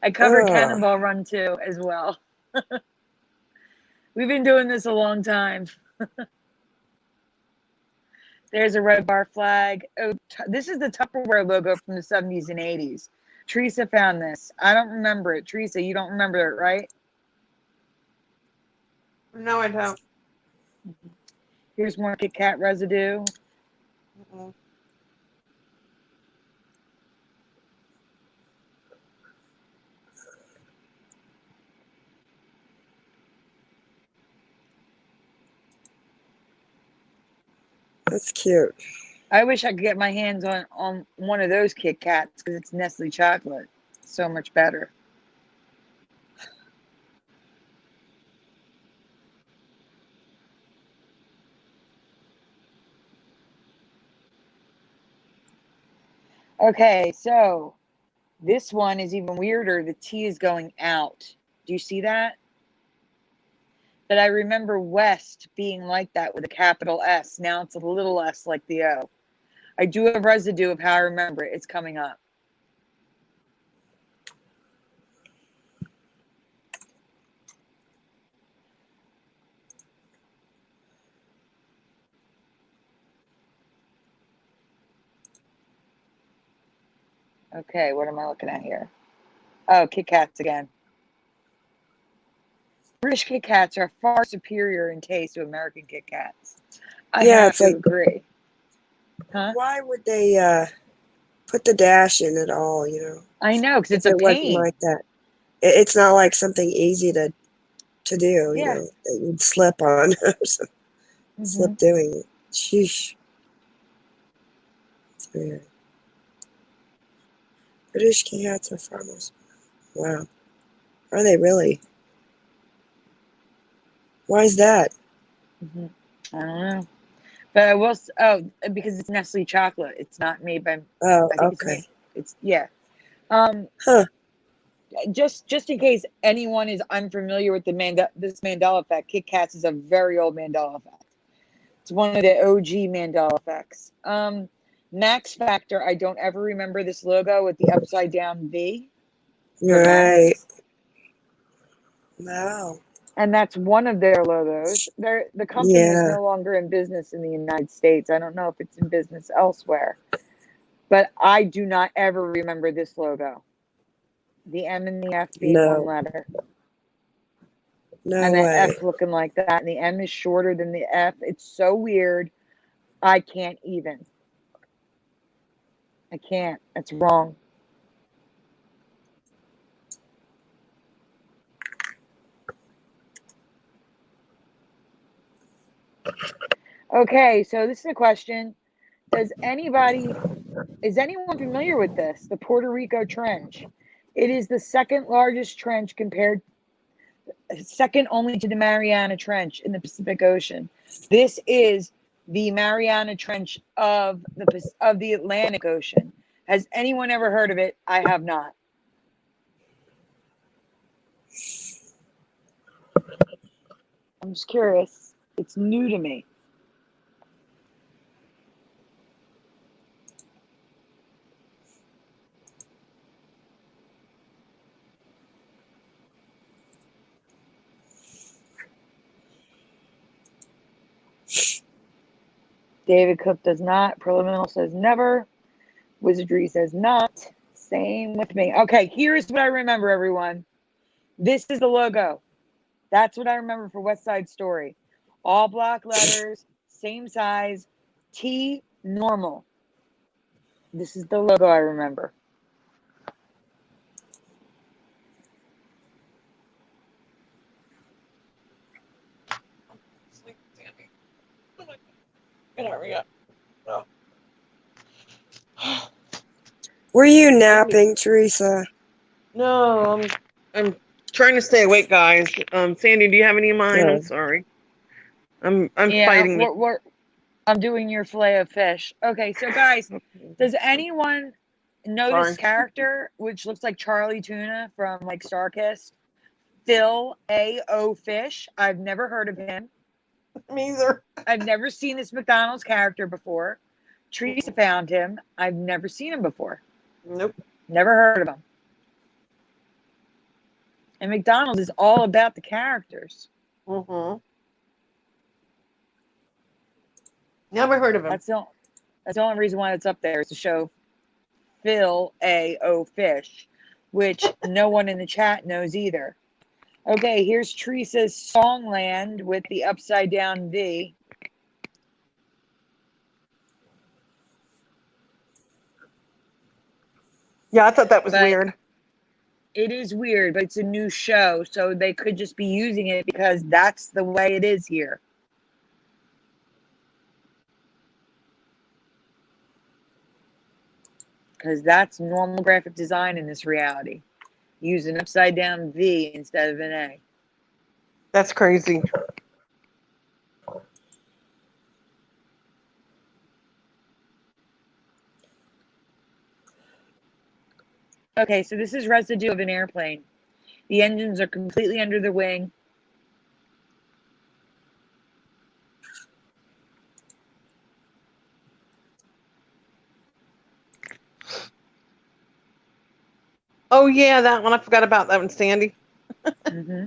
I covered Cannonball Run too, as well. We've been doing this a long time. There's a red bar flag. Oh, this is the Tupperware logo from the 70s and 80s. Teresa found this. I don't remember it. Teresa, you don't remember it, right? No, I don't. Here's more Kit Kat residue. Mm-mm. That's cute. I wish I could get my hands on one of those Kit Kats because it's Nestle chocolate. So much better. Okay, so this one is even weirder. The T is going out. Do you see that? But I remember West being like that with a capital S. Now it's a little s like the O. I do have residue of how I remember it. It's coming up. Okay, what am I looking at here? Oh, Kit Kats again. British Kit Kats are far superior in taste to American Kit Kats. I have it's to like, agree. Huh? why would they put the dash in at all, you know? I know, because If it's a it wasn't pain. like that. It's not like something easy to do, you Yeah. know, that you'd slip on or something. Slip doing it. Sheesh. It's weird. British cats are farmers. Wow. Are they really? Why is that? I don't know. But I will, because it's Nestle chocolate. It's not made by, Oh, I think okay. yeah. Huh. Just in case anyone is unfamiliar with this Mandela Effect, Kit Kats is a very old Mandela Effect. It's one of the OG Mandela Effects. Max Factor, I don't ever remember this logo with the upside down V for Right. Max. Wow. And that's one of their logos. The company is Yeah. no longer in business in the United States. I don't know if it's in business elsewhere. But I do not ever remember this logo. The M and the F being one No. letter. No And the way. F looking like that. And the M is shorter than the F. It's so weird. I can't even. I can't. It's wrong. Okay, so this is a question. Is anyone familiar with this? The Puerto Rico Trench. It is the second largest trench second only to the Mariana Trench in the Pacific Ocean. This is the Mariana Trench of the Atlantic Ocean. Has anyone ever heard of it? I have not. I'm just curious. It's new to me. David Cook does not. Preliminal says never. Wizardry says not. Same with me. Okay, here's what I remember, everyone. This is the logo. That's what I remember for West Side Story. All block letters, same size, T, normal. This is the logo I remember. Sleep, Sandy. Get hurry up. Oh. Were you napping, Teresa? No, I'm trying to stay awake, guys. Sandy, do you have any in mind? I'm Good. sorry. I'm Yeah, fighting. I'm doing your fillet of fish. Okay, so guys, does anyone know Sorry. this character, which looks like Charlie Tuna from like Starkist? Phil A.O. Fish. I've never heard of him. Me either. I've never seen this McDonald's character before. Teresa found him. I've never seen him before. Nope. Never heard of him. And McDonald's is all about the characters. Mm-hmm. Never heard of him. That's the only reason why it's up there is to show Phil A.O. Fish, which no one in the chat knows either. Okay, here's Teresa's Songland with the upside down V. Yeah, I thought that was But weird. it is weird, but it's a new show, so they could just be using it because that's the way it is here. Because that's normal graphic design in this reality. Use an upside down V instead of an A. That's crazy. Okay, so this is residue of an airplane. The engines are completely under the wing. Oh yeah, that one. I forgot about that one, Sandy. Mm-hmm.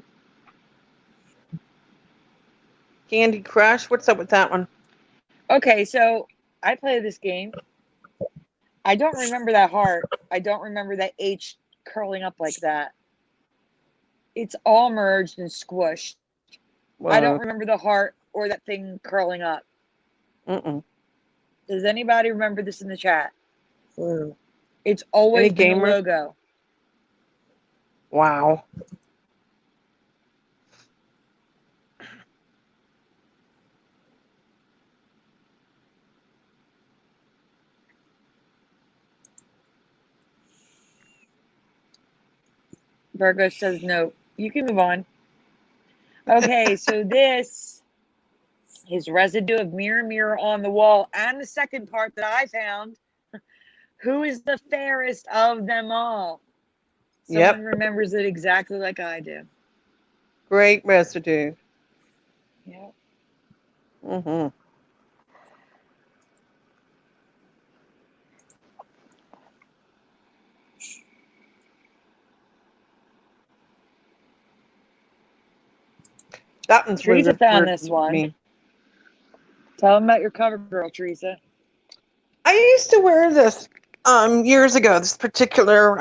Candy Crush. What's up with that one? Okay, so I play this game. I don't remember that heart. I don't remember that H curling up like that. It's all merged and squished. I don't remember the heart or that thing curling up. Mm-mm. Does anybody remember this in the chat? Mm. It's always Any been the gamer? logo. Wow. Virgo says no. You can move on. Okay, so this is residue of Mirror, Mirror on the Wall. And the second part that I found, who is the fairest of them all? Someone remembers it exactly like I do. Great residue. Yep. Mm-hmm. That one's Teresa weird. found Weird this to one. me. Tell them about your cover girl, Teresa. I used to wear this years ago. This particular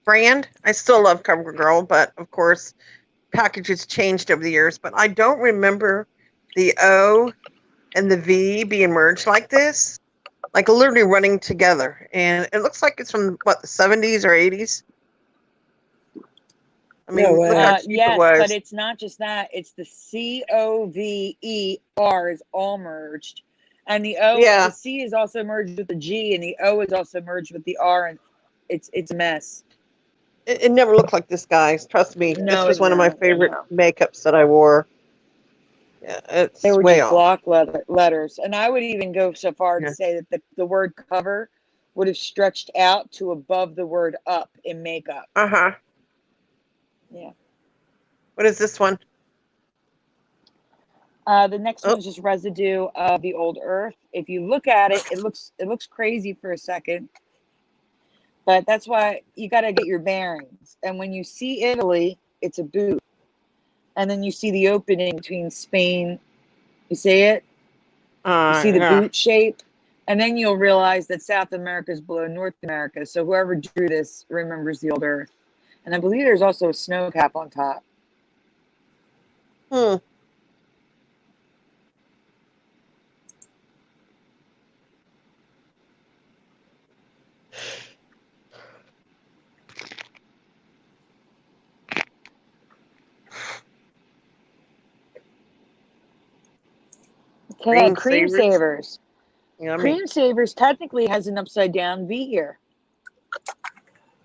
brand. I still love CoverGirl, but of course, packages changed over the years. But I don't remember the O and the V being merged like this, like literally running together. And it looks like it's from what, the 70s or 80s. I mean, No look way. how cheap it Yes, was. but it's not just that. It's the COVER is all merged. And the O, Yeah. the C is also merged with the G, and the O is also merged with the R, and it's a mess. It never looked like this, guys. Trust me. No, this was it one of my won't. favorite No. makeups that I wore. Yeah, it's They were way just off. block letters. And I would even go so far Yeah. to say that the word cover would have stretched out to above the word up in makeup. Uh-huh. Yeah. What is this one? The next one is just residue of the old earth. If you look at it, it looks crazy for a second. But that's why you got to get your bearings. And when you see Italy, it's a boot. And then you see the opening between Spain. You see it? You see the Yeah. boot shape, and then you'll realize that South America is below North America. So whoever drew this remembers the old Earth. And I believe there's also a snow cap on top. Hmm. Okay, Cream cream savers. savers. Yummy. Cream savers technically has an upside down V here.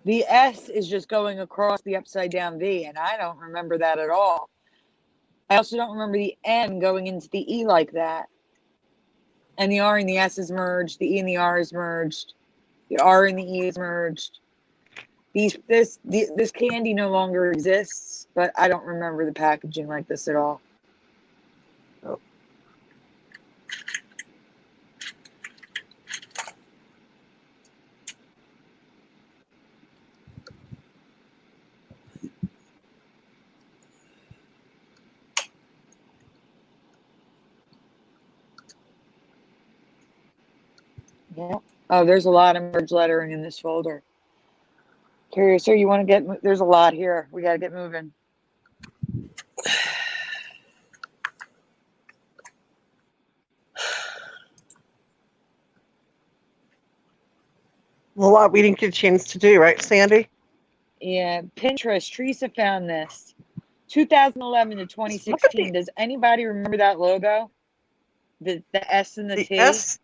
The S is just going across the upside down V, and I don't remember that at all. I also don't remember the M going into the E like that. And the R and the S is merged. The E and the R is merged. The R and the E is merged. This candy no longer exists, but I don't remember the packaging like this at all. Oh. Yeah. Oh, there's a lot of merged lettering in this folder. Curious, sir, you want to get? There's a lot here. We got to get moving. A lot we didn't get a chance to do, right, Sandy? Yeah, Pinterest. Teresa found this. 2011 to Look at 2016. Does anybody remember that logo? The S and the the T? S.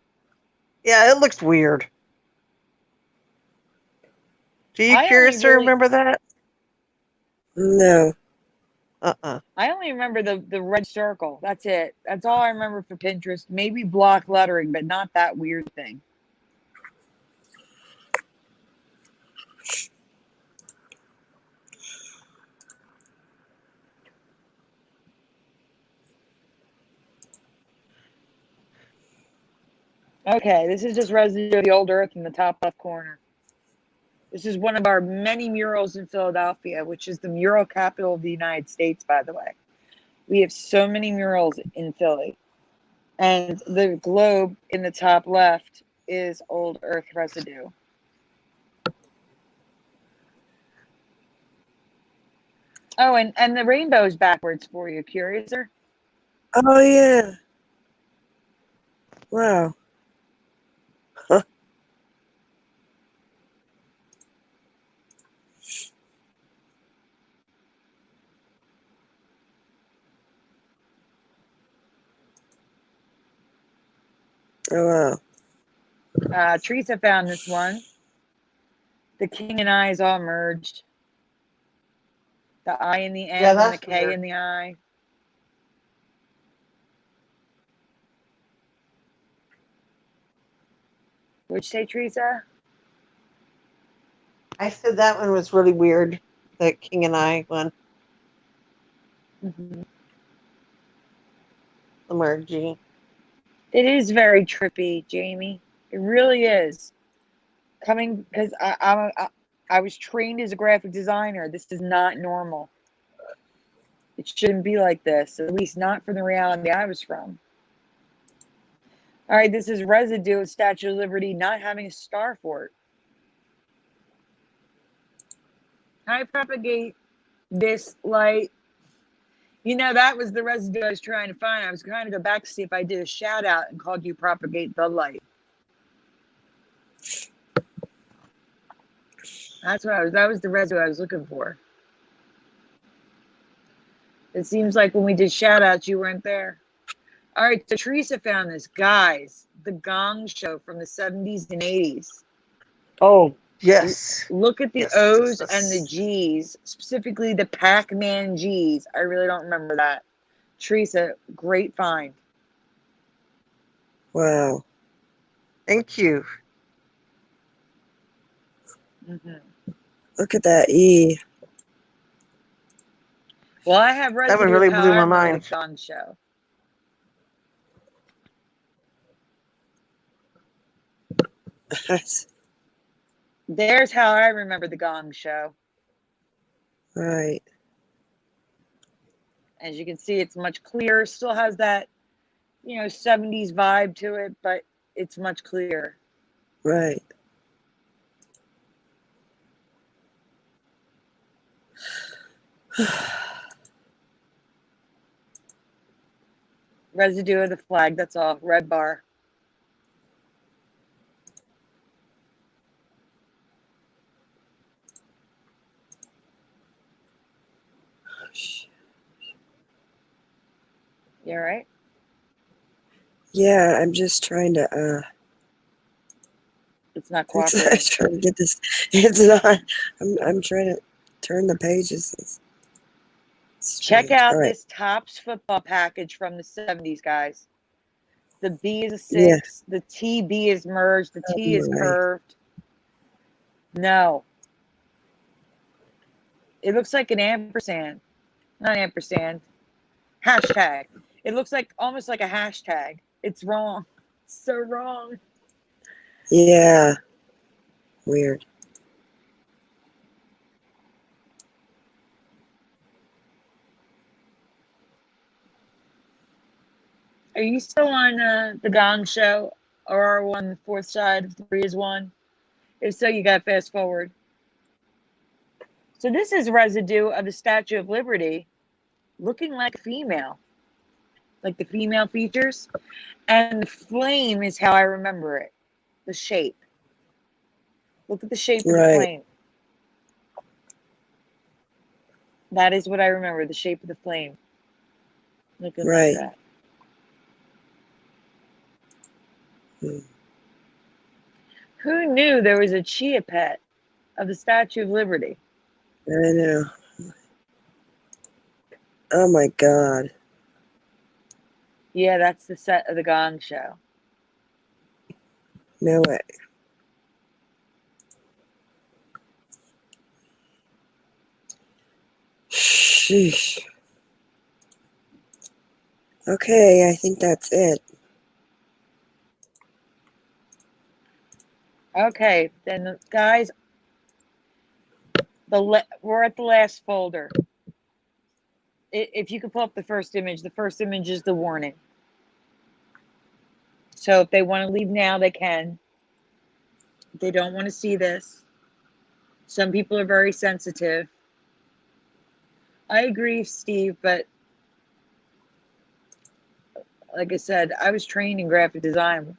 Yeah, it looks weird. Do you, I Curious, only really, remember that? No. I only remember the red circle. That's it. That's all I remember for Pinterest. Maybe block lettering, but not that weird thing. Okay, this is just residue of the old Earth in the top left corner. This is one of our many murals in Philadelphia, which is the mural capital of the United States, by the way. We have so many murals in Philly. And the globe in the top left is old Earth residue. Oh, and the rainbow is backwards for you, Curiouser. Oh, yeah. Wow. Huh. Oh, wow. Teresa found this one. The king and I is all merged. The I in the Yeah, M and the that's K weird. in the I. What'd you say, Teresa? I said that one was really weird. The King and I one. Mm-hmm. The merging. It is very trippy, Jamie. It really is. Coming because I was trained as a graphic designer. This is not normal. It shouldn't be like this, at least not from the reality I was from. All right, this is residue of Statue of Liberty not having a star fort. I propagate this light. You know, that was the residue I was trying to find. I was trying to go back to see if I did a shout out and called you propagate the light. That was the residue I was looking for. It seems like when we did shout outs, you weren't there. All right, so Teresa found this. Guys, the Gong Show from the 70s and 80s. Oh, yes. Look at the Yes, O's yes. and the G's, specifically the Pac-Man G's. I really don't remember that. Teresa, great find. Wow. Thank you. Mm-hmm. Look at that E. Well, I have That one residue really of how blew I my remember mind. the Gong Show. There's how I remember the Gong Show. Right. As you can see, it's much clearer. Still has that 70s vibe to it, but it's much clearer. Right. Residue of the flag, that's all. Red bar. You all right? Yeah, I'm just trying to It's not I'm cooperating. trying to get this. It's not. I'm trying to turn the pages. It's Check strange. out All right. this Topps football package from the 70s, guys. The B is a Yeah. 6. The TB is merged. The Oh T is my. curved. No. It looks like an ampersand. Not ampersand. Hashtag. It looks like almost like a hashtag. It's wrong. So wrong. Yeah. Weird. Are you still on the Gong Show, or are we on the fourth side of 3 is 1? If so, you got to fast forward. So this is residue of the Statue of Liberty looking like a female, like the female features. And the flame is how I remember it, the shape. Look at the shape of the Right. flame. That is what I remember, the shape of the flame. Looking like Right. that. Hmm. Who knew there was a chia pet of the Statue of Liberty? I know. Oh my God. Yeah, that's the set of the Gong Show. No way. Sheesh. Okay, I think that's it. Okay, then guys, we're at the last folder. If you could pull up the first image is the warning. So if they want to leave now, they can. If they don't want to see this, some people are very sensitive. I agree, Steve, but like I said, I was trained in graphic design.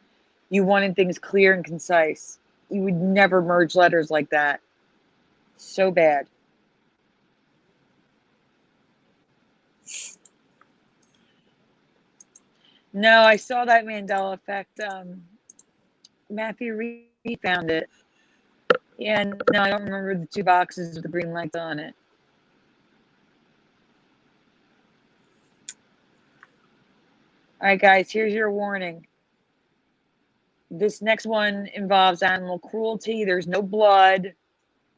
You wanted things clear and concise. You would never merge letters like that. So bad. No, I saw that Mandela Effect. Matthew Reed found it. Yeah, no, I don't remember the 2 boxes with the green lights on it. All right, guys, here's your warning. This next one involves animal cruelty. There's no blood.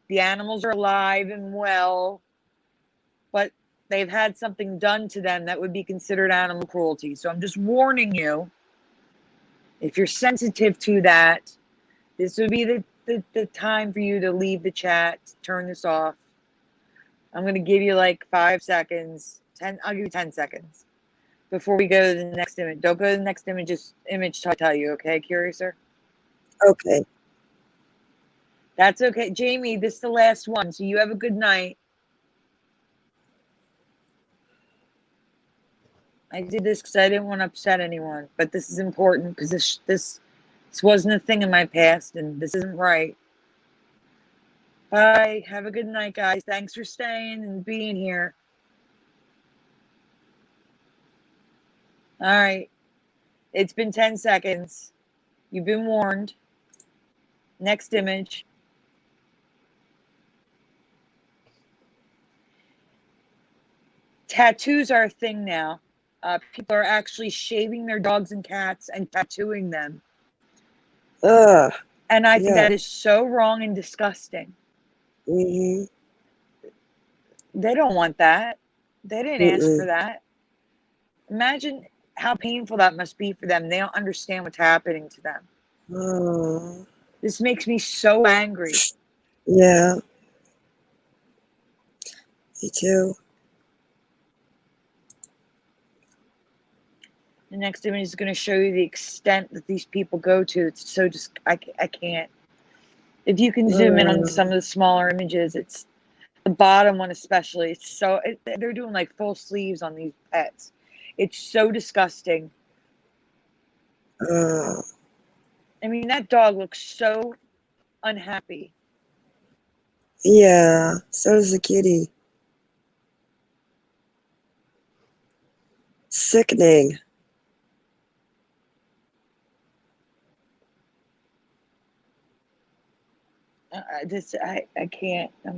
The animals are alive and well, but they've had something done to them that would be considered animal cruelty. So I'm just warning you, if you're sensitive to that, this would be the time for you to leave the chat, turn this off. I'm going to give you like 5 seconds. I'll give you 10 seconds before we go to the next image. Don't go to the next image till I tell you, okay, Curiouser? Okay. That's okay. Jamie, this is the last one, so you have a good night. I did this because I didn't want to upset anyone, but this is important because this wasn't a thing in my past, and this isn't right. Bye. Have a good night, guys. Thanks for staying and being here. All right. It's been 10 seconds. You've been warned. Next image. Tattoos are a thing now. People are actually shaving their dogs and cats and tattooing them. Ugh. And I think Yeah. that is so wrong and disgusting. Mm-hmm. They don't want that. They didn't ask for that. Imagine how painful that must be for them. They don't understand what's happening to them. Oh. This makes me so angry. Yeah. Me too. The next image is going to show you the extent that these people go to. It's so just, I can't. If you can zoom in on some of the smaller images, it's the bottom one especially. It's so, they're doing like full sleeves on these pets. It's so disgusting. I mean, that dog looks so unhappy. Yeah, so does the kitty. Sickening. I can't. I'm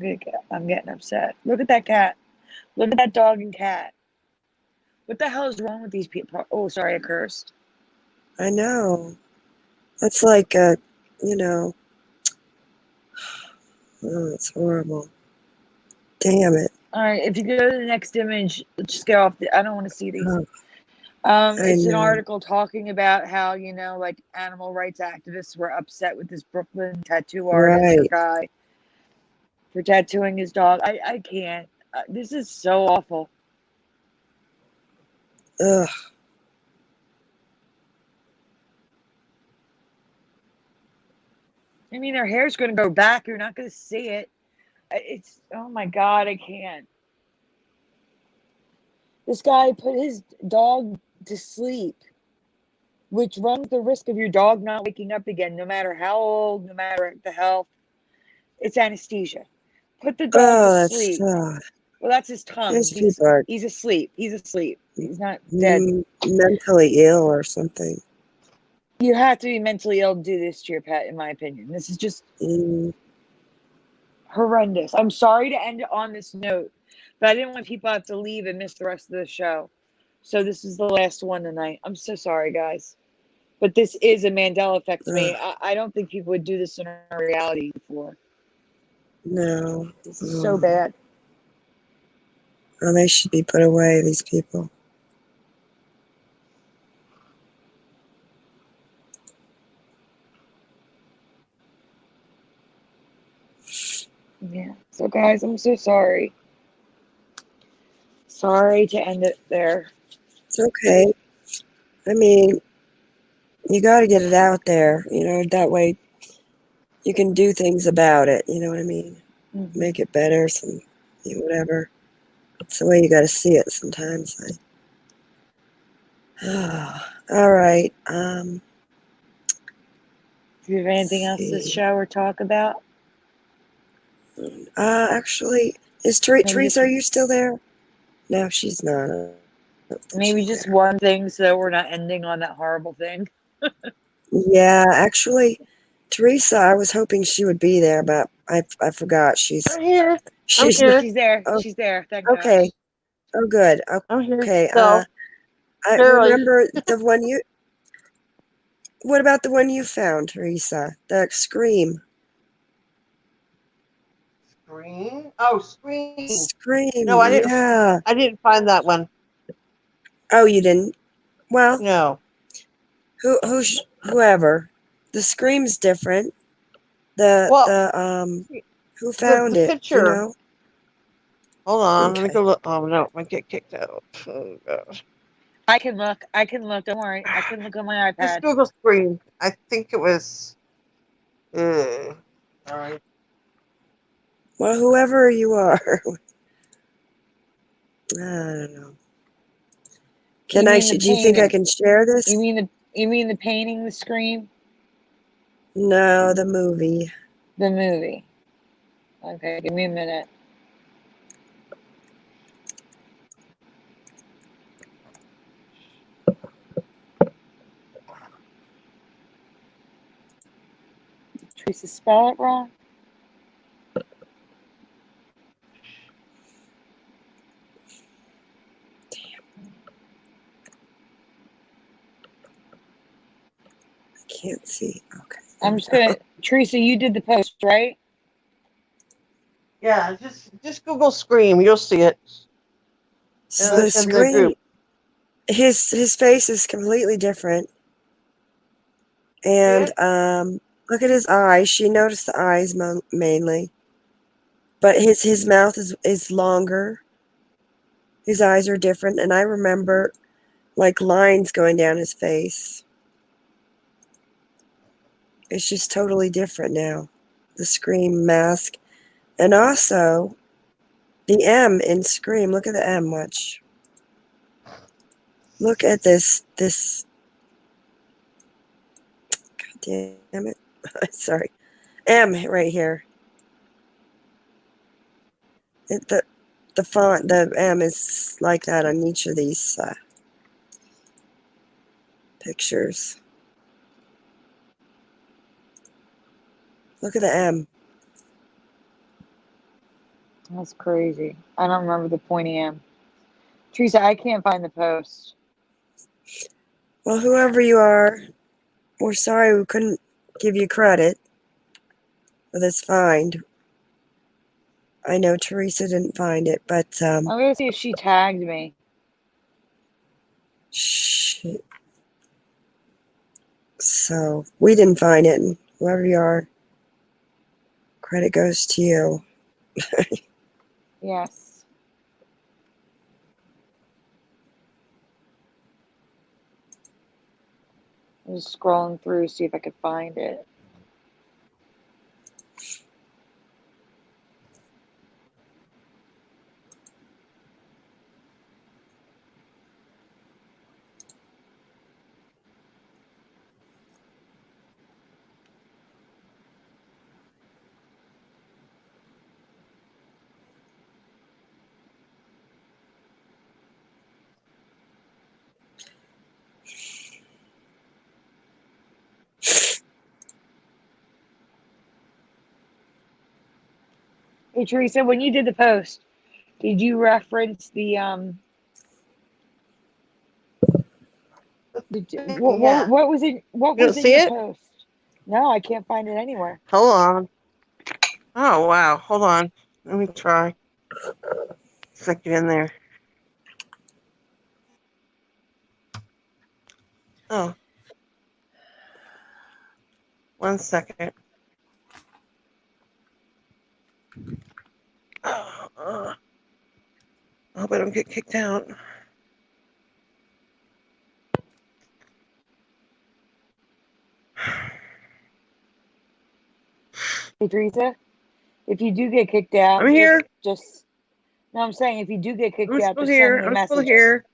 getting upset. Look at that cat. Look at that dog and cat. What the hell is wrong with these people? Oh, sorry, I cursed. I know. That's like a, you know, oh, it's horrible. Damn it. All right, if you go to the next image, let's just get off. I don't want to see these. Oh, It's an know. article talking about how, like animal rights activists were upset with this Brooklyn tattoo artist or Right. guy for tattooing his dog. I can't. This is so awful. Ugh. I mean, their hair's going to go back. You're not going to see it. It's, oh my God, I can't. This guy put his dog to sleep, which runs the risk of your dog not waking up again, no matter how old, no matter the health. It's anesthesia. Put the dog Oh, to that's sleep. Well, that's his tongue. these people are He's asleep. He's asleep. He's not dead. mentally ill or something. You have to be mentally ill to do this to your pet, in my opinion. This is just horrendous. I'm sorry to end it on this note, but I didn't want people to have to leave and miss the rest of the show. So this is the last one tonight. I'm so sorry, guys. But this is a Mandela Effect to me. I don't think people would do this in our reality before. No. This is so bad. Oh, they should be put away, these people. Yeah. So, guys, I'm so sorry. Sorry to end it there. It's okay. I mean, you got to get it out there, that way you can do things about it, you know what I mean? Mm-hmm. Make it better, whatever. It's the way you got to see it sometimes. All right. Do you have anything else to show or talk about? Actually, is Teresa, are you still there? No, she's not. Maybe just one thing so we're not ending on that horrible thing. Yeah, actually, Teresa, I was hoping she would be there, but I forgot. I'm here. She's She's there. Oh, she's there. Thank okay. God. Oh, good. I'm here. Okay. So, I remember the one you. What about the one you found, Teresa? The Scream. Scream. Oh, Scream. Scream. No, I didn't. Yeah. I didn't find that one. Oh, you didn't. Well, no. Whoever. The Scream's different. Who found the it? picture. Hold on. Okay. Let me go look. Oh no, I get kicked out. Oh gosh. I can look. Don't worry. I can look on my iPad. Just Google Scream. I think it was. All right. Well, whoever you are. I don't know. Do you think I can share this? You mean the painting, the Scream? No, the movie. The movie. Okay, give me a minute. Teresa, spell it wrong? Can't see. Okay. I'm just gonna. Teresa, you did the post, right? Yeah, just Google Scream. You'll see it. So the Scream. His face is completely different, and look at his eyes. She noticed the eyes mainly, but his mouth is longer. His eyes are different, and I remember like lines going down his face. It's just totally different now. The Scream mask. And also, the M in Scream. Look at the M, watch. Look at this. God damn it. Sorry. M right here. The font, the M is like that on each of these pictures. Look at the M. That's crazy. I don't remember the pointy M. Teresa, I can't find the post. Well, whoever you are, we're sorry we couldn't give you credit for this find. I know Teresa didn't find it, but I'm gonna see if she tagged me. shit. So we didn't find it, and whoever you are, credit goes to you. Yes. I'm just scrolling through, see if I could find it. Hey Teresa, when you did the post, did you reference the Yeah. what was it? What You don't was in see your it? post? No, I can't find it anywhere. Hold on. Oh, wow. Hold on. Let me try. Stick it in there. Oh. 1 second. I hope I don't get kicked out. Hey Teresa, if you do get kicked out, I'm here. just no, I'm saying if you do get kicked I'm out, still just send here. me a I'm still message. here.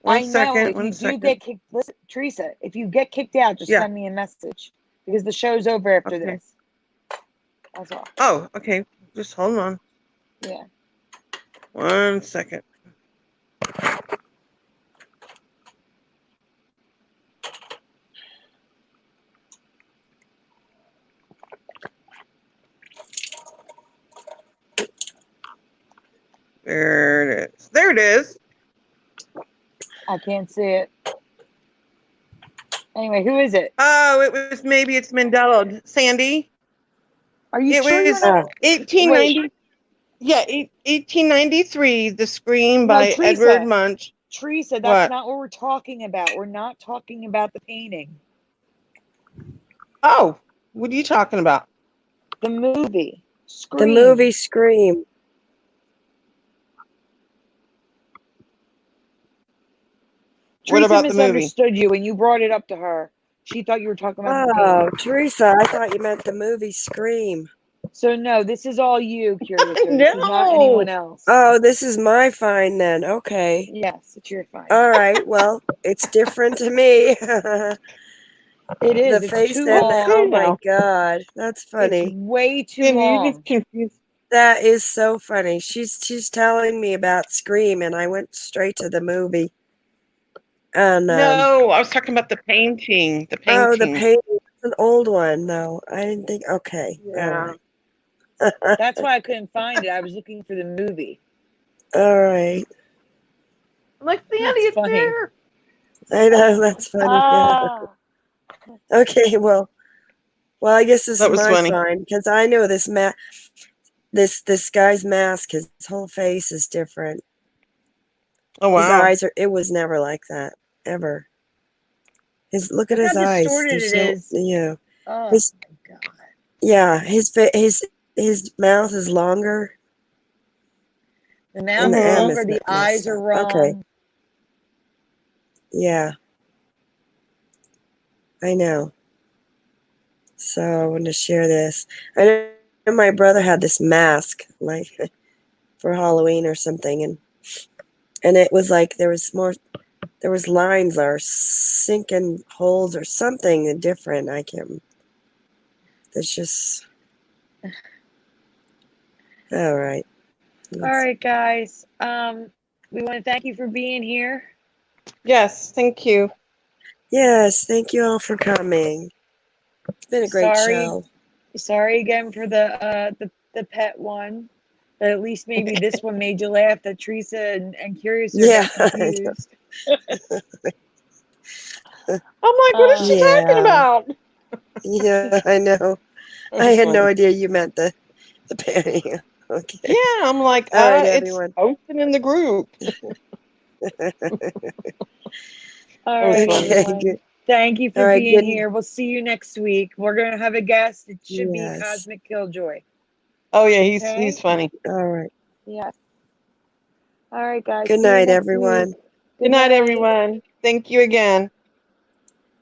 I 1 know second. if you 1 do second. get kicked, listen, Teresa, if you get kicked out, just Yeah. send me a message because the show's over after Okay. this. That's all. Oh, okay. Just hold on. Yeah. 1 second. There it is. There it is. I can't see it. Anyway, who is it? Oh, maybe it's Mandela. Sandy. Are you It sure you're was not? 1890. Yeah, 1893. The Scream No, by Edward Teresa. Munch. Teresa, that's What? not what we're talking about. We're not talking about the painting. Oh, what are you talking about? The movie. Scream. The movie Scream. What Teresa about the movie? misunderstood you when you brought it up to her. She thought you were talking about the Oh, painting. Teresa, I thought you meant the movie Scream. So no, this is all you, Curiouser. No. This is not anyone else. Oh, this is my find then. Okay. Yes, it's your find. All right. Well, it's different to me. It is. The It's face too and long. oh my God, that's It's funny. way too Then you long. just confused. That is so funny. She's telling me about Scream, and I went straight to the movie. And No, I was talking about the painting. The painting. oh, the painting. It's an old one, though. I didn't think. Okay. Yeah. All right. That's why I couldn't find it. I was looking for the movie. All right. I'm like, Sandy, That's it's funny. there. I know that's funny. Ah. Okay. Well, I guess this That is was my funny. find because I know this this guy's mask. His whole face is different. Oh, His wow. eyes are. It was never like that ever. Look at Look his how eyes. distorted There's it no, is. yeah. Oh His my God. yeah. His mouth is longer. The And mouth the is M longer. is The messed eyes are up. wrong. Okay. Yeah. I know. So I wanted to share this. I know my brother had this mask, like for Halloween or something, and it was like there was lines or sinking holes or something different. I can't. It's just all right. All right, guys. We want to thank you for being here. Yes, thank you. Yes, thank you all for coming. It's been a great Sorry. show. Sorry again for the pet one, but at least maybe this one made you laugh. That Teresa and Curious Yeah, got confused. I'm like, what is she talking yeah, about? yeah. I know. I That's had no funny. idea you meant the painting. Okay. Yeah, I'm like, All right, it's everyone. open in the group. All That was right, funny. Okay, everyone. good. Thank you All for right, being good. here. We'll see you next week. We're gonna have a guest. It should be Yes. Cosmic Killjoy. Oh yeah, he's Okay. funny. All right. Yes. All right, guys. Good See you night, next week. everyone. Good night, everyone. Thank you again.